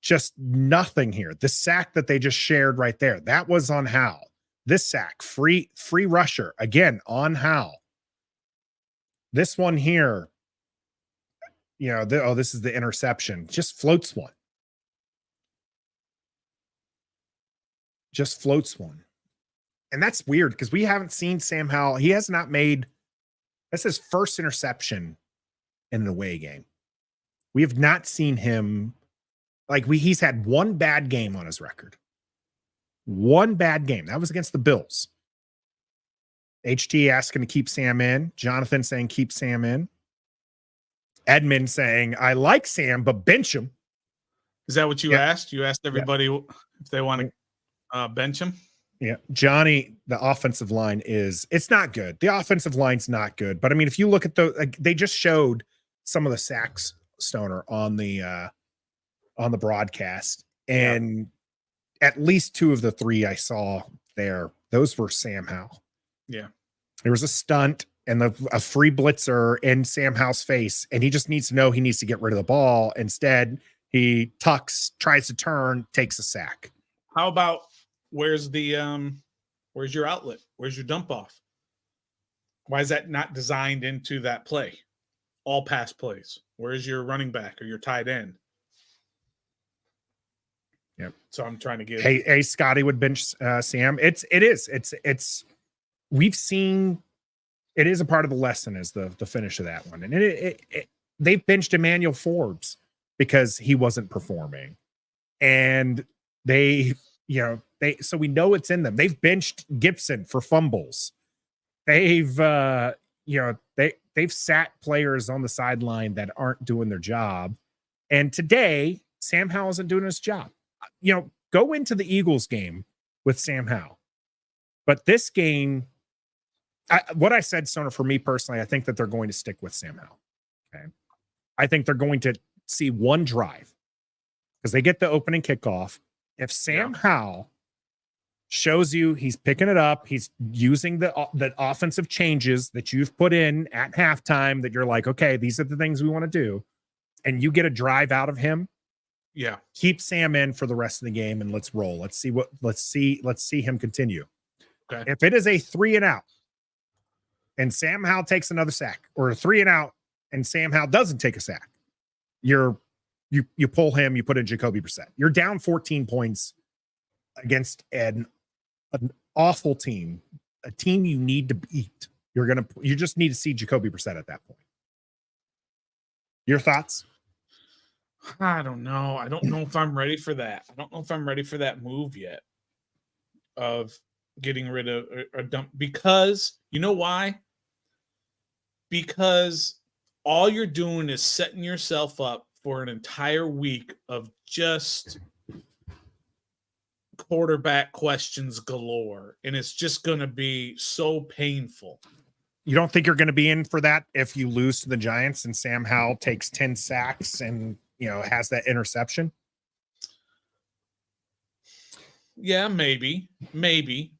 just nothing here. The sack that they just shared right there, that was on Howell. This sack, free rusher, again, on Howell. This one here, this is the interception. Just floats one. Just floats one. And that's weird because we haven't seen Sam Howell. He has not made, that's his first interception in an away game. We have not seen him, he's had one bad game on his record. One bad game. That was against the Bills. HT asking to keep Sam in. Jonathan saying keep Sam in. Edmund saying, I like Sam, but bench him. Is that what you asked? You asked everybody if they want to bench him? Yeah. Johnny, the offensive line it's not good. The offensive line's not good. But I mean, if you look at they just showed some of the sacks, Stoner, on the broadcast. And at least 2 of the 3 I saw there, those were Sam Howell. Yeah. There was a stunt and a free blitzer in Sam Howell's face, and he just needs to know he needs to get rid of the ball. Instead, he tucks, tries to turn, takes a sack. How about where's your outlet? Where's your dump off? Why is that not designed into that play? All pass plays. Where's your running back or your tight end? Yep. So I'm trying to get. Hey, Scotty would bench Sam. We've seen it is a part of the lesson is the finish of that one. And they've benched Emmanuel Forbes because he wasn't performing. And so we know it's in them. They've benched Gibson for fumbles. They've sat players on the sideline that aren't doing their job. And today, Sam Howell isn't doing his job. Go into the Eagles game with Sam Howell. But this game, what I said, Stoner, for me personally, I think that they're going to stick with Sam Howell. Okay. I think they're going to see one drive because they get the opening kickoff. If Sam Howell shows you he's picking it up, he's using the offensive changes that you've put in at halftime that you're like, okay, these are the things we want to do. And you get a drive out of him. Yeah. Keep Sam in for the rest of the game and let's roll. Let's see him continue. Okay. If it is a 3 and out and Sam Howell takes another sack, or a 3 and out and Sam Howell doesn't take a sack, you pull him, you put in Jacoby Brissett. You're down 14 points against an awful team, a team you need to beat. You just need to see Jacoby Brissett at that point. Your thoughts? I don't know. I don't know if I'm ready for that. I don't know if I'm ready for that move yet of getting rid of a dump, because you know why? Because all you're doing is setting yourself up for an entire week of just quarterback questions galore. And it's just going to be so painful. You don't think you're going to be in for that if you lose to the Giants and Sam Howell takes 10 sacks and, has that interception? Yeah, maybe.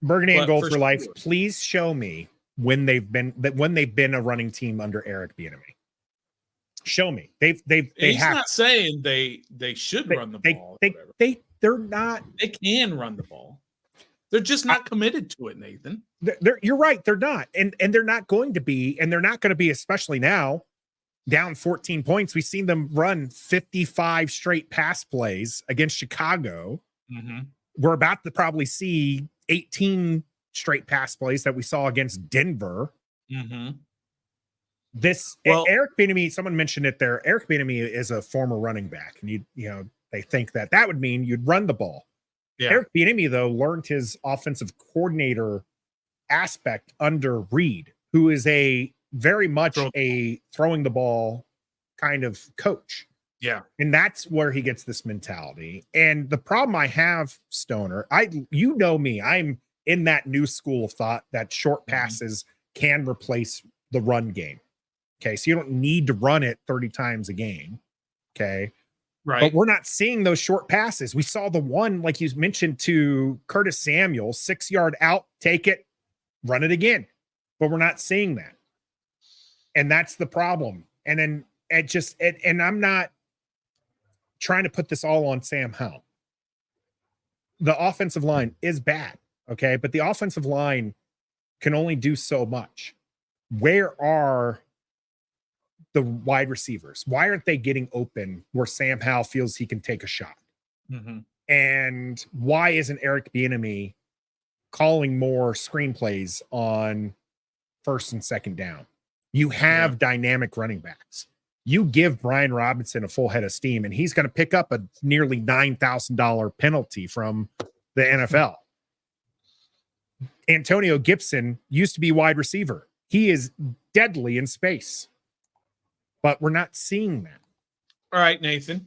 Burgundy and Gold for life. Sure. Please show me when they've been a running team under Eric Bieniemy. Show me. He's not saying they should run the ball. They're not. They can run the ball. They're just not committed to it, Nathan. You're right. They're not, and they're not going to be, and they're not going to be, especially now. Down 14 points. We've seen them run 55 straight pass plays against Chicago. Mm-hmm. We're about to probably see 18 straight pass plays that we saw against Denver. Mm-hmm. Eric Bieniemy, someone mentioned it there. Eric Bieniemy is a former running back, and they think that would mean you'd run the ball. Yeah. Eric Bieniemy, though, learned his offensive coordinator aspect under Reed, who is very much a throwing the ball kind of coach. Yeah. And that's where he gets this mentality. And the problem I have, Stoner, you know me, I'm in that new school of thought that short passes can replace the run game. Okay. So you don't need to run it 30 times a game. Okay. Right. But we're not seeing those short passes. We saw the one, like you mentioned, to Curtis Samuel, 6-yard out, take it, run it again. But we're not seeing that. And that's the problem. And then and I'm not trying to put this all on Sam Howell. The offensive line is bad. Okay. But the offensive line can only do so much. Where are the wide receivers? Why aren't they getting open where Sam Howell feels he can take a shot? And why isn't Eric Bieniemy calling more screenplays on first and second down? You have dynamic running backs. You give Brian Robinson a full head of steam, and he's going to pick up a nearly $9,000 penalty from the NFL. Antonio Gibson used to be wide receiver. He is deadly in space. But we're not seeing that. All right, Nathan.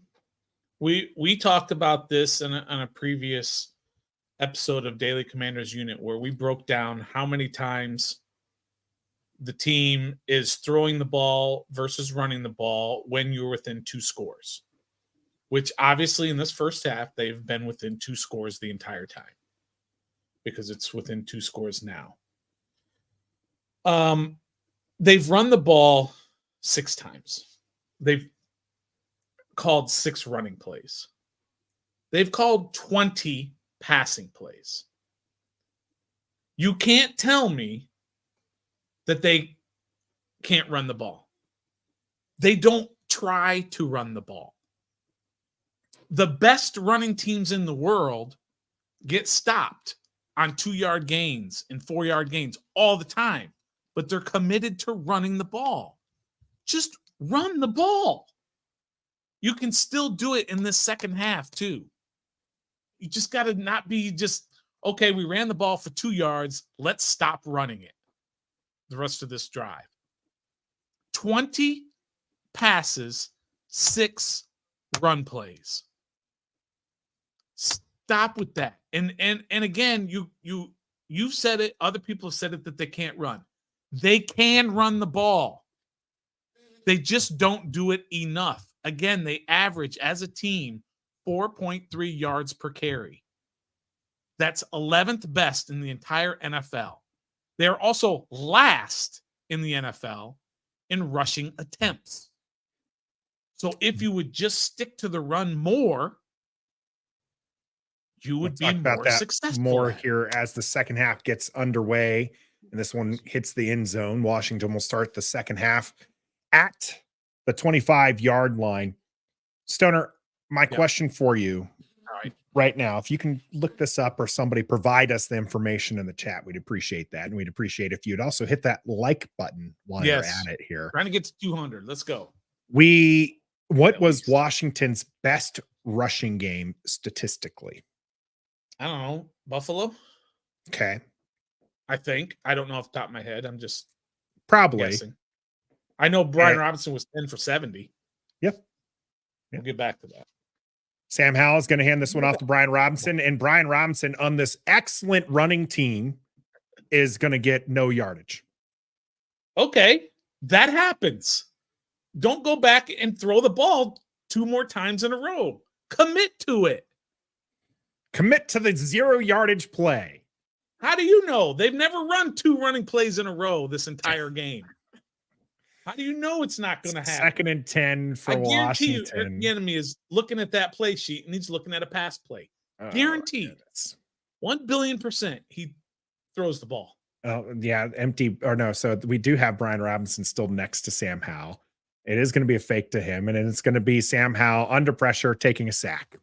We talked about this on a previous episode of Daily Commanders Unit where we broke down how many times the team is throwing the ball versus running the ball when you're within 2 scores, which obviously in this first half, they've been within 2 scores the entire time because it's within 2 scores now. They've run the ball 6 times. They've called 6 running plays. They've called 20 passing plays. You can't tell me that they can't run the ball. They don't try to run the ball. The best running teams in the world get stopped on 2-yard gains and 4-yard gains all the time, but they're committed to running the ball. Just run the ball. You can still do it in this second half too. You just got to not be just, okay, we ran the ball for 2 yards. Let's stop running it the rest of this drive. 20 passes, 6 run plays. Stop with that. And again, you said it, other people have said it that they can't run. They can run the ball. They just don't do it enough. Again, they average as a team 4.3 yards per carry. That's 11th best in the entire NFL. They're also last in the NFL in rushing attempts. So if you would just stick to the run more, you would be more successful. More here as the second half gets underway, and this one hits the end zone. Washington will start the second half at the 25-yard line. Stoner, my question for you right now, if you can look this up or somebody provide us the information in the chat, we'd appreciate that. And we'd appreciate if you'd also hit that like button while you're at it here. Trying to get to 200. Let's go. What was Washington's best rushing game statistically? I don't know. Buffalo? Okay. I think. I don't know off the top of my head. I'm just probably guessing. I know Brian Robinson was 10 for 70. Yep. We'll get back to that. Sam Howell is going to hand this one off to Brian Robinson, and Brian Robinson on this excellent running team is going to get no yardage. Okay. That happens. Don't go back and throw the ball 2 more times in a row. Commit to it. Commit to the 0 yardage play. How do you know? They've never run 2 running plays in a row this entire game. How do you know it's not going to happen? 2nd and 10 for Washington. The enemy is looking at that play sheet and he's looking at a pass play. Guaranteed. 1,000,000,000% he throws the ball. Oh, yeah, empty or no. So we do have Brian Robinson still next to Sam Howell. It is going to be a fake to him, and it's going to be Sam Howell under pressure taking a sack.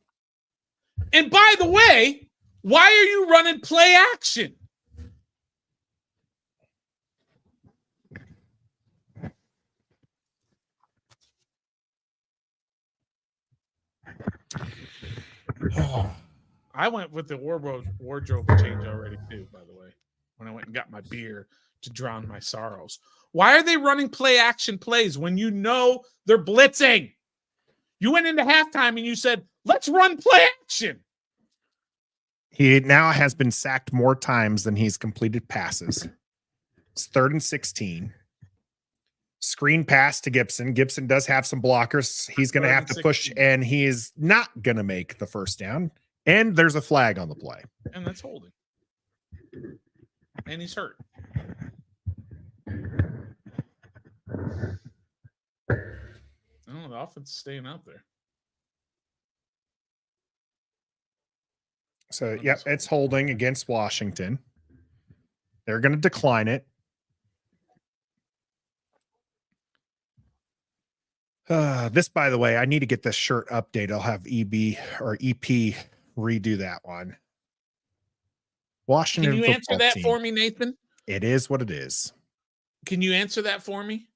And by the way, why are you running play action? I went with the wardrobe change already too, by the way, when I went and got my beer to drown my sorrows. Why are they running play action plays when you know they're blitzing? You went into halftime and you said, let's run play action. He now has been sacked more times than he's completed passes. It's 3rd and 16. Screen pass to Gibson. Gibson does have some blockers. He's going to have to push, and he is not going to make the first down. And there's a flag on the play. And that's holding. And he's hurt. Oh, the offense is staying out there. So, yeah, it's holding against Washington. They're going to decline it. This, by the way, I need to get this shirt updated. I'll have EB or EP redo that one. Washington. Can you answer that for me, Nathan? It is what it is. Can you answer that for me?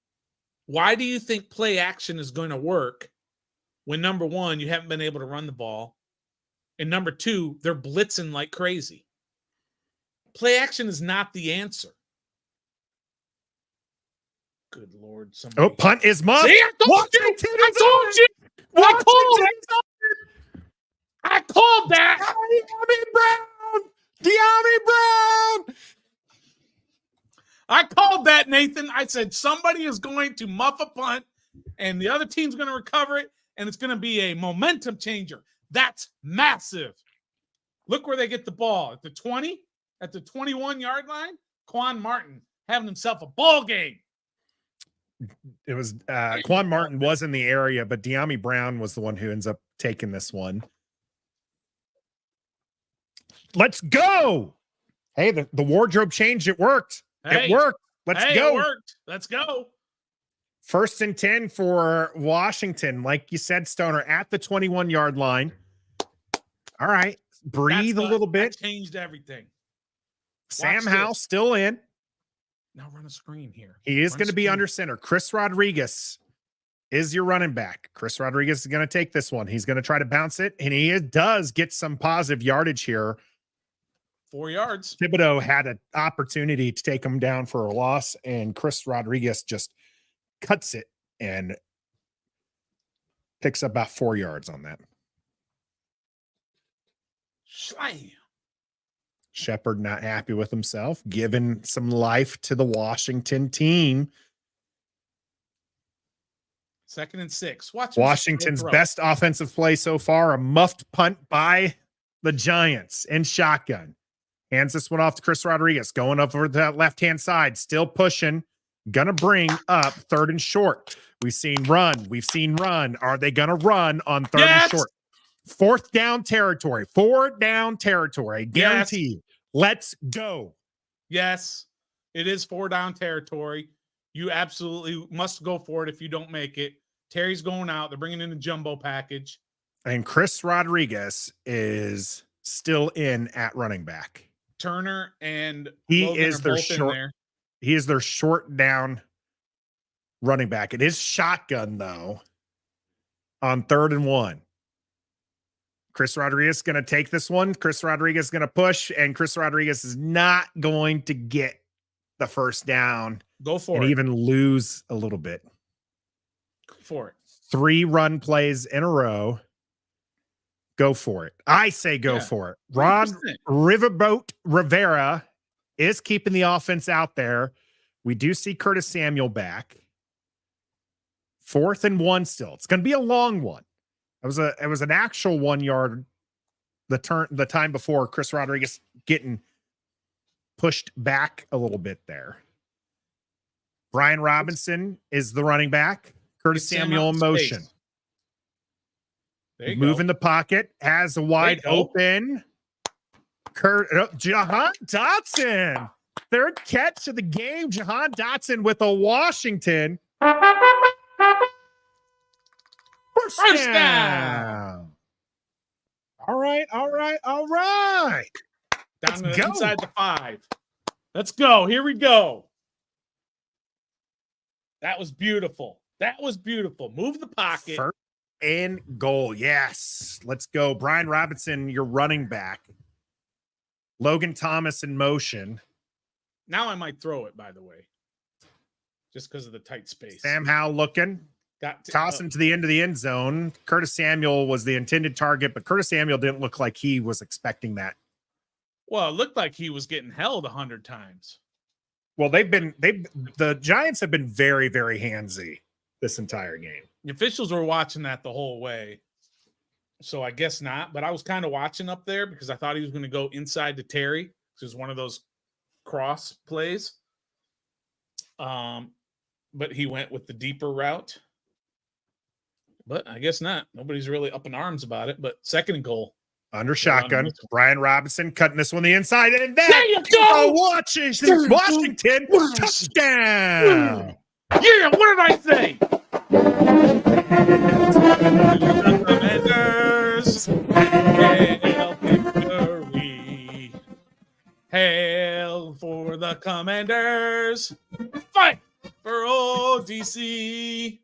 Why do you think play action is going to work when, number one, you haven't been able to run the ball, and number two, they're blitzing like crazy? Play action is not the answer. Good Lord. Somebody... Oh, punt is muffed. See, I told you. I called that. De'Ami Brown. I called that, Nathan. I said somebody is going to muff a punt, and the other team's going to recover it, and it's going to be a momentum changer. That's massive. Look where they get the ball. At the 20, at the 21-yard line, Quan Martin having himself a ball game. It was Quan Martin was in the area, but De'Ami Brown was the one who ends up taking this one. Let's go. Hey, the wardrobe changed. It worked. It worked. Let's go. It worked. Let's go. 1st and 10 for Washington. Like you said, Stoner, at the 21-yard line. All right. Breathe a little bit. That changed everything. Sam Howell still in. Now run a screen here. He is going to be under center. Chris Rodriguez is your running back. Chris Rodriguez is going to take this one. He's going to try to bounce it, and he does get some positive yardage here. 4 yards. Thibodeau had an opportunity to take him down for a loss, and Chris Rodriguez just cuts it and picks up about 4 yards on that. Slam. Shepard not happy with himself, giving some life to the Washington team. 2nd and 6. Watch Washington's best offensive play so far, a muffed punt by the Giants and shotgun. Hands this one off to Chris Rodriguez, going up over that left-hand side, still pushing, gonna bring up 3rd and short. We've seen run. Are they gonna run on 3rd and short? 4th down territory. 4 down territory. Guaranteed. Yes. Let's go. Yes, it is 4 down territory. You absolutely must go for it if you don't make it. Terry's going out. They're bringing in a jumbo package. And Chris Rodriguez is still in at running back. Turner and he Logan is their short. He is their short down running back. It is shotgun though on 3rd and 1. Chris Rodriguez is going to take this one. Chris Rodriguez is going to push, and Chris Rodriguez is not going to get the first down. Go for it. And even lose a little bit. Go for it. 3 run plays in a row. Go for it. I say go for it. Ron 100%. Riverboat Rivera is keeping the offense out there. We do see Curtis Samuel back. 4th and 1 still. It's going to be a long one. It was an actual 1 yard the time before. Chris Rodriguez getting pushed back a little bit there. Brian Robinson is the running back. Curtis Samuel in motion. Moving the pocket, has a wide open. Jahan Dotson. 3rd catch of the game. Jahan Dotson with a Washington. First down. All right. Down to inside the 5. Let's go. Here we go. That was beautiful. Move the pocket. 1st and goal. Yes. Let's go. Brian Robinson, your running back. Logan Thomas in motion. Now I might throw it, by the way, just because of the tight space. Sam Howell looking. Tossing to the end of the end zone. Curtis Samuel was the intended target, but Curtis Samuel didn't look like he was expecting that Well, it looked like he was getting held 100 times. Well, the Giants have been very, very handsy this entire game. The officials were watching that the whole way. So I guess not, but I was kind of watching up there because I thought he was going to go inside to Terry, which is one of those cross plays. But he went with the deeper route. But I guess not. Nobody's really up in arms about it. But second and goal. Under shotgun, Brian Robinson cutting this one the inside, and that there you go! Washington touchdown. Yeah, what did I say? Commanders, hail victory. Hail for the Commanders. Fight for ODC.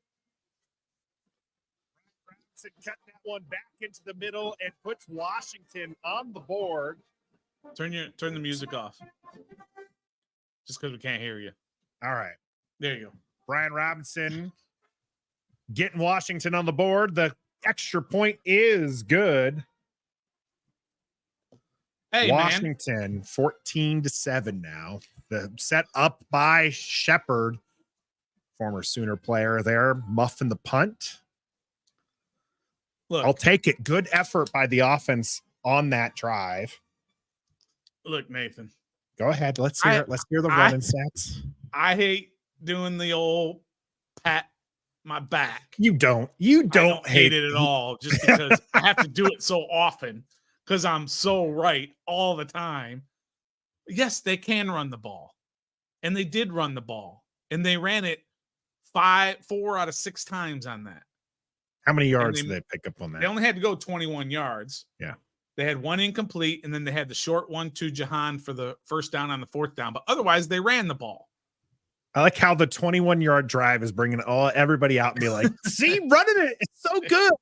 Cut that one back into the middle and puts Washington on the board. Turn the music off. Just because we can't hear you. All right. There you go. Brian Robinson getting Washington on the board. The extra point is good. Hey, Washington, 14-7 now. The set up by Shepard, former Sooner player there, muffing the punt. Look, I'll take it. Good effort by the offense on that drive. Look, Nathan. Go ahead. Let's hear it. Let's hear the running stats. I hate doing the old pat my back. You don't hate it at all, just because I have to do it so often because I'm so right all the time. Yes, they can run the ball. And they did run the ball. And they ran it 4 out of 6 times on that. How many yards did they pick up on that? They only had to go 21 yards. Yeah. They had 1 incomplete, and then they had the short one to Jahan for the first down on the 4th down. But otherwise, they ran the ball. I like how the 21-yard drive is bringing everybody out and be like, see, running it. It's so good.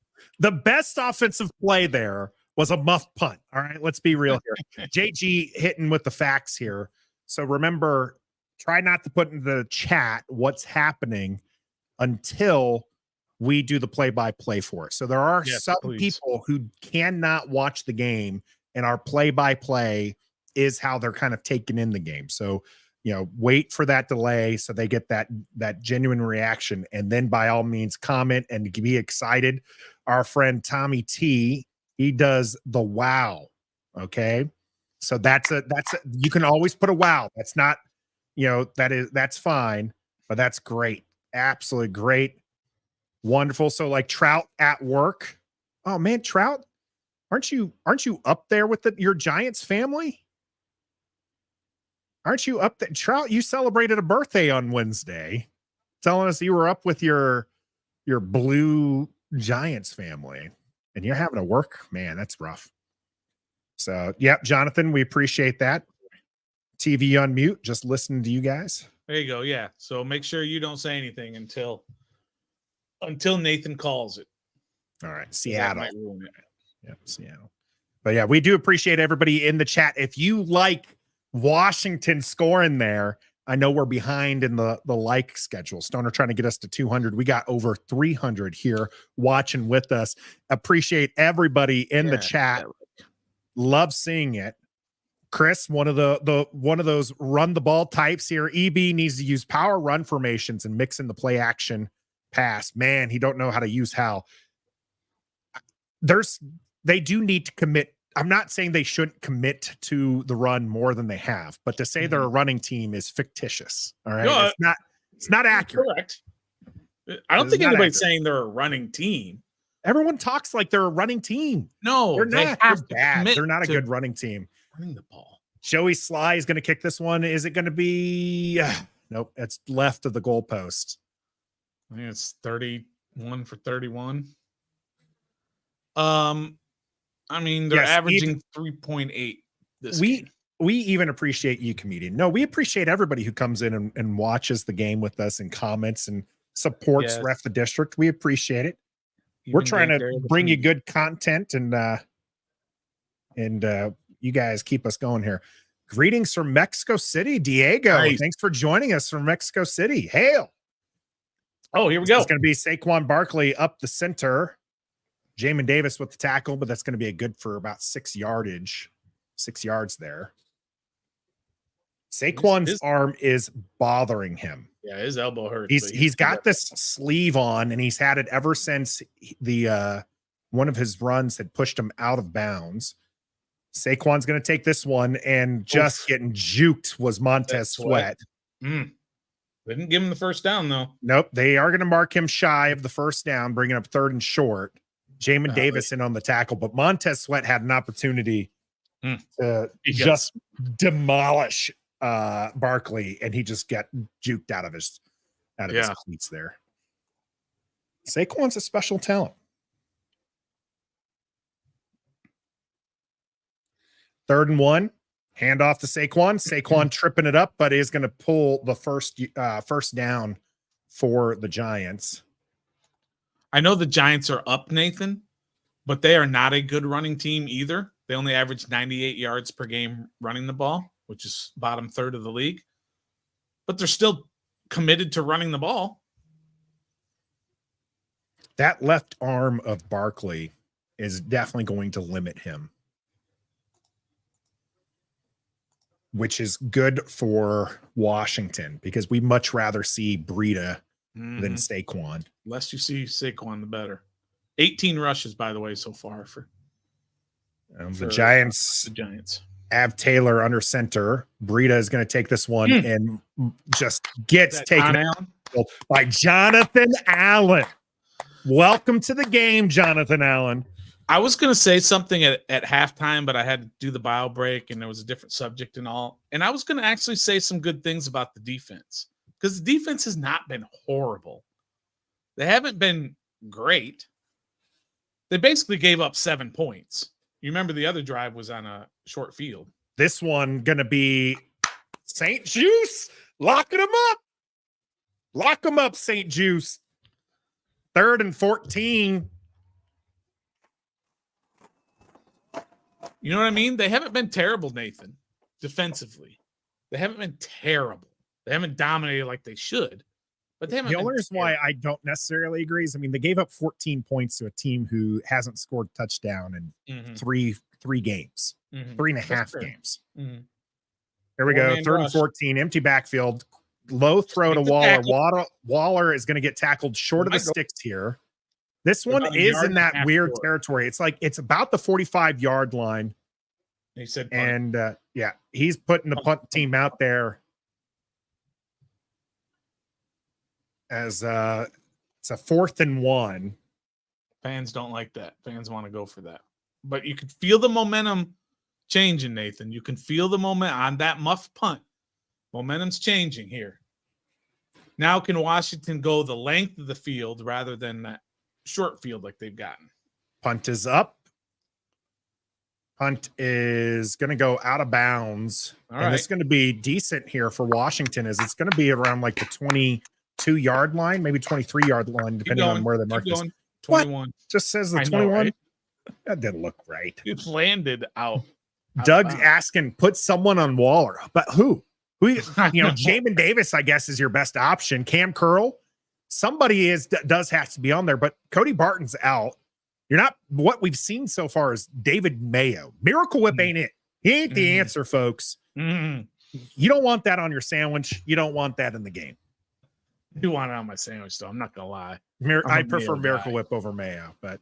The best offensive play there was a muff punt. All right, let's be real here. JG hitting with the facts here. So remember, try not to put in the chat what's happening until we do the play-by-play for it. So there are some people who cannot watch the game, and our play-by-play is how they're kind of taking in the game. So, wait for that delay so they get that genuine reaction, and then by all means comment and be excited. Our friend Tommy T, he does the wow. Okay. So that's you can always put a wow. That's not, that's fine, but that's great. Absolutely great. Wonderful. So like Trout at work. Oh man, Trout, aren't you up there with your Giants family? Aren't you up there? Trout, you celebrated a birthday on Wednesday, telling us you were up with your blue Giants family, and you're having to work. Man, that's rough. So, yep, Jonathan, we appreciate that. TV on mute, just listening to you guys. There you go. Yeah. So make sure you don't say anything until Nathan calls it. All right. Seattle. Might ruin it. Yep, Seattle. But yeah, we do appreciate everybody in the chat. If you like Washington scoring there, I know we're behind in the like schedule. Stoner trying to get us to 200. We got over 300 here watching with us. Appreciate everybody in the chat. Love seeing it. Chris, one of those run the ball types here. EB needs to use power run formations and mix in the play action pass. Man, he don't know how to use how. They do need to commit. I'm not saying they shouldn't commit to the run more than they have, but to say they're a running team is fictitious. All right. No, it's not accurate. Correct. I don't think anybody's saying they're a running team. Everyone talks like they're a running team. No, they're not. They're bad. They're not a good running team. Running the ball. Joey Sly is going to kick this one. Is it going to be? Nope. It's left of the goalpost. I think it's 31 for 31. I mean, they're averaging 3.8 this game. We even appreciate you, comedian. No, we appreciate everybody who comes in and watches the game with us and comments and supports Ref the District. We appreciate it. We're trying to bring you good content and you guys keep us going here. Greetings from Mexico City, Diego. Nice. Thanks for joining us from Mexico City. Hail. Oh, here we go. It's going to be Saquon Barkley up the center. Jamin Davis with the tackle, but that's going to be a good for about 6 yardage. 6 yards there. Saquon's arm is bothering him. Yeah, his elbow hurts. He's got this sleeve on, and he's had it ever since the one of his runs had pushed him out of bounds. Saquon's going to take this one, and just getting juked was Montez Sweat. They didn't give him the first down, though. Nope. They are going to mark him shy of the first down, bringing up 3rd and short. Jamin Davis in on the tackle, but Montez Sweat had an opportunity to just demolish Barkley, and he just got juked out of his cleats there. Saquon's a special talent. 3rd and 1, hand off to Saquon. Saquon tripping it up, but is going to pull the first down for the Giants. I know the Giants are up, Nathan, but they are not a good running team either. They only average 98 yards per game running the ball, which is bottom 3rd of the league. But they're still committed to running the ball. That left arm of Barkley is definitely going to limit him, which is good for Washington because we much rather see Breida than Saquon. Less you see Saquon, the better. 18 rushes, by the way, so far for the Giants. The Giants. Av Taylor under center. Breida is going to take this one and just gets taken by Jonathan Allen. Welcome to the game, Jonathan Allen. I was going to say something at halftime, but I had to do the bio break, and there was a different subject and all. And I was going to actually say some good things about the defense because the defense has not been horrible. They haven't been great. They basically gave up 7 points. You remember the other drive was on a short field. This one going to be St. Juice locking them up. Lock them up, St. Juice. 3rd and 14. You know what I mean? They haven't been terrible, Nathan, defensively. They haven't been terrible. They haven't dominated like they should. But they haven't. The only reason why I don't necessarily agree is, I mean, they gave up 14 points to a team who hasn't scored a touchdown in three games, 3.5 games. Here we go. 3rd and 14, empty backfield, low throw to Waller. Waller is going to get tackled short of the sticks here. This one is in that weird territory. It's like it's about the 45-yard line. He said, and he's putting the punt team out there as it's a 4th and 1. Fans don't like that. Fans want to go for that. But you can feel the momentum changing, Nathan. You can feel the moment on that muff punt. Momentum's changing here. Now can Washington go the length of the field rather than that short field like they've gotten? Punt is up. Punt is going to go out of bounds. And it's going to be decent here for Washington, as it's going to be around like the 22-yard line, maybe 23-yard line, depending on where the mark is. 21. What? Just says the 21? Right? That didn't look right. It landed out. Doug's asking, put someone on Waller. But who? Jamin Davis, I guess, is your best option. Cam Curl. Somebody does have to be on there, but Cody Barton's out. You're not. What we've seen so far is David Mayo. Miracle Whip ain't it. He ain't the answer, folks. You don't want that on your sandwich. You don't want that in the game. You want it on my sandwich, though. I'm not gonna lie. I prefer Miracle Whip over Mayo, but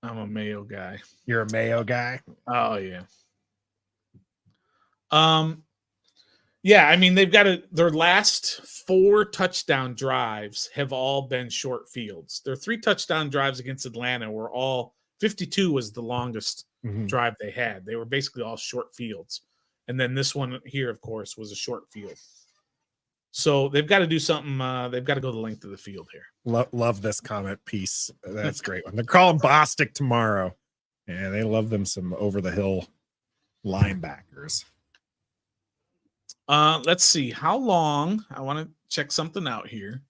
I'm a Mayo guy. You're a Mayo guy? Oh yeah. Yeah, I mean, they've got their last 4 touchdown drives have all been short fields. Their 3 touchdown drives against Atlanta were all 52 was the longest drive they had. They were basically all short fields. And then this one here, of course, was a short field. So they've got to do something. They've got to go the length of the field here. Love this comment piece. That's a great one. They're calling Bostic tomorrow. Yeah, they love them some over-the-hill linebackers. Let's see how long. I want to check something out here.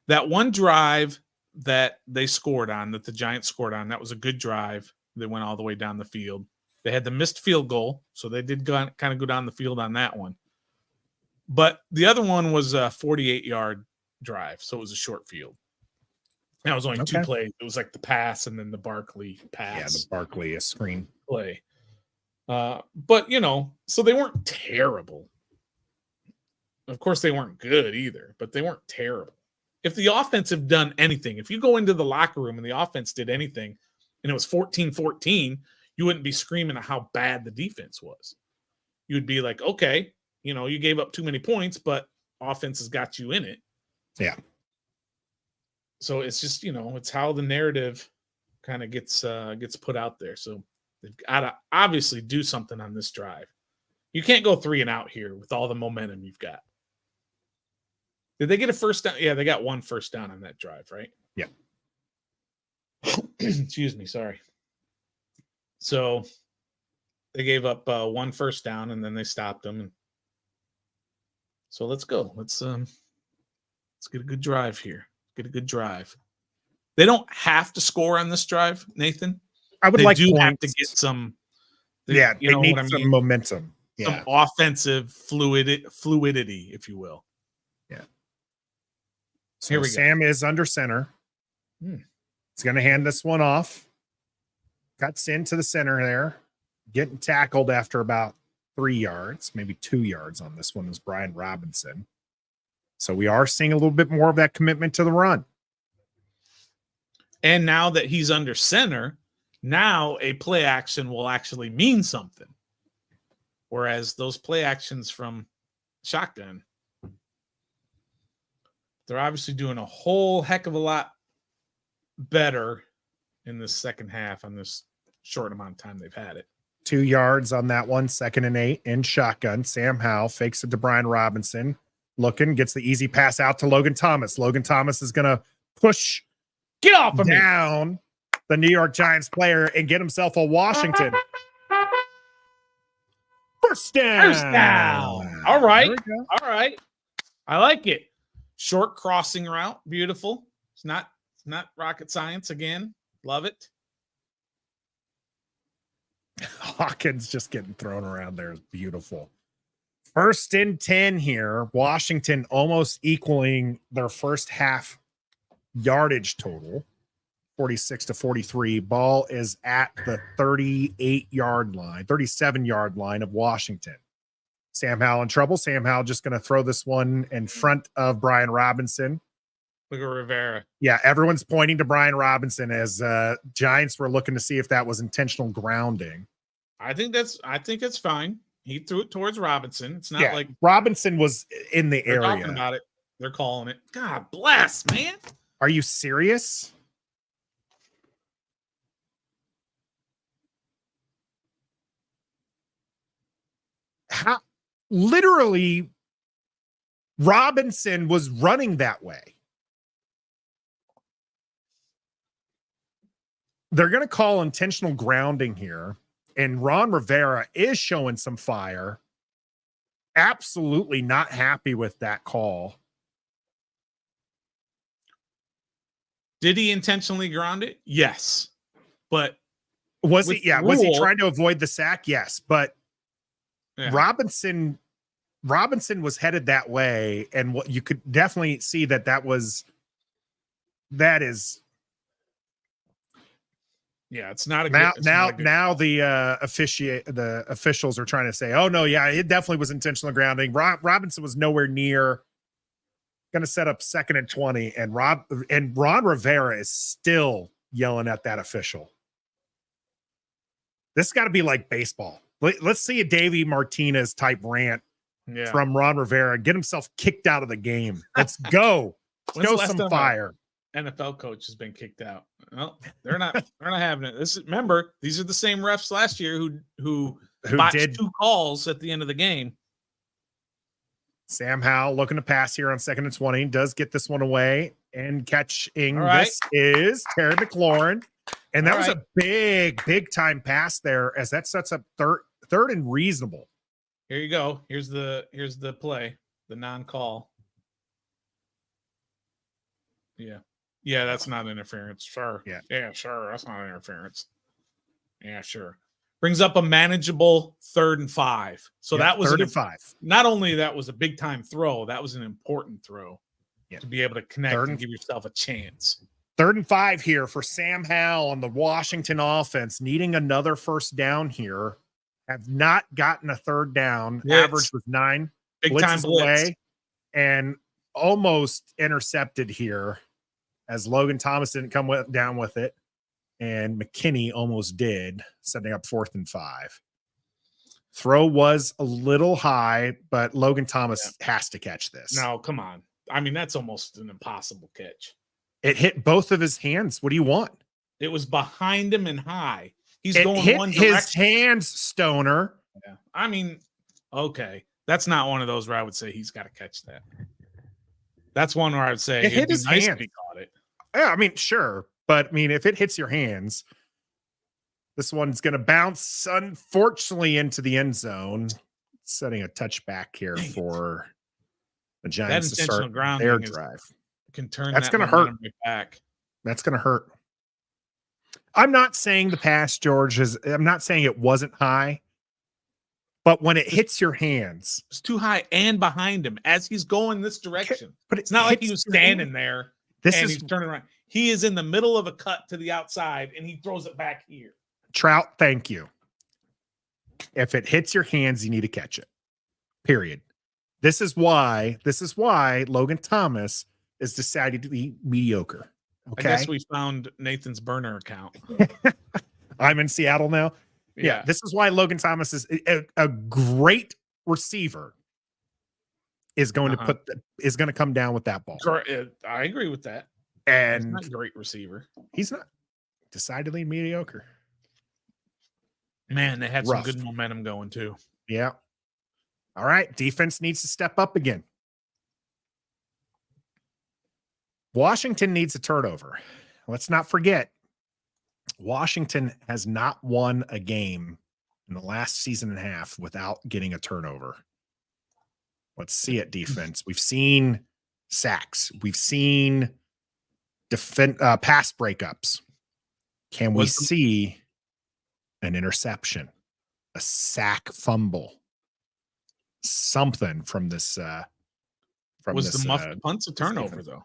That one drive that they scored on, that the Giants scored on, that was a good drive. They went all the way down the field. They had the missed field goal, so they did kind of go down the field on that one. But the other one was a 48-yard drive, so it was a short field. That was only 2 plays. It was like the pass and then the Barkley pass. Yeah, the Barkley screen play. But, so they weren't terrible. Of course, they weren't good either, but they weren't terrible. If the offense had done anything, if you go into the locker room and the offense did anything and it was 14-14, you wouldn't be screaming at how bad the defense was. You'd be like, okay, you gave up too many points, but offense has got you in it. Yeah. So it's just, it's how the narrative kind of gets put out there. So they've got to obviously do something on this drive. You can't go 3 and out here with all the momentum you've got. Did they get a first down? Yeah, they got 1 first down on that drive, right? Yeah. Excuse me, sorry. So they gave up 1 first down and then they stopped them. And so let's go. Let's get a good drive here. Get a good drive. They don't have to score on this drive, Nathan. I would they like do points. have to get some. They need what I some mean? momentum. Some Yeah. offensive fluidity, if you will. Yeah. So Here we go. Sam is under center. He's going to hand this one off. Cuts into the center there. Getting tackled after about 3 yards, maybe 2 yards on this one is Brian Robinson. So we are seeing a little bit more of that commitment to the run. And now that he's under center, now a play action will actually mean something. Whereas those play actions from shotgun, they're obviously doing a whole heck of a lot better in this second half on this short amount of time they've had it. 2 yards on that one, 2nd and 8 in shotgun. Sam Howell fakes it to Brian Robinson. Looking, gets the easy pass out to Logan Thomas. Logan Thomas is going to push Get off of me. down the New York Giants player and get himself a Washington first down. First down. All right. There we go. All right. I like it. Short crossing route. Beautiful. It's not rocket science again. Love it. Hawkins just getting thrown around there is beautiful. 1st and 10 here. Washington almost equaling their first half yardage total, 46-43. Ball is at the 38-yard line, 37-yard line of Washington. Sam Howell in trouble. Sam Howell just going to throw this one in front of Brian Robinson. Look at Rivera. Yeah, everyone's pointing to Brian Robinson as Giants were looking to see if that was intentional grounding. I think it's fine. He threw it towards Robinson. It's not like Robinson was in the they're area. talking about it. They're calling it. God bless, man. Are you serious? How literally Robinson was running that way. They're going to call intentional grounding here. And Ron Rivera is showing some fire. Absolutely not happy with that call. Did he intentionally ground it? Yes. But was with he? Yeah. the Was he rule- trying to avoid the sack? Yes. But yeah. Robinson was headed that way. And what you could definitely see that is. Yeah, it's not a Now, good, it's not a good- now the officials are trying to say, oh no, yeah, it definitely was intentional grounding. Robinson was nowhere near. Going to set up 2nd and 20, and Ron Rivera is still yelling at that official. This got to be like baseball. Let's see a Davey Martinez type rant from Ron Rivera. Get himself kicked out of the game. Let's go. When's Show the last some time fire. NFL coach has been kicked out. Well, they're not having it. Remember, these are the same refs last year who botched did 2 calls at the end of the game. Sam Howell looking to pass here on 2nd and 20. Does get this one away and catching. All right. This is Terry McLaurin. And that All was right. a big time pass there as that sets up third and reasonable. Here you go. Here's the play, the non-call. Yeah. Yeah, that's not interference. Sure. Yeah. Sure. That's not interference. Yeah, sure. Brings up a manageable 3rd and 5. So Yeah, that was 3rd and 5. Not only that was a big time throw, that was an important throw Yeah. to be able to connect 3rd and and- give yourself a chance. 3rd and 5 here for Sam Howell on the Washington offense, needing another first down here have not gotten a third down. Blitz. Average was 9. Big time Blitzes blitz. away and almost intercepted here as Logan Thomas didn't come down with it. And McKinney almost did, setting up 4th and 5. Throw was a little high, but Logan Thomas has to catch this. No, come on. I mean, that's almost an impossible catch. It hit both of his hands. What do you want? It was behind him and high. He's It going hit one his direction. hands, Stoner. Yeah. I mean, okay. That's not one of those where I would say he's got to catch that. That's one where I would say It hit his nice hand. if he caught it. Yeah, I mean, sure. But I mean, if it hits your hands, this one's going to bounce, unfortunately, into the end zone, setting a touchback here for the Giants to intentional start grounding their is- drive. Can turn That's that gonna hurt. momentum right back. That's going to hurt. I'm not saying the pass, George, I'm not saying it wasn't high, but when it hits your hands, It's too high and behind him as he's going this direction. but It's not like he hits was your hand. standing there This and is he's turning around. He is in the middle of a cut to the outside and he throws it back here. Trout. Thank you. If it hits your hands, you need to catch it. Period. This is why Logan Thomas is decided to be mediocre. Okay. I guess we found Nathan's burner account. I'm in Seattle now. Yeah. This is why Logan Thomas is a great receiver. Is going to come down with that ball. I agree with that. And He's not a great receiver. he's not decidedly mediocre. Man, they had Rough. some good momentum going too. Yeah. All right. Defense needs to step up again. Washington needs a turnover. Let's not forget, Washington has not won a game in the last season and a half without getting a turnover. Let's see it, defense. We've seen sacks. We've seen pass breakups. Can we see an interception, a sack fumble, something from this? Was the muffed punts a turnover though?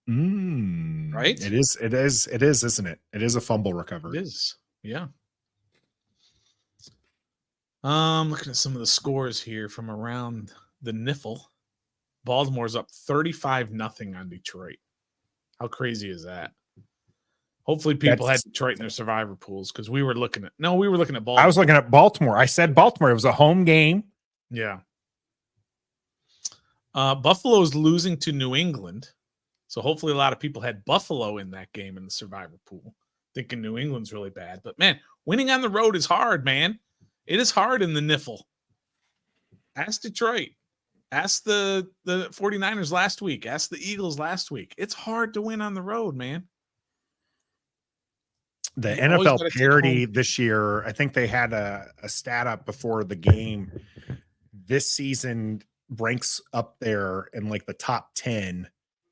Right? It is, isn't it? It is a fumble recovery. It is. Yeah. Looking at some of the scores here from around the Niffle. Baltimore's up 35-0 on Detroit. How crazy is that? Hopefully people had Detroit in their survivor pools because we were looking at Baltimore. I was looking at Baltimore. I said Baltimore. It was a home game. Yeah. Buffalo's losing to New England. So hopefully a lot of people had Buffalo in that game in the survivor pool, thinking New England's really bad. But man, winning on the road is hard, man. It is hard in the Niffle. Ask Detroit. Ask the 49ers last week. Ask the Eagles last week. It's hard to win on the road, man. The You always NFL gotta take parity home. this year, I think they had a stat up before the game. This season ranks up there in like the top 10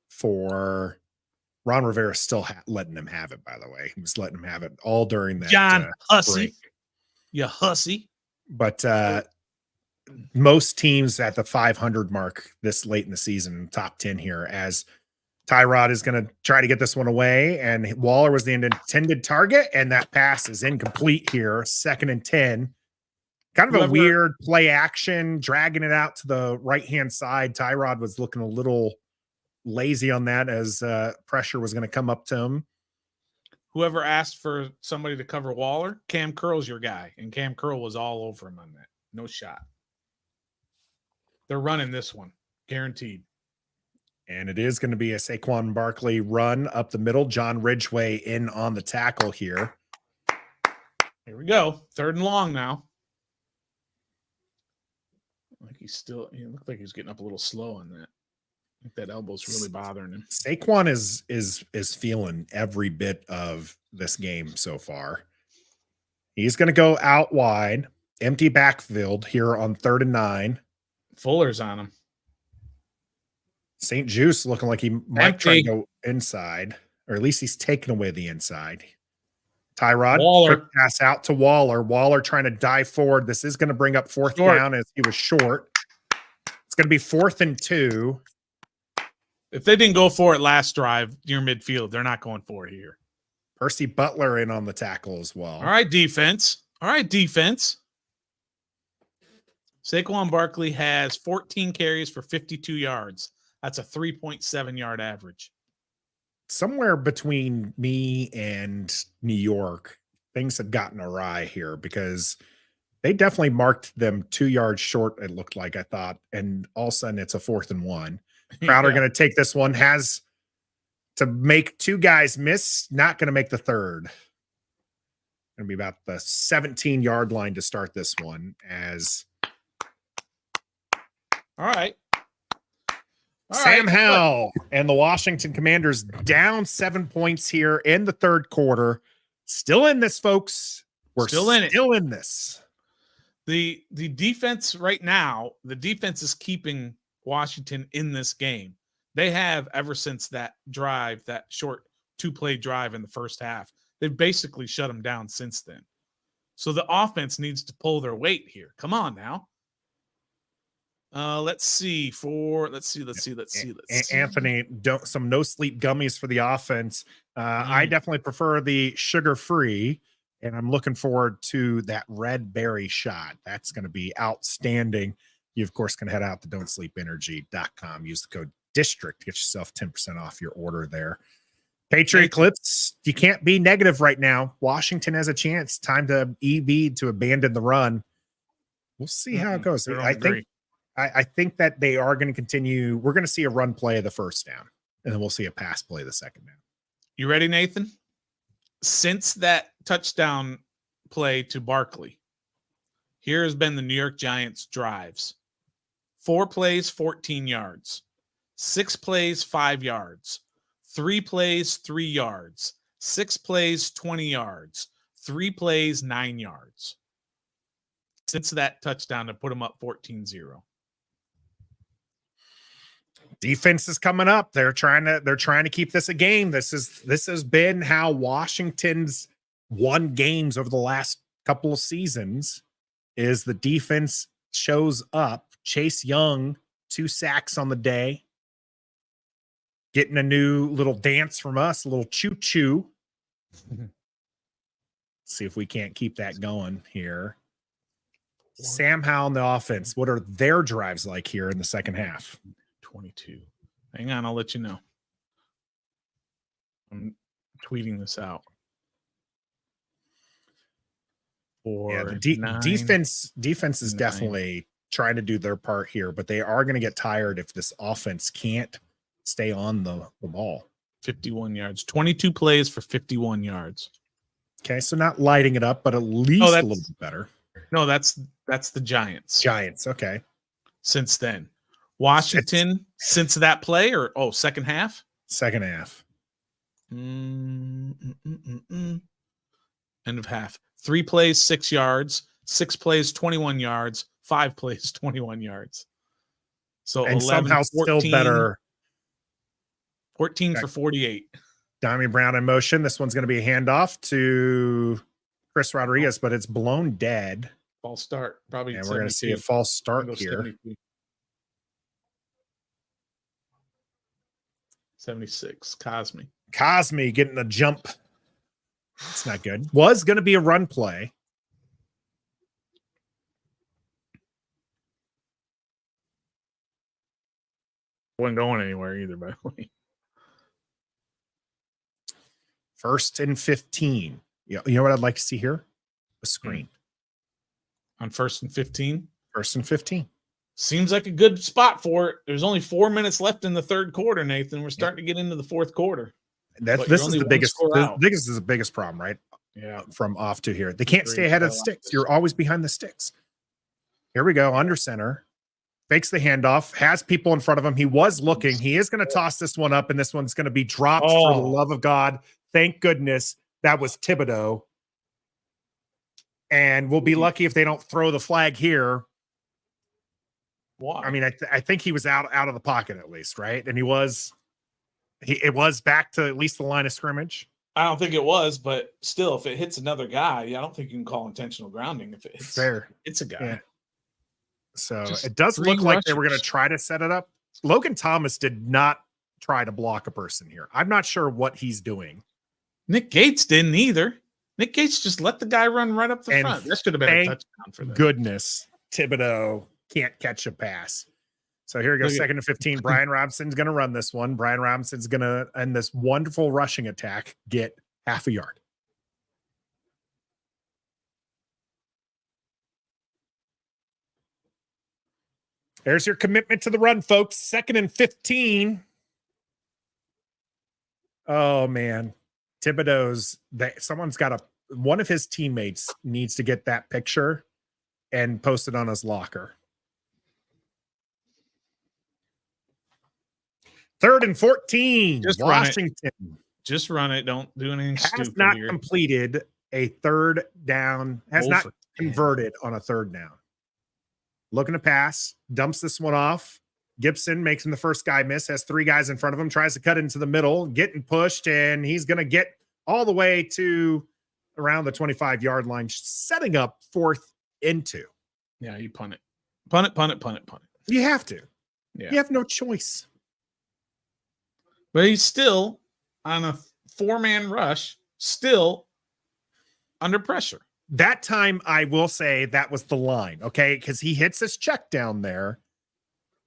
for Ron Rivera, still letting them have it, by the way. He was letting them have it all during that John Hussey. break. You hussy. But most teams at the 500 mark this late in the season, top 10 here, as Tyrod is going to try to get this one away, and Waller was the intended target, and that pass is incomplete here. 2nd and 10. Kind of a weird play action, dragging it out to the right-hand side. Tyrod was looking a little lazy on that as pressure was going to come up to him. Whoever asked for somebody to cover Waller, Cam Curl's your guy. And Cam Curl was all over him on that. No shot. They're running this one. Guaranteed. And it is going to be a Saquon Barkley run up the middle. John Ridgway in on the tackle here. Here we go. 3rd and long now. Like he looked like he's getting up a little slow on that. I think that elbow's really bothering him. Saquon is feeling every bit of this game so far. He's going to go out wide, empty backfield here on 3rd and 9. Fuller's on him. St. Juice looking like he might try to go inside, or at least he's taking away the inside. Tyrod, quick pass out to Waller. Waller trying to dive forward. This is going to bring up 4th down as he was short. It's going to be 4th and 2. If they didn't go for it last drive near midfield, they're not going for it here. Percy Butler in on the tackle as well. All right, defense. Saquon Barkley has 14 carries for 52 yards. That's a 3.7 yard average. Somewhere between me and New York, things have gotten awry here because they definitely marked them 2 yards short, it looked like, I thought. And all of a sudden it's a 4th and 1. Crowder going to take this one, has to make 2 guys miss, not going to make the third. Going to be about the 17-yard line to start this one as all right. Sam Howell and the Washington Commanders down 7 points here in the third quarter. Still in this, folks. We're still in this. The defense right now, the defense is keeping Washington in this game. They have ever since that drive, that short 2-play drive in the first half. They've basically shut them down since then. So the offense needs to pull their weight here. Come on now. Let's see. Anthony, some no sleep gummies for the offense. I definitely prefer the sugar-free, and I'm looking forward to that red berry shot. That's going to be outstanding. You, of course, can head out to don'tsleepenergy.com. Use the code DISTRICT to get yourself 10% off your order there. Patriot Clips, you can't be negative right now. Washington has a chance. Time to EB to abandon the run. We'll see how it goes. I think that they are going to continue. We're going to see a run play of the first down, and then we'll see a pass play the second down. You ready, Nathan? Since that touchdown play to Barkley, here has been the New York Giants drives. 4 plays, 14 yards. 6 plays, 5 yards. 3 plays, 3 yards. 6 plays, 20 yards. 3 plays, 9 yards. Since that touchdown to put them up 14-0. Defense is coming up. They're trying to keep this a game. This has been how Washington's won games over the last couple of seasons. Is the defense shows up. Chase Young, 2 sacks on the day. Getting a new little dance from us, a little choo-choo. See if we can't keep that going here. Sam Howell in the offense. What are their drives like here in the second half? 22. Hang on, I'll let you know. I'm tweeting this out. Defense is definitely trying to do their part here, but they are going to get tired if this offense can't stay on the ball. 51 yards. 22 plays for 51 yards. Okay, so not lighting it up, but at least a little bit better. No, that's the Giants. Giants, okay. Since then. Washington, since that play, or second half? Second half. End of half. 3 plays, 6 yards. 6 plays, 21 yards. 5 plays, 21 yards. So and 11, somehow 14, still better. 14 for 48. Dami Brown in motion. This one's going to be a handoff to Chris Rodriguez, but it's blown dead. False start. Probably. And we're going to see a false start here. 76. Cosme getting a jump. It's not good. Was going to be a run play. Wasn't going anywhere either, by the way. 1st and 15. You know what I'd like to see here? A screen. On 1st and 15? 1st and 15. Seems like a good spot for it. There's only 4 minutes left in the third quarter, Nathan. We're starting to get into the fourth quarter. This is the biggest. This is the biggest problem, right? Yeah. From off to here, they can't stay ahead of the sticks. You're always behind the sticks. Here we go. Under center, fakes the handoff, has people in front of him. He was looking. He is going to toss this one up, and this one's going to be dropped. For the love of God, thank goodness that was Thibodeau. And we'll be lucky if they don't throw the flag here. Why? I mean, I think he was out of the pocket at least, right? And it was back to at least the line of scrimmage. I don't think it was, but still, if it hits another guy, I don't think you can call intentional grounding. If it's fair, it's a guy. Yeah. So it does look like they were going to try to set it up. Logan Thomas did not try to block a person here. I'm not sure what he's doing. Nick Gates didn't either. Nick Gates just let the guy run right up the And front. That should have been a thank touchdown for them. Goodness, Thibodeau can't catch a pass. So here we go, Look at- second and 15. Brian Robinson's going to run this one. Brian Robinson's going to, and this wonderful rushing attack, get half a yard. There's your commitment to the run, folks. Second and 15. Oh, man. Thibodeau's, someone's got one of his teammates needs to get that picture and post it on his locker. Third and 14. Just Washington Just run it. Don't do anything has stupid not here. completed a third down, has not converted on a third down. Looking to pass, dumps this one off. Gibson makes him the first guy miss, has three guys in front of him, tries to cut into the middle, getting pushed, and he's going to get all the way to around the 25-yard line, setting up 4th and 2. Yeah, you punt it. Punt it, punt it, punt it, punt it. You have to. Yeah. You have no choice. But he's still on a 4-man rush, still under pressure. That time, I will say that was the line, okay? Because he hits this check down there,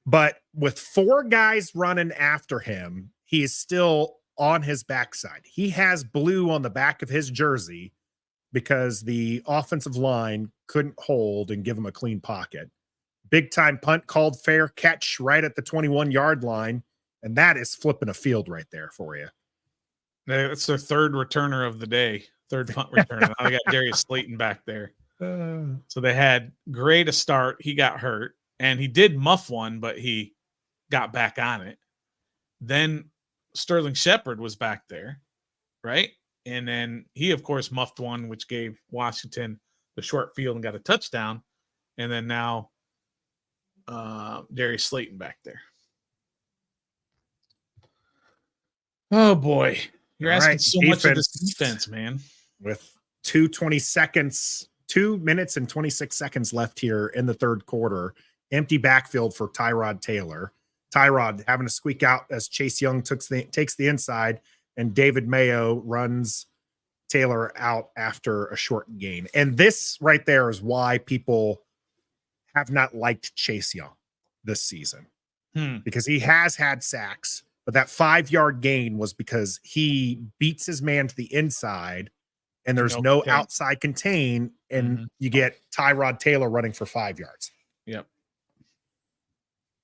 but with 4 guys running after him, he is still on his backside. He has blue on the back of his jersey because the offensive line couldn't hold and give him a clean pocket. Big time punt called fair catch right at the 21-yard line, and that is flipping a field right there for you. That's their third returner of the day. Third punt return. Now they got Darius Slayton back there. So they had Gray to start. He got hurt, and he did muff one, but he got back on it. Then Sterling Shepard was back there, right? And then he, of course, muffed one, which gave Washington the short field and got a touchdown. And then now Darius Slayton back there. Oh, boy. You're asking so much of this defense, man. With 2 minutes and 26 seconds left here in the third quarter. Empty backfield for Tyrod Taylor. Tyrod having to squeak out as Chase Young takes the inside, and David Mayo runs Taylor out after a short gain. And this right there is why people have not liked Chase Young this season. Because he has had sacks, but that 5-yard gain was because he beats his man to the inside, and there's no outside contain, and you get Tyrod Taylor running for 5 yards. Yep.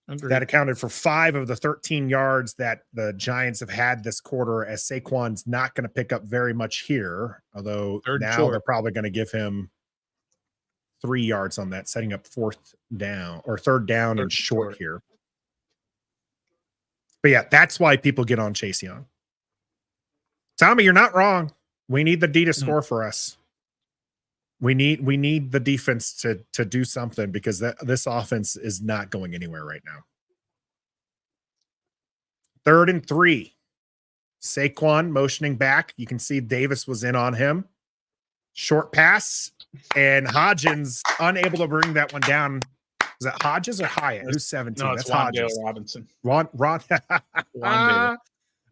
That accounted for 5 of the 13 yards that the Giants have had this quarter, as Saquon's not going to pick up very much here, although they're probably going to give him 3 yards on that, setting up third down and short here. But yeah, that's why people get on Chase Young. Tommy, you're not wrong. We need the D to score for us. We need the defense to do something, because this offense is not going anywhere right now. 3rd and 3. Saquon motioning back. You can see Davis was in on him. Short pass, and Hodgins unable to bring that one down. Is that Hodges or Hyatt? Who's 17? No, it's That's Hodges. Robinson. Rondale.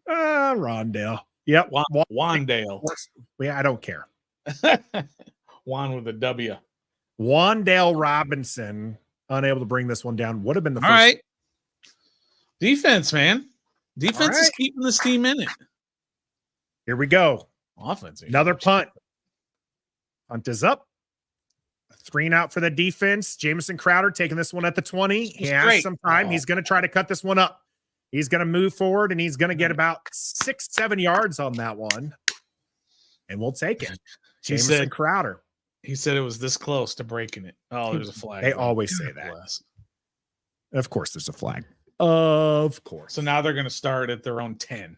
Rondale. Yep. Wandale. Yeah, I don't care. Juan with a W. Wandale Robinson unable to bring this one down. Would have been the first. All right. Defense, man. Defense is keeping this team in it. Here we go. Offense. Another punt. Punt is up. 3 and out for the defense. Jamison Crowder taking this one at the 20. He has some time. He's going to try to cut this one up. He's going to move forward, and he's going to get about 6-7 yards on that one. And we'll take it. Jamison Crowder. He said it was this close to breaking it. Oh, there's a flag. They always say that. Of course there's a flag. Of course. So now they're going to start at their own 10.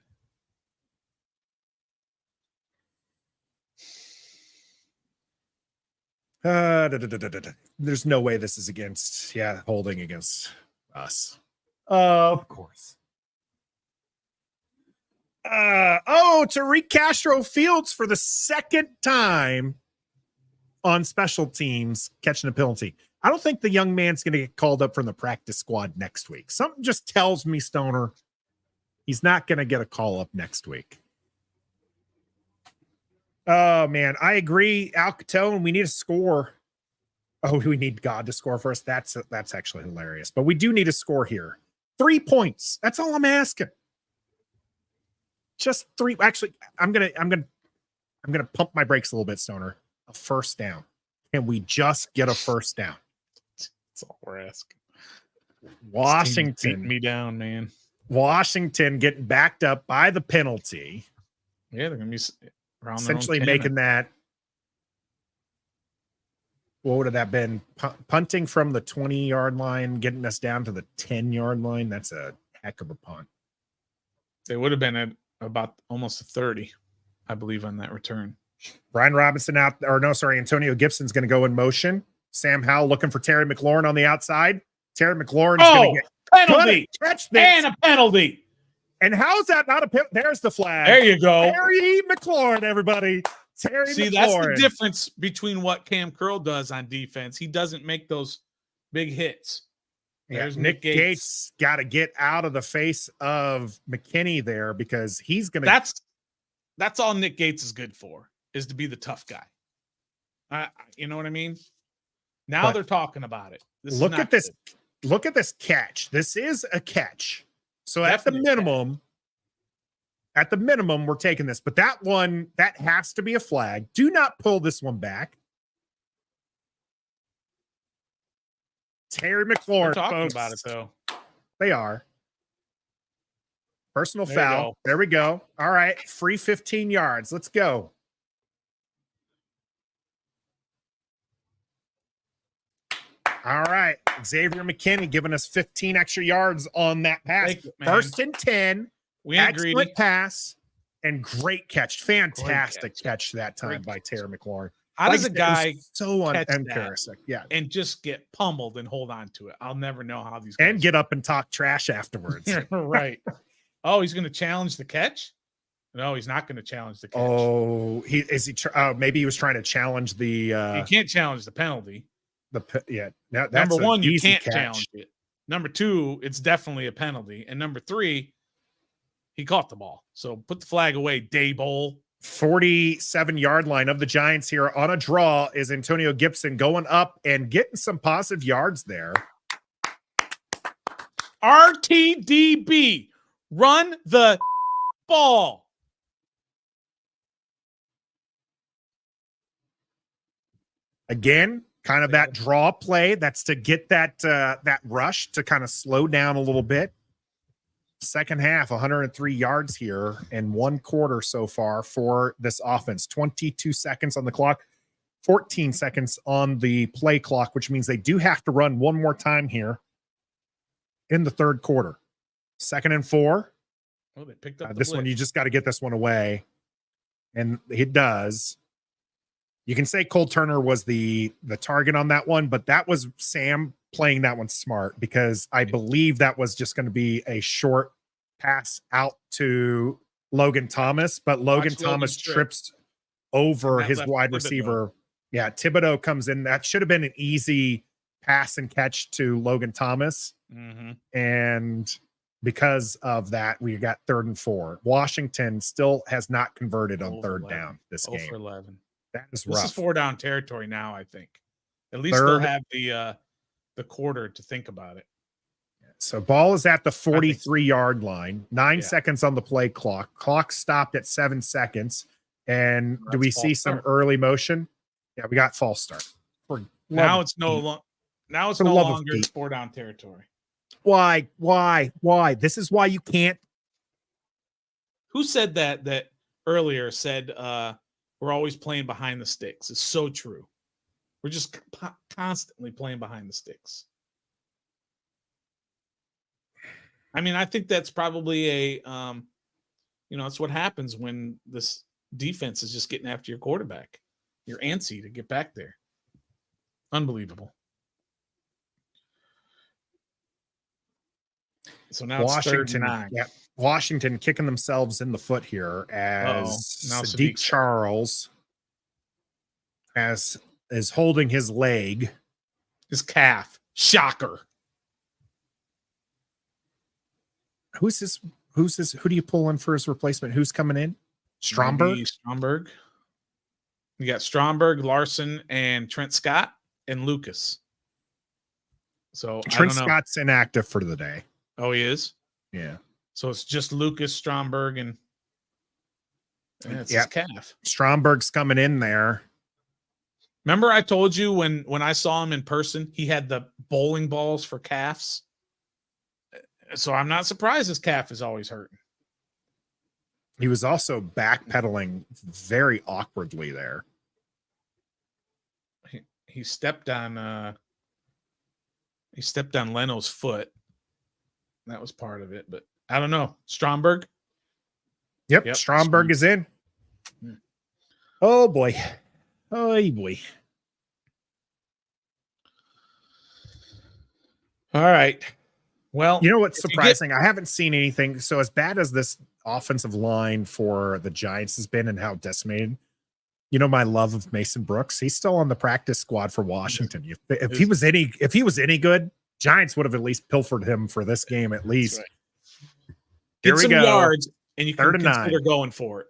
There's no way this is against, holding against us. Of course. Tariq Castro Fields for the second time on special teams catching a penalty. I don't think the young man's going to get called up from the practice squad next week. Something just tells me, Stoner, he's not going to get a call up next week. Oh man, I agree. Alcatone, we need a score. Oh, we need God to score first. That's actually hilarious. But we do need a score here. 3 points. That's all I'm asking. Just 3. Actually, I'm gonna pump my brakes a little bit, Stoner. A first down. Can we just get a first down? That's all we're asking. Washington beating me down, man. Washington getting backed up by the penalty. Yeah, they're gonna be around Essentially their own 10. making that. What would have that been? Punting from the 20-yard line, getting us down to the 10-yard line. That's a heck of a punt. They would have been at about almost a 30, I believe, on that return. Brian Robinson out, or no, sorry, Antonio Gibson's going to go in motion. Sam Howell looking for Terry McLaurin on the outside. Terry McLaurin's going to get penalty. Catch this. And a penalty. And how's that not a penalty? There's the flag. There you go. Terry McLaurin, everybody. Terry See, McLaurin. that's the difference between what Cam Curl does on defense. He doesn't make those big hits. There's Nick Gates got to get out of the face of McKinney there because he's going to. That's all Nick Gates is good for, is to be the tough guy. You know what I mean? Now they're talking about it. Look at this. Good. Look at this catch. This is a catch. So definitely at the minimum, we're taking this. But that one, that has to be a flag. Do not pull this one back. Terry McLaurin. We're talking folks. about it, though. They are. Personal foul. There we go. All right. Free 15 yards. Let's go. All right. Xavier McKinney giving us 15 extra yards on that pass. First and 10. We ain't excellent greedy. Pass and great catch. Fantastic catch that time by Terry McLaurin. How does a guy so embarrassing? Yeah. And just get pummeled and hold on to it? I'll never know how these guys and get up and talk trash afterwards. Right. Oh, he's going to challenge the catch? No, he's not going to challenge the catch. Oh, maybe he was trying to challenge the he can't challenge the penalty. That's number one, you can't catch. challenge it. Number two, it's definitely a penalty. And number three, he caught the ball. So put the flag away, Daboll. 47-yard line of the Giants here on a draw is Antonio Gibson going up and getting some positive yards there. RTDB, run the ball. Again, kind of that draw play. That's to get that rush to kind of slow down a little bit. Second half, 103 yards here in 1 quarter so far for this offense. 22 seconds on the clock, 14 seconds on the play clock, which means they do have to run one more time here in the third quarter. 2nd and 4. Oh, they picked up this one. You just got to get this one away. And it does. You can say Cole Turner was the target on that one, but that was Sam playing that one smart because I believe that was just going to be a short pass out to Logan Thomas, but Logan Thomas trips over his wide receiver. Yeah, Thibodeau comes in. That should have been an easy pass and catch to Logan Thomas. Mm-hmm. And because of that, we got 3rd and 4. Washington still has not converted on 3rd down this game. For 11. That is rough. This is 4 down territory now, I think. At least they'll have the quarter to think about it. So ball is at the 43-yard line. 9 seconds on the play clock. Clock stopped at 7 seconds. And do we see some early motion? Yeah, we got false start. Now it's no longer 4 down territory. Why? This is why you can't. Who said that earlier said we're always playing behind the sticks? It's so true. We're just constantly playing behind the sticks. I mean, I think that's probably that's what happens when this defense is just getting after your quarterback. You're antsy to get back there. Unbelievable. So now Washington, it's 3rd and 9. Yeah, Washington kicking themselves in the foot here as Sadiq Charles is holding his leg. His calf. Shocker. Who's this? Who do you pull in for his replacement? Who's coming in? Stromberg? Stromberg. You got Stromberg, Larson, and Trent Scott and Lucas. So Trent I don't know. Scott's inactive for the day. Oh, he is? Yeah. So it's just Lucas, Stromberg, and it's his calf. Stromberg's coming in there. Remember I told you when I saw him in person, he had the bowling balls for calves. So I'm not surprised his calf is always hurting. He was also backpedaling very awkwardly there. He stepped on Leno's foot. That was part of it, but I don't know. Stromberg? Yep. Stromberg is in. Oh boy. Oh boy. All right. Well, you know what's surprising? I haven't seen anything. So as bad as this offensive line for the Giants has been and how decimated, you know, my love of Mason Brooks, he's still on the practice squad for Washington. If he was any good, Giants would have at least pilfered him for this game at least. Right. Here Get we some go. yards, and you can 3rd and 9. consider going for it.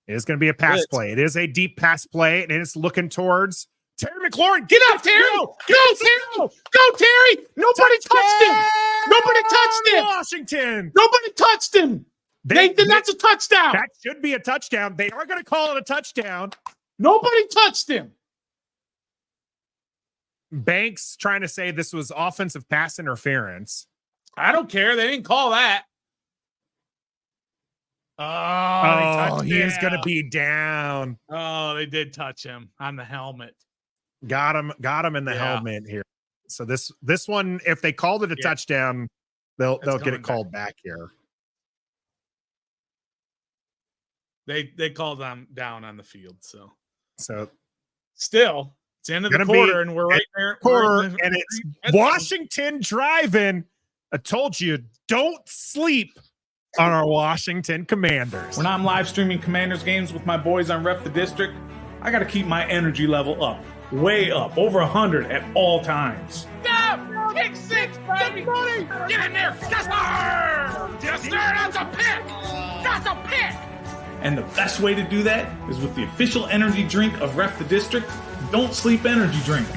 It is going to be a pass play. It is a deep pass play, and it's looking towards Terry McLaurin. Get up, Terry! Go, Terry! Go, Terry! Nobody touched him! Nobody touched him! Washington! Nobody touched him! Nathan, that's a touchdown! That should be a touchdown. They are going to call it a touchdown. Nobody touched him! Banks trying to say this was offensive pass interference. I don't care. They didn't call that. Oh, he is going to be down. Oh, they did touch him on the helmet. Got him in the helmet here. So this one, if they called it a touchdown, they'll get it called back here. They called them down on the field. So still, it's the end of the quarter, and we're right there. And it's Washington driving. I told you, don't sleep on our Washington Commanders. When I'm live streaming Commanders games with my boys on Ref the District, I got to keep my energy level up, way up, over 100 at all times. Go! Kick 6, baby! Get in there! Yes, sir! Yes, sir! That's a pick! That's a pick! And the best way to do that is with the official energy drink of Ref the District, Don't Sleep Energy Drink.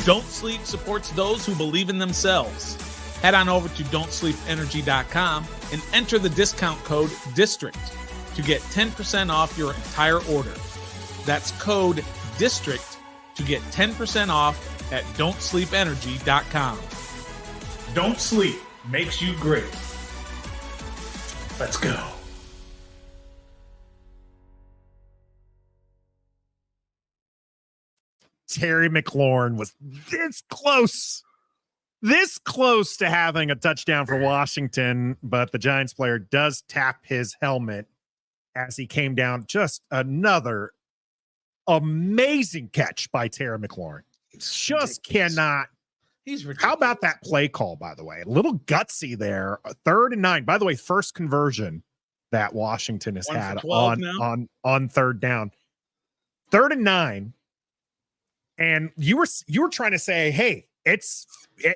Don't Sleep supports those who believe in themselves. Head on over to don'tsleepenergy.com and enter the discount code DISTRICT to get 10% off your entire order. That's code DISTRICT to get 10% off at don'tsleepenergy.com. Don't sleep makes you great. Let's go. Terry McLaurin was this close to having a touchdown for Washington, but the Giants player does tap his helmet as he came down. Just another amazing catch by Terry McLaurin. Just cannot. He's ridiculous. How about that play call, by the way? A little gutsy there. 3rd and 9. By the way, first conversion that Washington has had on 3rd down. 3rd and 9. And you were trying to say, hey,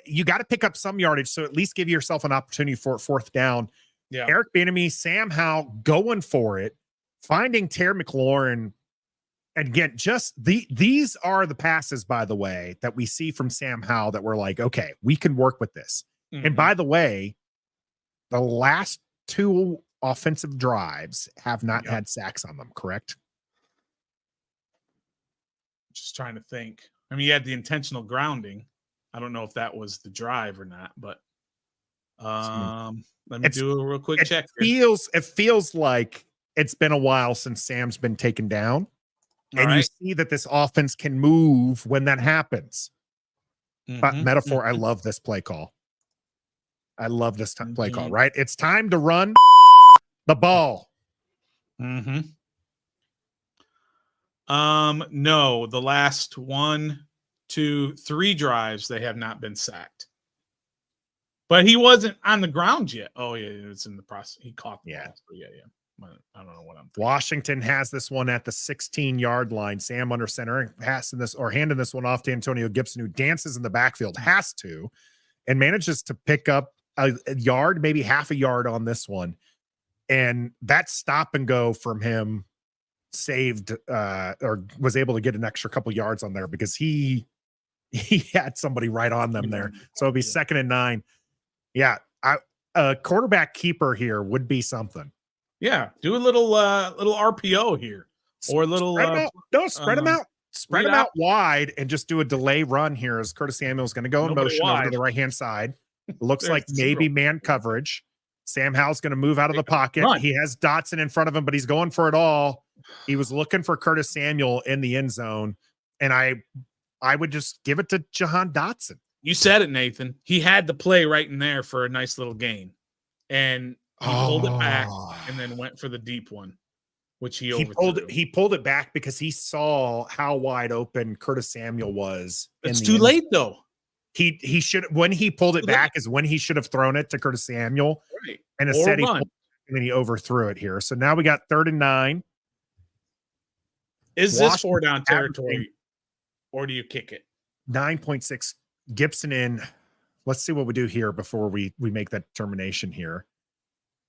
you got to pick up some yardage, so at least give yourself an opportunity for 4th down. Yeah. Eric Bieniemy, Sam Howell going for it, finding Terry McLaurin. And again, just these are the passes, by the way, that we see from Sam Howell that we're like, okay, we can work with this. Mm-hmm. And by the way, the last 2 offensive drives have not had sacks on them, correct? Just trying to think. I mean, you had the intentional grounding. I don't know if that was the drive or not, but let me do a real quick check. It feels like it's been a while since Sam's been taken down. And you see that this offense can move when that happens. But metaphor, I love this play call. I love this play call, right? It's time to run the ball. No, the last 1, 2, 3 drives, they have not been sacked. But he wasn't on the ground yet. Oh, yeah, it's in the process. He caught the ball. So yeah. I don't know what I'm thinking. Washington has this one at the 16-yard line. Sam under center, handing this one off to Antonio Gibson, who dances in the backfield, has to, and manages to pick up a yard, maybe half a yard on this one. And that stop and go from him saved or was able to get an extra couple yards on there because he had somebody right on them there. So it'll be 2nd and 9. Yeah. A quarterback keeper here would be something. Yeah. Do a little RPO here or a little spread them out. Spread them out wide and just do a delay run here as Curtis Samuel's going to go in motion over to the right-hand side. It looks like maybe man coverage. Sam Howell's going to move out of the pocket. He has Dotson in front of him, but he's going for it all. He was looking for Curtis Samuel in the end zone, and I would just give it to Jahan Dotson. You said it, Nathan. He had the play right in there for a nice little gain, and he pulled it back and then went for the deep one, which he overthrew. He pulled it back because he saw how wide open Curtis Samuel was. It's too late, though. He should, when he pulled it back is when he should have thrown it to Curtis Samuel. Right. And instead and then he overthrew it here. So now we got 3rd and 9. Is this 4-down territory or do you kick it? 9.6 Gibson in. Let's see what we do here before we make that determination here.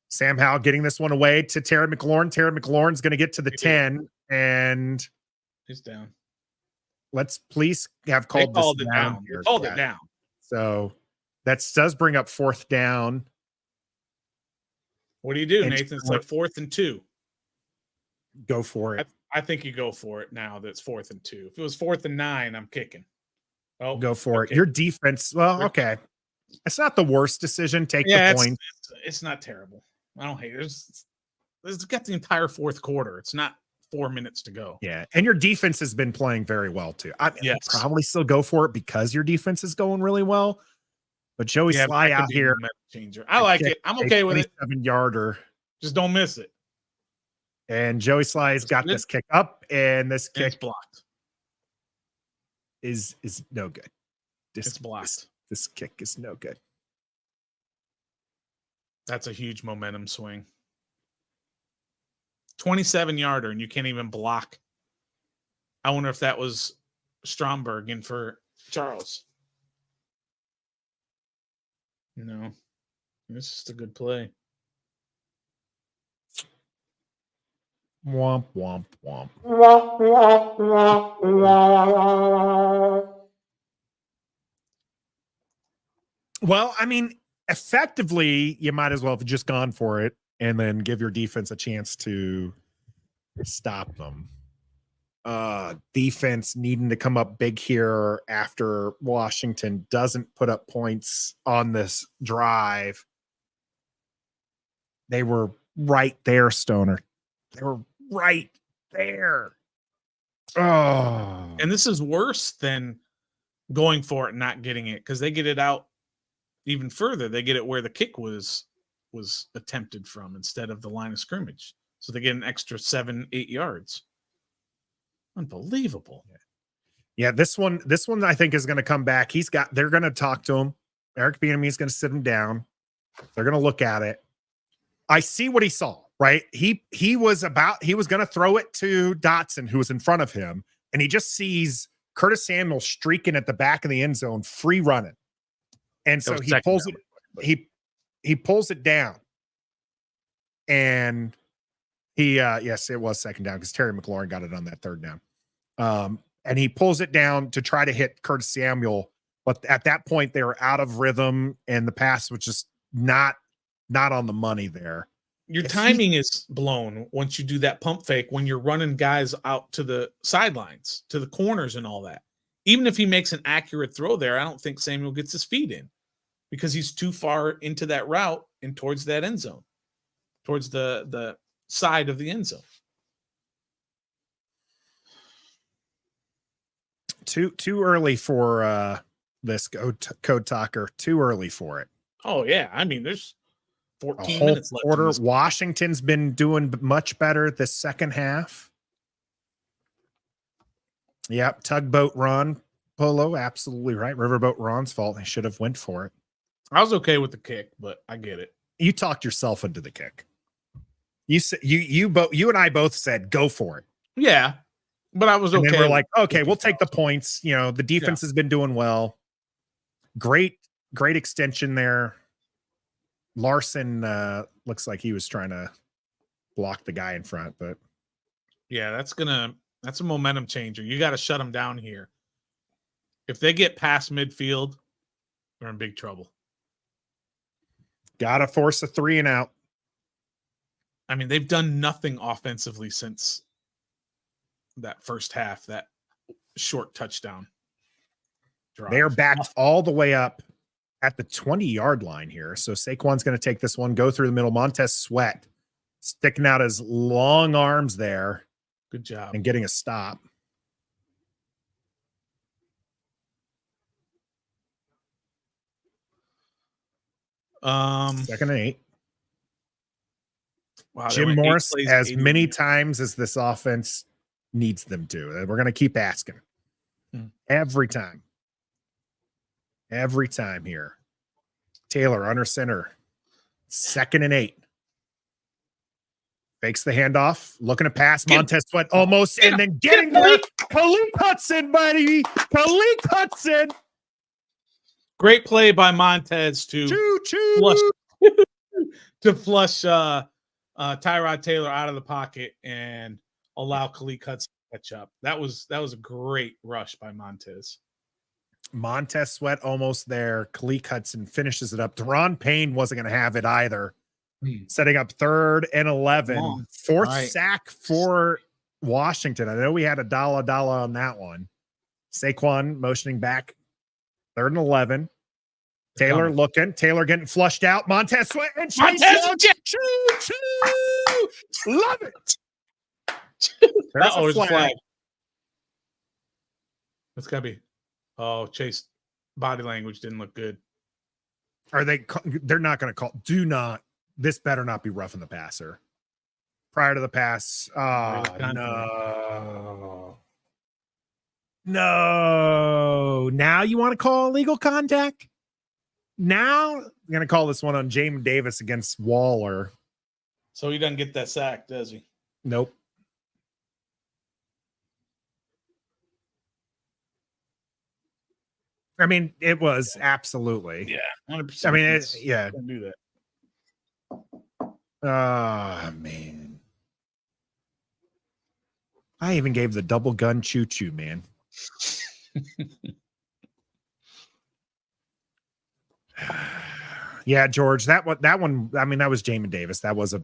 Sam Howell getting this one away to Terry McLaurin. Terry McLaurin's going to get to the 10 and he's down. Let's please have called this down. Called it down. So that does bring up 4th down. What do you do, Nathan? It's like 4th and 2. Go for it. I think you go for it now. That's 4th and 2. If it was 4th and 9, I'm kicking. Oh, go for it. Your defense. Well, okay. It's not the worst decision. Take the point. It's not terrible. I don't hate it. There's got the entire 4th quarter. It's not 4 minutes to go. Yeah. And your defense has been playing very well too. I'd probably still go for it because your defense is going really well. But Joey Sly out here. Changer. I like it. I'm okay with it. 7-yarder. Just don't miss it. And Joey Sly's got this kick up, and this kick blocked. Is no good. It's blocked. This kick is no good. That's a huge momentum swing. 27-yarder, and you can't even block. I wonder if that was Stromberg in for Charles. No. This is just a good play. Womp, womp, womp. Well, I mean, effectively, you might as well have just gone for it and then give your defense a chance to stop them. Defense needing to come up big here after Washington doesn't put up points on this drive. They were right there, Stoner. They were right there. Oh. And this is worse than going for it and not getting it because they get it out even further. They get it where the kick was attempted from instead of the line of scrimmage. So they get an extra 7-8 yards. Unbelievable. Yeah, this one I think is going to come back. They're going to talk to him. Eric Bieniemy is going to sit him down. They're going to look at it. I see what he saw, right? He was going to throw it to Dotson, who was in front of him, and he just sees Curtis Samuel streaking at the back of the end zone, free running. And so he pulls it, he pulls it down. And yes, it was 2nd down because Terry McLaurin got it on that 3rd down. And he pulls it down to try to hit Curtis Samuel. But at that point, they were out of rhythm and the pass was just not on the money there. Your timing is blown once you do that pump fake when you're running guys out to the sidelines, to the corners and all that. Even if he makes an accurate throw there, I don't think Samuel gets his feet in because he's too far into that route and towards that end zone, towards the side of the end zone. Too early for this code talker. Too early for it. Oh yeah, I mean there's 14 minutes left. Quarter. Washington's been doing much better this second half. Yep, tugboat run, Polo, absolutely right. Riverboat Ron's fault. He should have went for it. I was okay with the kick, but I get it. You talked yourself into the kick. You said you and I both said go for it. Yeah, but I was okay. And then we're like, okay, we'll take the points. You know, the defense has been doing well. Great extension there. Larson looks like he was trying to block the guy in front, but Yeah, that's a momentum changer. You got to shut them down here. If they get past midfield, they're in big trouble. gotta force a 3 and out. I mean, they've done nothing offensively since that first half, that short touchdown drive. They are backed all the way up at the 20-yard line here. So Saquon's going to take this one, go through the middle. Montez Sweat sticking out his long arms there. Good job. And getting a stop. Second and 8. Wow, Jim Morris, as many times as this offense needs them to. We're going to keep asking. Every time. Every time here. Taylor under center. Second and 8. Fakes the handoff. Looking to pass. Montez Sweat almost. And then getting the Khalid Hudson, buddy. Khalid Hudson. Great play by Montez to flush Tyrod Taylor out of the pocket and allow Khalid Hudson to catch up. That was a great rush by Montez. Montez Sweat almost there. Khalid Hudson finishes it up. Deron Payne wasn't going to have it either. Setting up 3rd and 11. Fourth sack for Washington. I know we had a dollar on that one. Saquon motioning back. 3rd and 11. Taylor looking. Taylor getting flushed out. Montez Sweat and Chase Young. Love it. There's a flag. That's got to be. Oh, Chase body language didn't look good. Are they? They're not going to call. Do not. This better not be roughing the passer. Prior to the pass. Oh, no. No. Now you want to call illegal contact? Now I'm going to call this one on Jamin Davis against Waller. So he doesn't get that sack, does he? Nope. I mean, it was absolutely. Yeah, 100%. I mean, yeah. Don't do that. Oh, man. I even gave the double gun choo-choo, man. Yeah, George, that one, I mean, that was Jamin Davis. That was a,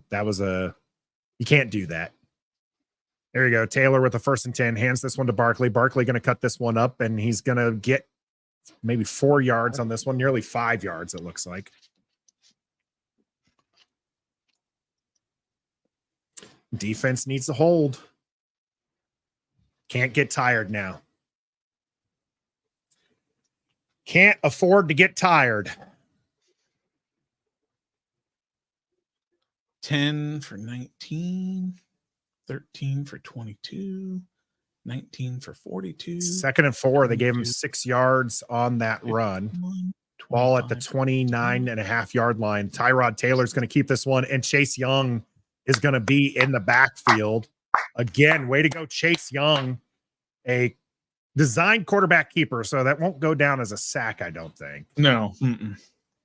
you can't do that. There you go. Taylor with the 1st and 10, hands this one to Barkley. Barkley going to cut this one up, and he's going to get maybe 4 yards on this one, nearly 5 yards, it looks like. Defense needs to hold. Can't get tired now. Can't afford to get tired. 10 for 19, 13 for 22, 19 for 42. 2nd and 4. They gave him 6 yards on that run. Ball at the 29.5-yard line. Tyrod Taylor's going to keep this one, and Chase Young is going to be in the backfield. Again, way to go, Chase Young, a designed quarterback keeper, so that won't go down as a sack, I don't think. No,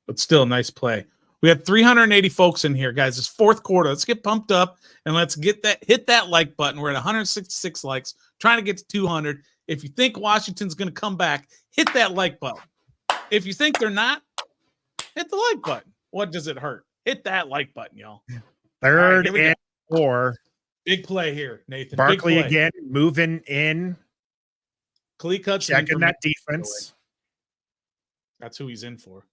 but still, nice play. We had 380 folks in here, guys. It's 4th quarter. Let's get pumped up and let's hit that like button. We're at 166 likes, trying to get to 200. If you think Washington's going to come back, hit that like button. If you think they're not, hit the like button. What does it hurt? Hit that like button, y'all. 3rd and 4. Big play here, Nathan. Barkley again moving in. Khalid Hudson checking that defense. That's who he's in for.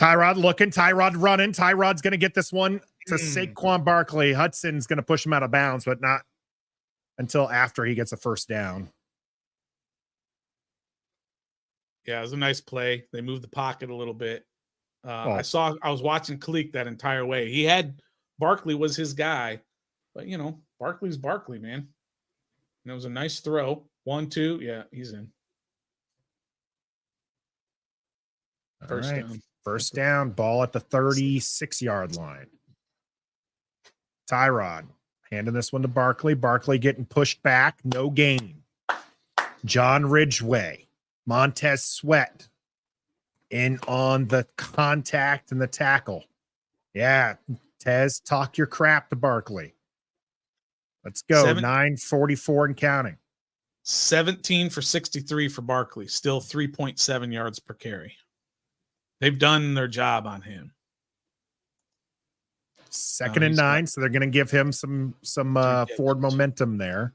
Tyrod looking, Tyrod running. Tyrod's going to get this one to Saquon Barkley. Hudson's going to push him out of bounds, but not until after he gets a 1st down. Yeah, it was a nice play. They moved the pocket a little bit. I was watching Khalid that entire way. He had Barkley was his guy, but Barkley's Barkley, man. And it was a nice throw. 1, 2. Yeah, he's in. First down. First down, ball at the 36-yard line. Tyrod handing this one to Barkley. Barkley getting pushed back. No gain. John Ridgeway. Montez Sweat in on the contact and the tackle. Yeah, Tez, talk your crap to Barkley. Let's go. 9:44 and counting. 17 for 63 for Barkley. Still 3.7 yards per carry. They've done their job on him. Second and 9, so they're going to give him some forward momentum there.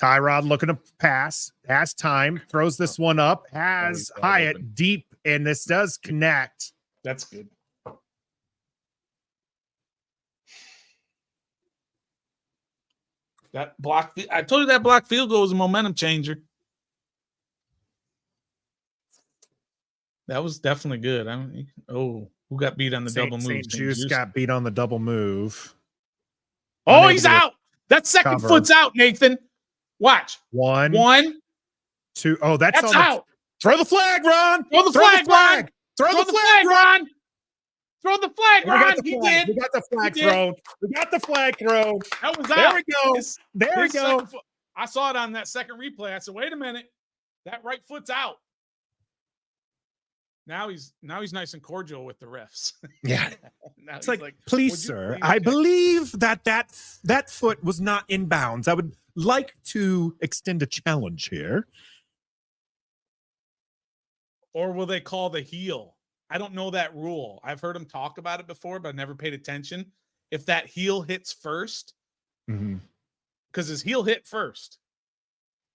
Tyrod looking to pass, has time, throws this one up, has Hyatt deep, and this does connect. That's good. That block, I told you that block field goal was a momentum changer. That was definitely good. Who got beat on the double move? St. Juice got beat on the double move. Oh, he's out. That second foot's out, Nathan. Watch. One, 2. Oh, that's out. Throw the flag, Ron. Throw the flag, Ron. Throw the flag, Ron. Throw the flag, Ron. He did. We got the flag thrown. We got the flag thrown. That was there out. We go. There we go. I saw it on that second replay. I said, wait a minute. That right foot's out. Now he's nice and cordial with the refs. Yeah. It's like, please, sir, I believe that foot was not in bounds. I would like to extend a challenge here. Or will they call the heel? I don't know that rule. I've heard him talk about it before, but I never paid attention. If that heel hits first, because his heel hit first,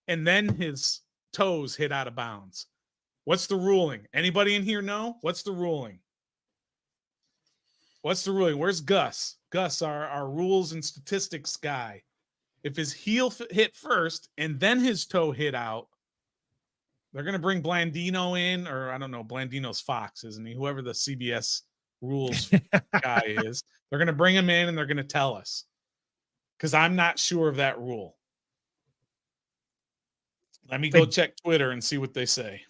and then his toes hit out of bounds. What's the ruling? Anybody in here know? What's the ruling? What's the ruling? Where's Gus? Gus, our rules and statistics guy. If his heel hit first and then his toe hit out, they're going to bring Blandino in, or I don't know, Blandino's Fox, isn't he? Whoever the CBS rules guy is. They're going to bring him in and they're going to tell us. Because I'm not sure of that rule. Let me go check Twitter and see what they say.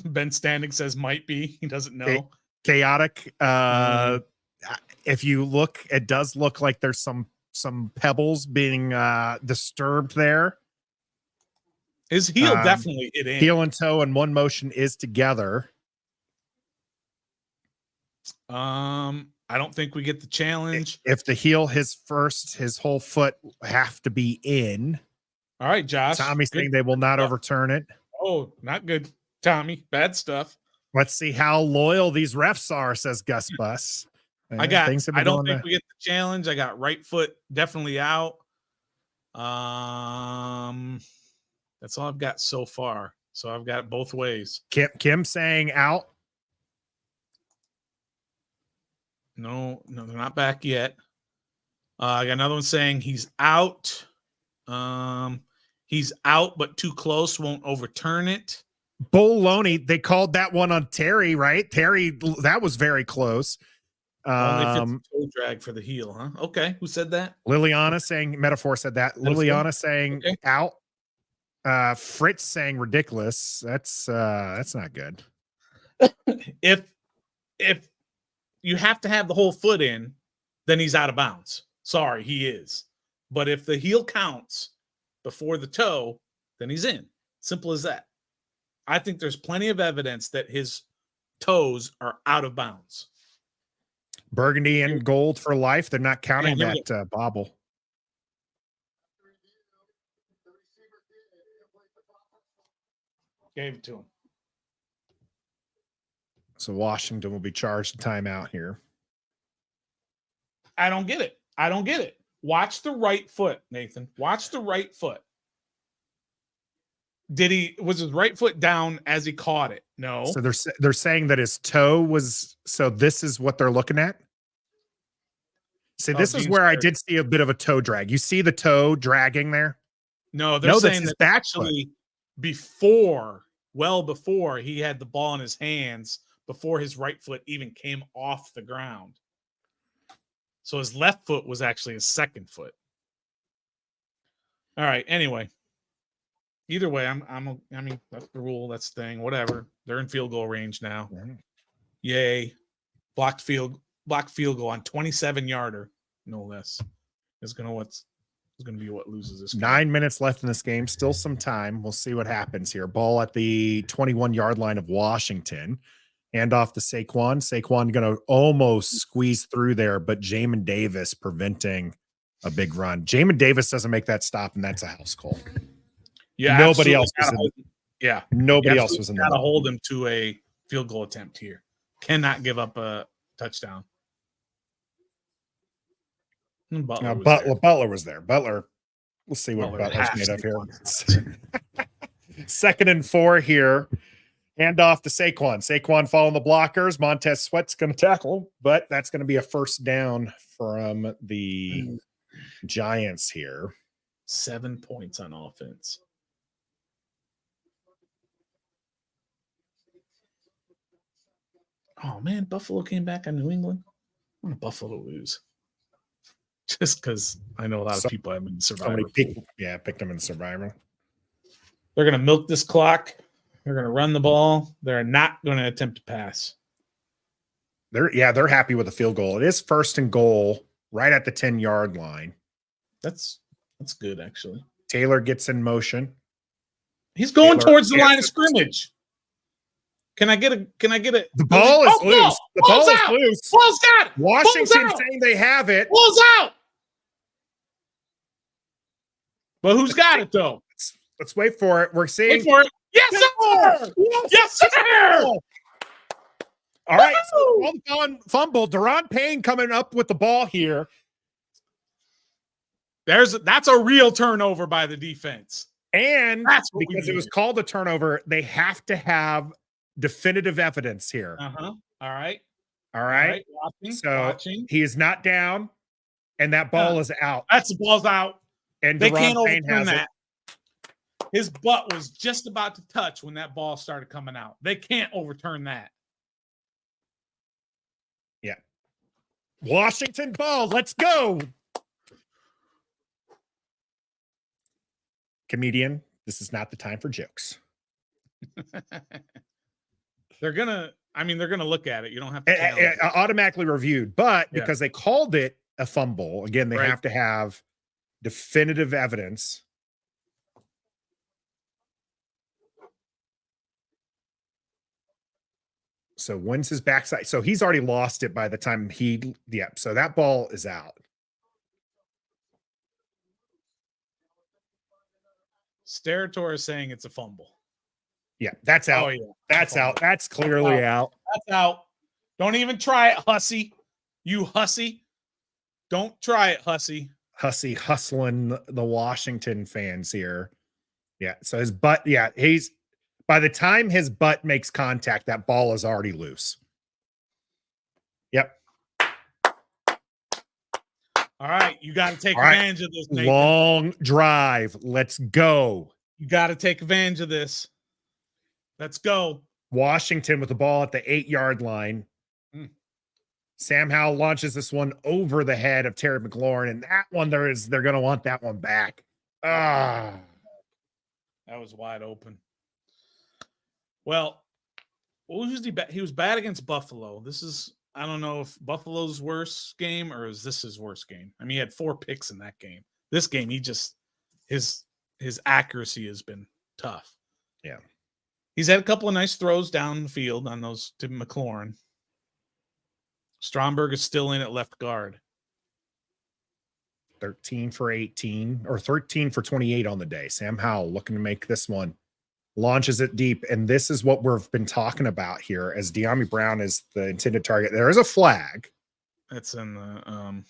Ben Standing says might be. He doesn't know. Chaotic. If you look, it does look like there's some pebbles being disturbed there. His heel definitely hit in. Heel and toe in one motion is together. I don't think we get the challenge. If the heel his whole foot have to be in. All right, Josh. Tommy's saying they will not overturn it. Oh, not good, Tommy. Bad stuff. Let's see how loyal these refs are, says Gus Bus. I don't think we get the challenge. I got right foot definitely out. That's all I've got so far. So I've got it both ways. Kim saying out. No, they're not back yet. I got another one saying he's out. He's out, but too close, won't overturn it. Bologna, they called that one on Terry, right? Terry, that was very close. They fit the toe drag for the heel, huh? Okay, who said that? Liliana saying, Metaphor said that. Liliana saying out. Fritz saying ridiculous. That's not good. If you have to have the whole foot in, then he's out of bounds. Sorry, he is. But if the heel counts before the toe, then he's in. Simple as that. I think there's plenty of evidence that his toes are out of bounds. Burgundy and gold for life. They're not counting that bobble. Gave it to him. So Washington will be charged a timeout here. I don't get it. Watch the right foot, Nathan. Watch the right foot. Was his right foot down as he caught it? No. So they're saying that his toe was, so this is what they're looking at. See, this is where I did see a bit of a toe drag. You see the toe dragging there? No, they're saying that actually well before he had the ball in his hands, before his right foot even came off the ground. So his left foot was actually his second foot. All right. Anyway, either way, I mean, that's the rule. That's the thing. Whatever. They're in field goal range now. Right. Yay! Blocked field goal on 27-yarder. No less. Is is going to be what loses this game. 9 minutes left in this game. Still some time. We'll see what happens here. Ball at the 21-yard line of Washington. Hand off to Saquon. Saquon going to almost squeeze through there, but Jamin Davis preventing a big run. Jamin Davis doesn't make that stop, and that's a house call. Yeah, nobody else was nobody else was in the. Got to hold him to a field goal attempt here. Cannot give up a touchdown. Butler was there. Butler. We'll see what Butler's made of here. 2nd and 4 here. Hand off to Saquon. Saquon following the blockers. Montez Sweat's going to tackle, but that's going to be a first down from the Giants here. 7 points on offense. Oh, man, Buffalo came back on New England. I want Buffalo to lose. Just because I know a lot of people have been Survivor. Picked them in Survivor. They're going to milk this clock. They're going to run the ball. They're not going to attempt to pass. They're happy with the field goal. It is 1st and goal right at the 10-yard line. That's good, actually. Taylor gets in motion. He's going towards the line of scrimmage. Can I get a The ball is loose. The ball is loose. Ball's got it. Washington saying they have it. Ball's out. But who's got it though? Let's wait for it. We're seeing. Wait for it. Yes, sir. Yes, sir. All right. So fumble. Deron Payne coming up with the ball here. That's a real turnover by the defense. And because it was called a turnover, they have to have definitive evidence here. All right. Watching. He is not down, and that ball is out. The ball's out. And they can't overturn that. His butt was just about to touch when that ball started coming out. They can't overturn that. Yeah. Washington ball. Let's go. Comedian, this is not the time for jokes. They're gonna look at it. You don't have to automatically reviewed, but because they called it a fumble, again, they have to have definitive evidence. So when's his backside? So he's already lost it by the time so that ball is out. Sterator is saying it's a fumble. Yeah, that's out. Oh, yeah. That's out. That's clearly out. That's out. Don't even try it, hussy. You hussy. Don't try it, hussy. Hussy hustling the Washington fans here. Yeah. So his butt, by the time his butt makes contact, that ball is already loose. Yep. All right. You got to take advantage of this, Nathan. Long drive. Let's go. You got to take advantage of this. Let's go. Washington with the ball at the 8-yard line. Sam Howell launches this one over the head of Terry McLaurin, and that one they're going to want that one back. That was wide open. Well, what was he was bad against Buffalo. This is, I don't know if Buffalo's worst game or is this his worst game. I mean, he had 4 picks in that game. This game, his accuracy has been tough. Yeah. He's had a couple of nice throws down the field on those to McLaurin. Stromberg is still in at left guard. 13 for 18 or 13 for 28 on the day. Sam Howell looking to make this one. Launches it deep. And this is what we've been talking about here as De'Ami Brown is the intended target. There is a flag. That's in the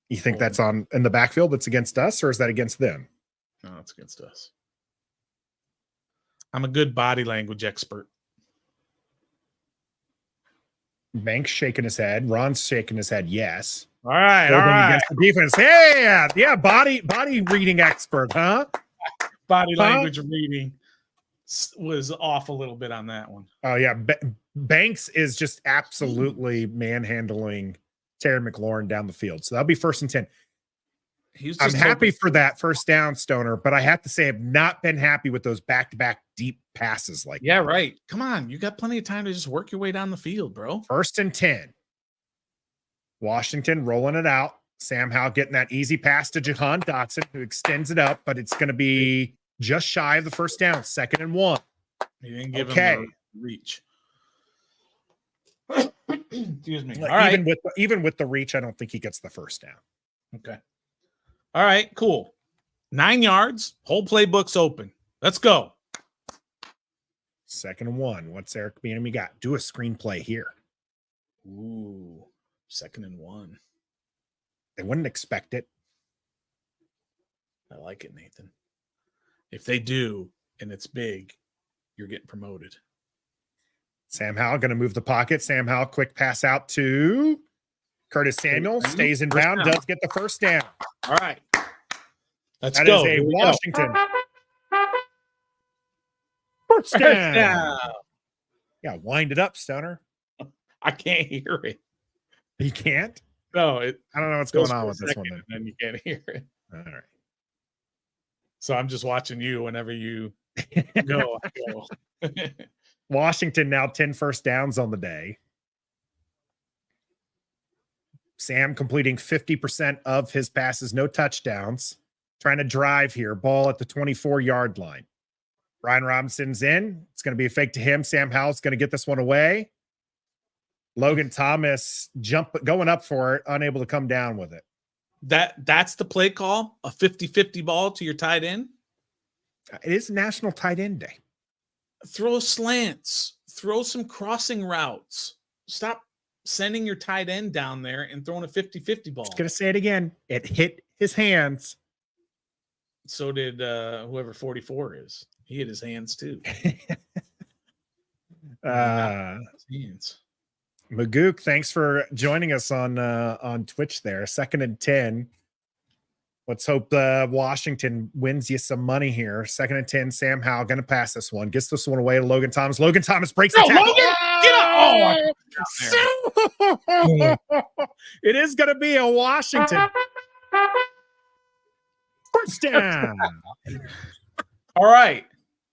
you think that's in the backfield that's against us, or is that against them? No, it's against us. I'm a good body language expert. Banks shaking his head. Ron's shaking his head. Yes. All right. Against the defense. Hey, yeah. Body reading expert, huh? Body language reading was off a little bit on that one. Oh yeah. Banks is just absolutely manhandling Terry McLaurin down the field. So that'll be 1st and 10. I'm happy for that first down, Stoner, but I have to say I've not been happy with those back-to-back deep passes like that. Right. Come on. You got plenty of time to just work your way down the field, bro. 1st and 10. Washington rolling it out. Sam Howell getting that easy pass to Jahan Dotson, who extends it up, but it's going to be just shy of the first down, 2nd and 1. He didn't give him the reach. Excuse me. All right. Even with the reach, I don't think he gets the first down. Okay. All right, cool. 9 yards, whole playbook's open. Let's go. 2nd and 1. What's Eric Bieniemy got? Do a screenplay here. Ooh, 2nd and 1. They wouldn't expect it. I like it, Nathan. If they do, and it's big, you're getting promoted. Sam Howell going to move the pocket. Sam Howell, quick pass out to Curtis Samuel. Stays in bound, does get the first down. All right. Let's That go. is a Washington. First down. Yeah, wind it up, Stoner. I can't hear it. You can't? No, I don't know what's going on with this one. And then you can't hear it. All right. So I'm just watching you whenever you go. I go. Washington now 10 first downs on the day. Sam completing 50% of his passes, no touchdowns. Trying to drive here. Ball at the 24-yard line. Brian Robinson's in. It's going to be a fake to him. Sam Howell's going to get this one away. Logan Thomas going up for it, unable to come down with it. That's the play call, a 50-50 ball to your tight end. It is National Tight End Day. Throw slants, throw some crossing routes. Stop sending your tight end down there and throwing a 50-50 ball. Just going to say it again. It hit his hands. So did whoever 44 is. He hit his hands too. Hands. Magook, thanks for joining us on Twitch there. 2nd and 10. Let's hope Washington wins you some money here. 2nd and 10. Sam Howell going to pass this one. Gets this one away to Logan Thomas. Logan Thomas breaks the tackle. Logan, get up! It is going to be a Washington first down. All right.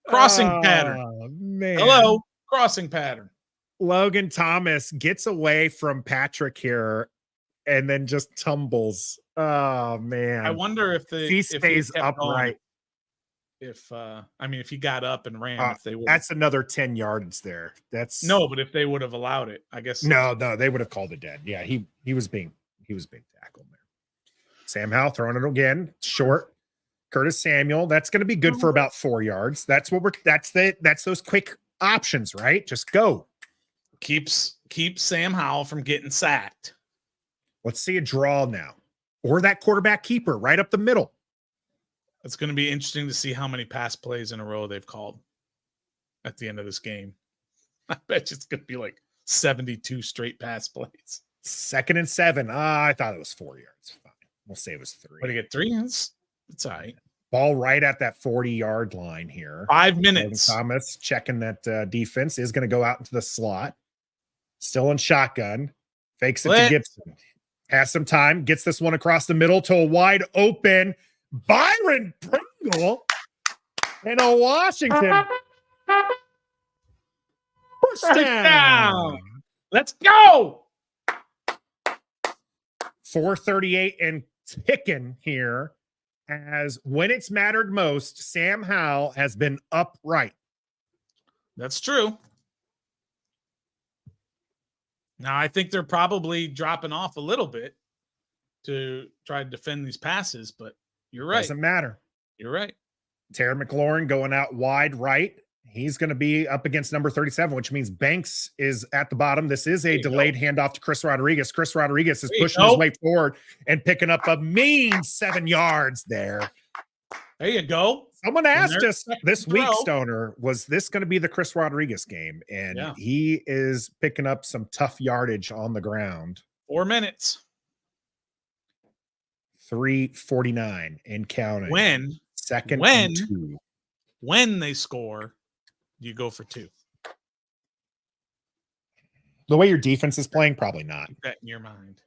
Crossing pattern. Man. Hello. Crossing pattern. Logan Thomas gets away from Patrick here and then just tumbles. Oh man. I wonder if he stays upright. If he got up and ran, if they would. That's another 10 yards there. That's no, but if they would have allowed it, I guess. No, they would have called it dead. Yeah, he was being tackled there. Sam Howell throwing it again, short. Curtis Samuel, that's going to be good for about 4 yards. That's those quick options, right? Just go. Keeps Sam Howell from getting sacked. Let's see a draw now. Or that quarterback keeper right up the middle. It's going to be interesting to see how many pass plays in a row they've called at the end of this game. I bet you it's going to be like 72 straight pass plays. 2nd and 7. I thought it was 4 yards. Fine. We'll say it was 3. But to get 3, it's all right. Ball right at that 40-yard line here. 5 minutes. Thomas checking that defense is going to go out into the slot. Still in shotgun. Fakes it to Gibson. Has some time. Gets this one across the middle to a wide open Byron Pringle and a Washington. First down. Let's go. 4:38 and ticking here. As when it's mattered most, Sam Howell has been upright. That's true. Now, I think they're probably dropping off a little bit to try to defend these passes, but you're right. Doesn't matter. You're right. Terry McLaurin going out wide right. He's going to be up against number 37, which means Banks is at the bottom. This is a delayed handoff to Chris Rodriguez. Chris Rodriguez is pushing his way forward and picking up a mean 7 yards there. There you go. Someone asked us this week, Stoner, was this going to be the Chris Rodriguez game? And he is picking up some tough yardage on the ground. 4 minutes. 3:49 and counting. When 2nd and 2. When they score, you go for 2. The way your defense is playing, probably not. Keep that in your mind.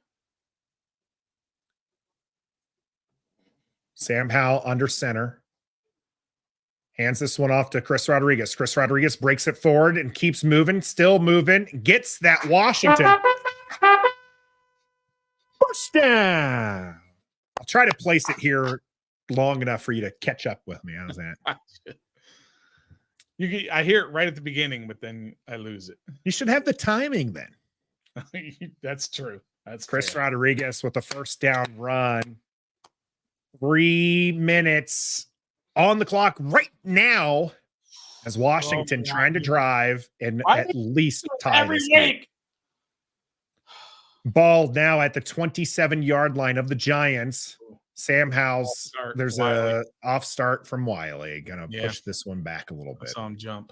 Sam Howell under center. Hands this one off to Chris Rodriguez. Chris Rodriguez breaks it forward and keeps moving, still moving. Gets that Washington. First down. I'll try to place it here long enough for you to catch up with me. How's that? I hear it right at the beginning, but then I lose it. You should have the timing then. That's true. That's Chris fair. Rodriguez with a first down run. 3 minutes on the clock right now as Washington trying to drive and at least tie Every this game. week. Ball now at the 27-yard line of the Giants. Sam Howell's, there's a off start from Wiley. Gonna push this one back a little bit. I saw him jump.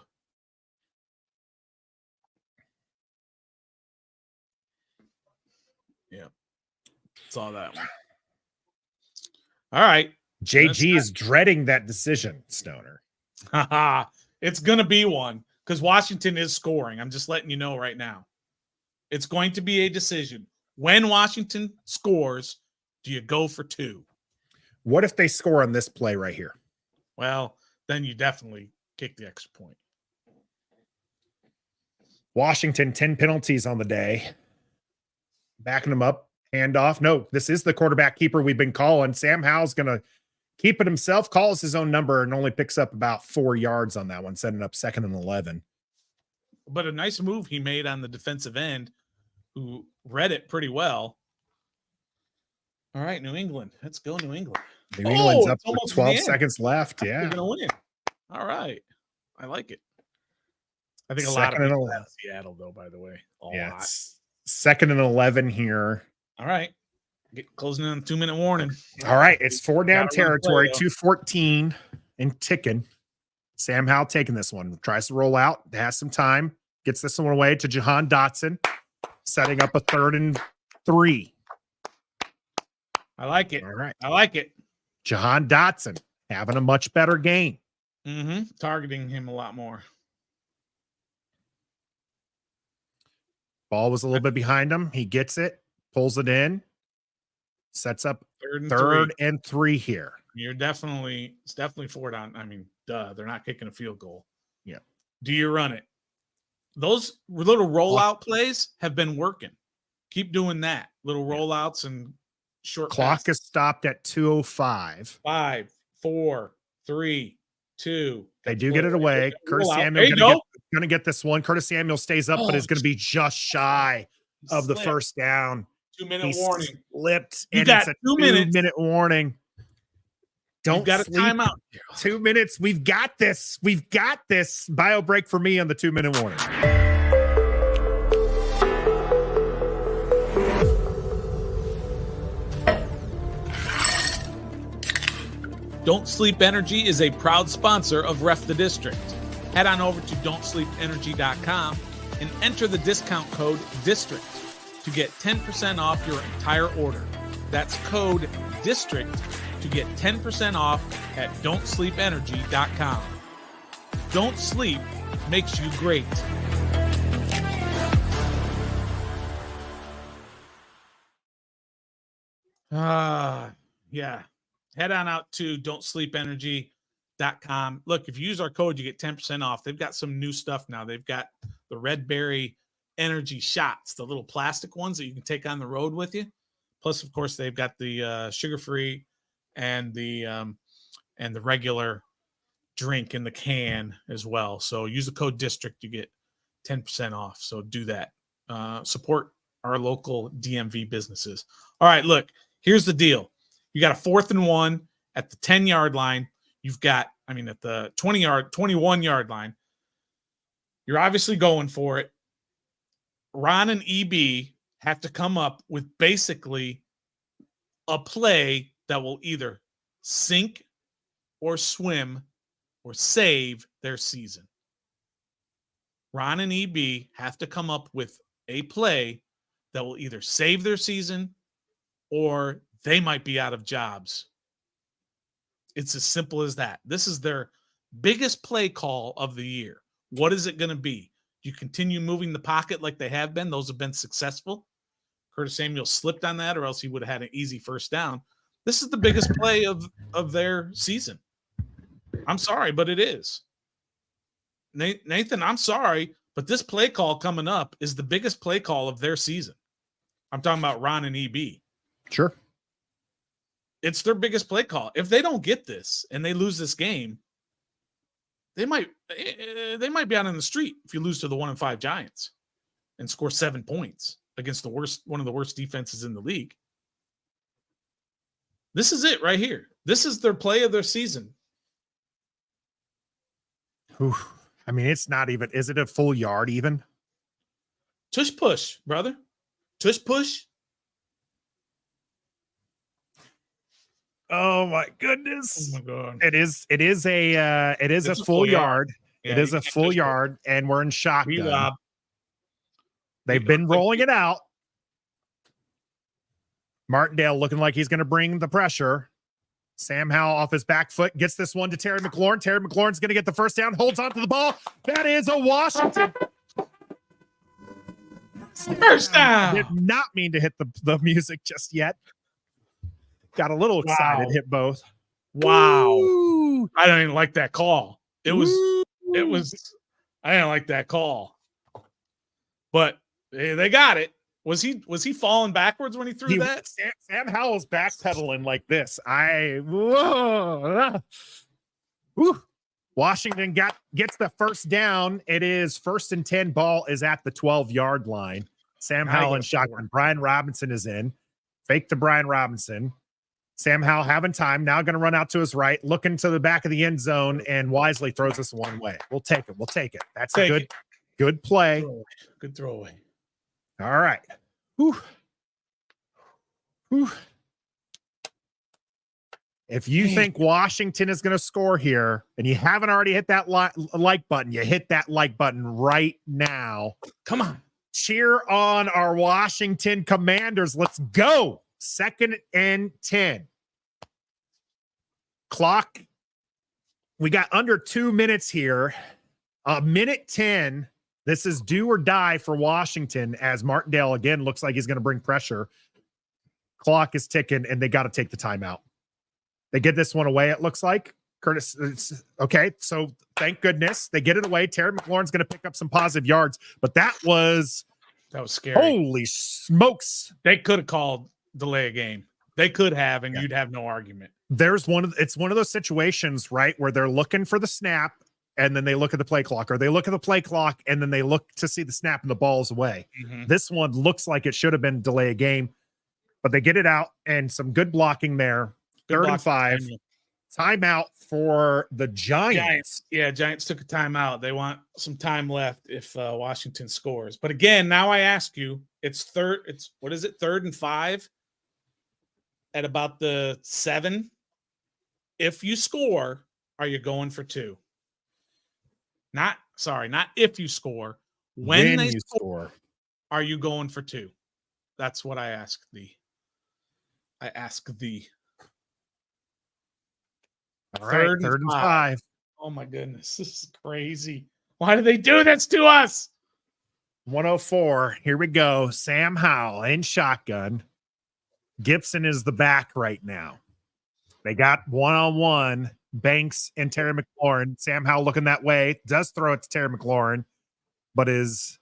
Yeah. Saw that one. All right. JG is dreading that decision, Stoner. It's going to be one because Washington is scoring. I'm just letting you know right now. It's going to be a decision. When Washington scores, do you go for 2? What if they score on this play right here? Well, then you definitely kick the extra point. Washington, 10 penalties on the day. Backing them up, handoff. No, this is the quarterback keeper we've been calling. Sam Howell's going to keep it himself, calls his own number, and only picks up about 4 yards on that one, setting up 2nd and 11. But a nice move he made on the defensive end, who read it pretty well. All right, New England. Let's go, New England. New England's up almost with 12 the seconds left. They're Yeah. going to win. All right. I like it. I think a 2nd lot of and people 11. have Seattle, though, by the way. It's 2nd and 11 here. All right. Closing in on 2-minute warning. All right. It's 4 down Gotta run territory, play, 2:14 and ticking. Sam Howell taking this one. Tries to roll out. Has some time. Gets this one away to Jahan Dotson. Setting up a 3rd and 3. I like it. All right. I like it. Jahan Dotson having a much better game. Targeting him a lot more. Ball was a little bit behind him. He gets it, pulls it in, sets up 3rd and 3 here. It's definitely 4 down. I mean, they're not kicking a field goal. Yeah. Do you run it? Those little rollout plays have been working. Keep doing that. Little rollouts and short Clock passes. is stopped at 2:05. 5, 4, 3, 2. They do get it away. Curtis Samuel going to get this one. Curtis Samuel stays up, but is going to be just shy of the first down. 2-minute warning. Slipped, You and got it's a 2 minutes. 2-minute warning. Don't You've got a sleep. timeout. 2 minutes. We've got this. We've got this. Bio break for me on the 2-minute warning. Don't Sleep Energy is a proud sponsor of Ref the District. Head on over to don'tsleepenergy.com and enter the discount code DISTRICT to get 10% off your entire order. That's code DISTRICT to get 10% off at don'tsleepenergy.com. Don't Sleep makes you great. Yeah. Head on out to don'tsleepenergy.com. Look, if you use our code, you get 10% off. They've got some new stuff now. They've got the Red Berry energy shots, the little plastic ones that you can take on the road with you. Plus, of course, they've got the sugar-free and the regular drink in the can as well. So use the code DISTRICT, you get 10% off. So do that. Support our local DMV businesses. All right, look, here's the deal. You got a 4th and 1 at the 10-yard line. You've got, at the 21-yard line. You're obviously going for it. Ron and EB have to come up with basically a play that will either sink or swim or save their season. Ron and EB have to come up with a play that will either save their season or they might be out of jobs. It's as simple as that. This is their biggest play call of the year. What is it going to be? Do you continue moving the pocket like they have been? Those have been successful. Curtis Samuel slipped on that, or else he would have had an easy first down. This is the biggest play of their season. I'm sorry, but it is. Nathan, I'm sorry, but this play call coming up is the biggest play call of their season. I'm talking about Ron and EB. Sure. It's their biggest play call. If they don't get this and they lose this game, they might be out in the street if you lose to the 1-5 Giants and score 7 points against one of the worst defenses in the league. This is it right here. This is their play of their season. Whew. I mean, it's not even, is it a full yard even? Tush push, brother. Tush push. Oh my goodness. Oh my God. It is a full yard. Yeah, it is a full yard, and we're in shotgun. They've been rolling it out. Martindale looking like he's going to bring the pressure. Sam Howell off his back foot gets this one to Terry McLaurin. Terry McLaurin's going to get the first down, holds on to the ball. That is a Washington. First down. Did not mean to hit the music just yet. Got a little excited, hit both. Wow. Ooh. I don't even like that call. I didn't like that call. But they got it. Was he falling backwards when he threw that? Sam Howell's backpedaling like this. Woo. Washington gets the first down. It is 1st and 10. Ball is at the 12-yard line. Sam Howell in shotgun. Brian Robinson is in. Fake to Brian Robinson. Sam Howell having time. Now going to run out to his right, looking to the back of the end zone, and wisely throws us one way. We'll take it. That's a good play. Good throwaway. All right. Whew. If you think Washington is going to score here and you haven't already hit that like button, you hit that like button right now. Come on. Cheer on our Washington Commanders. Let's go. 2nd and 10. Clock. We got under 2 minutes here. 1:10. This is do or die for Washington as Martindale again looks like he's going to bring pressure. Clock is ticking and they got to take the timeout. They get this one away, it looks like. Curtis, okay, so thank goodness they get it away. Terry McLaurin's going to pick up some positive yards, but that was scary. Holy smokes. They could have called delay a game. They could have, and you'd have no argument. It's one of those situations, right, where they're looking for the snap and then they look at the play clock, or they look at the play clock and then they look to see the snap and the ball's away. Mm-hmm. This one looks like it should have been delay a game, but they get it out and some good blocking there. 3rd and 5. Timeout for the Giants. Yeah, Giants took a timeout. They want some time left if Washington scores. But again, now I ask you, it's 3rd and 5 at about the 7. If you score, are you going for 2? Not if you score. When they score, are you going for 2? That's what I ask thee. All right, 3rd and 5. Oh my goodness, this is crazy. Why do they do this to us? 104. Here we go. Sam Howell in shotgun. Gibson is the back right now. They got one-on-one. Banks and Terry McLaurin. Sam Howell looking that way. Does throw it to Terry McLaurin, but is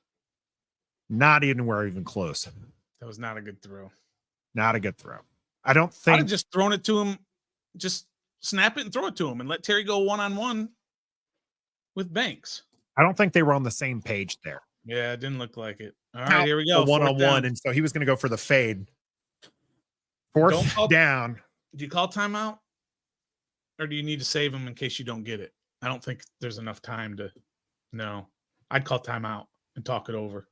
not anywhere even close. That was not a good throw. Not a good throw. I don't think. I'd have just thrown it to him. Just snap it and throw it to him and let Terry go one-on-one with Banks. I don't think they were on the same page there. Yeah, it didn't look like it. All right, here we go. One-on-one, and so he was going to go for the fade. 4th down. Do you call timeout? Or do you need to save him in case you don't get it? I don't think there's enough time to. No, I'd call timeout and talk it over.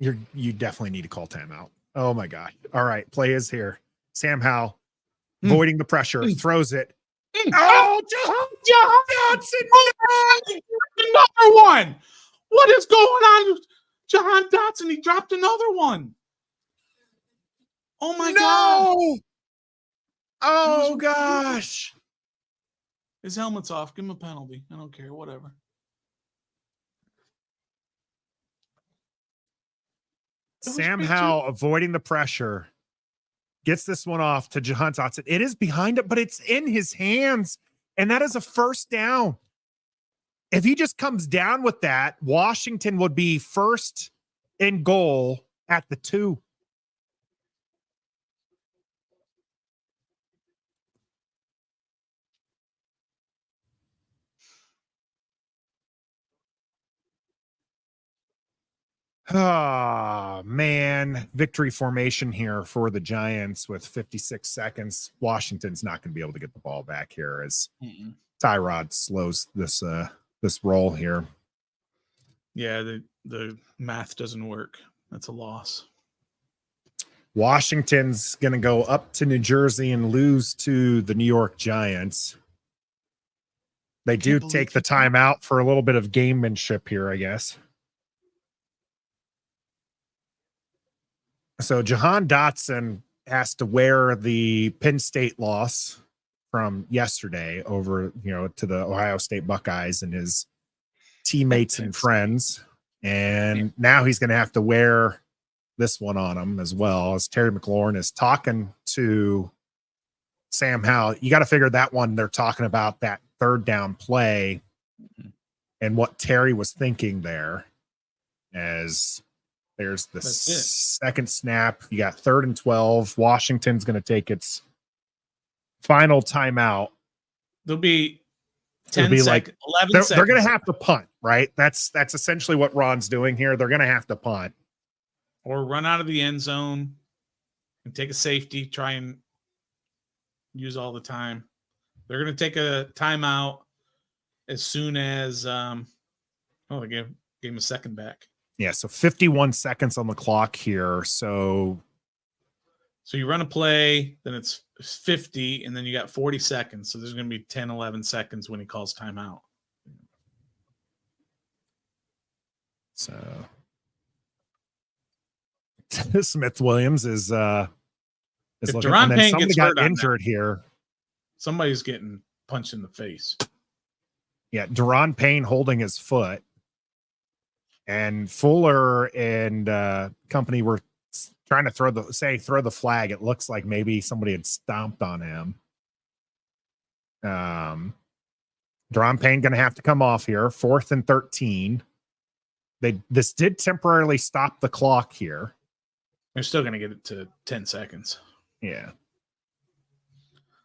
You definitely need to call timeout. Oh my God! All right, play is here. Sam Howell voiding the pressure, throws it. Oh, Dotson! Another one. What is going on, Jahan Dotson? He dropped another one. Oh my God! Oh gosh. His helmet's off. Give him a penalty. I don't care. Whatever. Sam Howell avoiding the pressure. Gets this one off to Jahan Dotson. It is behind it, but it's in his hands. And that is a 1st down. If he just comes down with that, Washington would be 1st and goal at the 2. Oh, man. Victory formation here for the Giants with 56 seconds. Washington's not going to be able to get the ball back here as Tyrod slows this roll here. Yeah, the math doesn't work. That's a loss. Washington's going to go up to New Jersey and lose to the New York Giants. They do take the timeout for a little bit of gamemanship here, I guess. So Jahan Dotson has to wear the Penn State loss from yesterday over, to the Ohio State Buckeyes and his teammates and friends. And now he's going to have to wear this one on him as well, as Terry McLaurin is talking to Sam Howell. You got to figure that one, they're talking about that third down play and what Terry was thinking there, as there's the second snap. You got 3rd and 12. Washington's going to take its final timeout. There'll be 10 seconds, 11 seconds. They're going to have to punt, right? That's essentially what Ron's doing here. They're going to have to punt. Or run out of the end zone and take a safety, try and use all the time. They're going to take a timeout as soon as they gave him a second back. Yeah, so 51 seconds on the clock here. So you run a play, then it's 50, and then you got 40 seconds. So there's going to be 10, 11 seconds when he calls timeout. So Smith Williams is if looking, Deron and then Payne somebody gets got hurt injured here. Somebody's getting punched in the face. Yeah, Deron Payne holding his foot. And Fuller and company were trying to throw the flag. It looks like maybe somebody had stomped on him. Deron Payne going to have to come off here. 4th and 13. This did temporarily stop the clock here. They're still going to get it to 10 seconds. Yeah.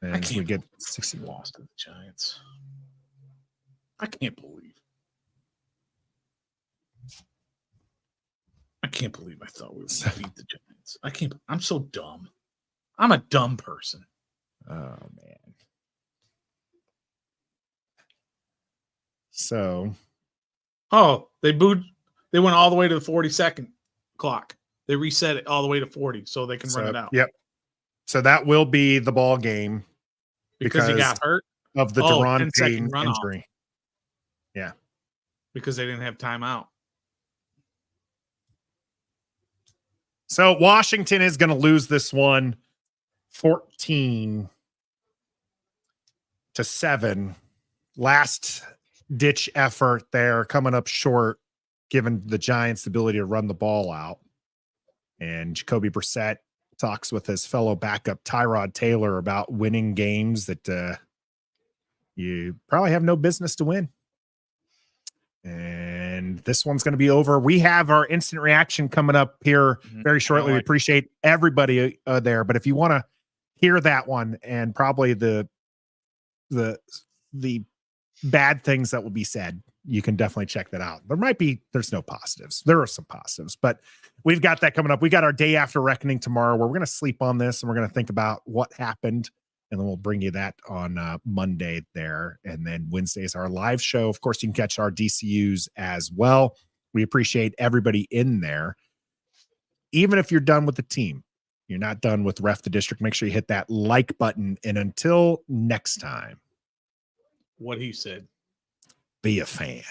And we get 60 lost to the Giants. I can't believe I thought we were going to beat the Giants. I'm so dumb. I'm a dumb person. Oh, man. So. Oh, they booed. They went all the way to the 40-second clock. They reset it all the way to 40 so they can run it out. Yep. So that will be the ball game. Because he got hurt? Of the Deron Payne injury. Yeah. Because they didn't have timeout. So Washington is going to lose this one 14-7. Last ditch effort there, coming up short, giving the Giants the ability to run the ball out. And Jacoby Brissett talks with his fellow backup Tyrod Taylor about winning games that you probably have no business to win. And this one's going to be over. We have our instant reaction coming up here very shortly. We appreciate everybody there. But if you want to hear that one and probably the bad things that will be said, you can definitely check that out. There's no positives. There are some positives, but we've got that coming up. We got our day after reckoning tomorrow where we're going to sleep on this and we're going to think about what happened. And then we'll bring you that on Monday there. And then Wednesday is our live show. Of course, you can catch our DCUs as well. We appreciate everybody in there. Even if you're done with the team, you're not done with Ref the District, make sure you hit that like button. And until next time. What he said. Be a fan.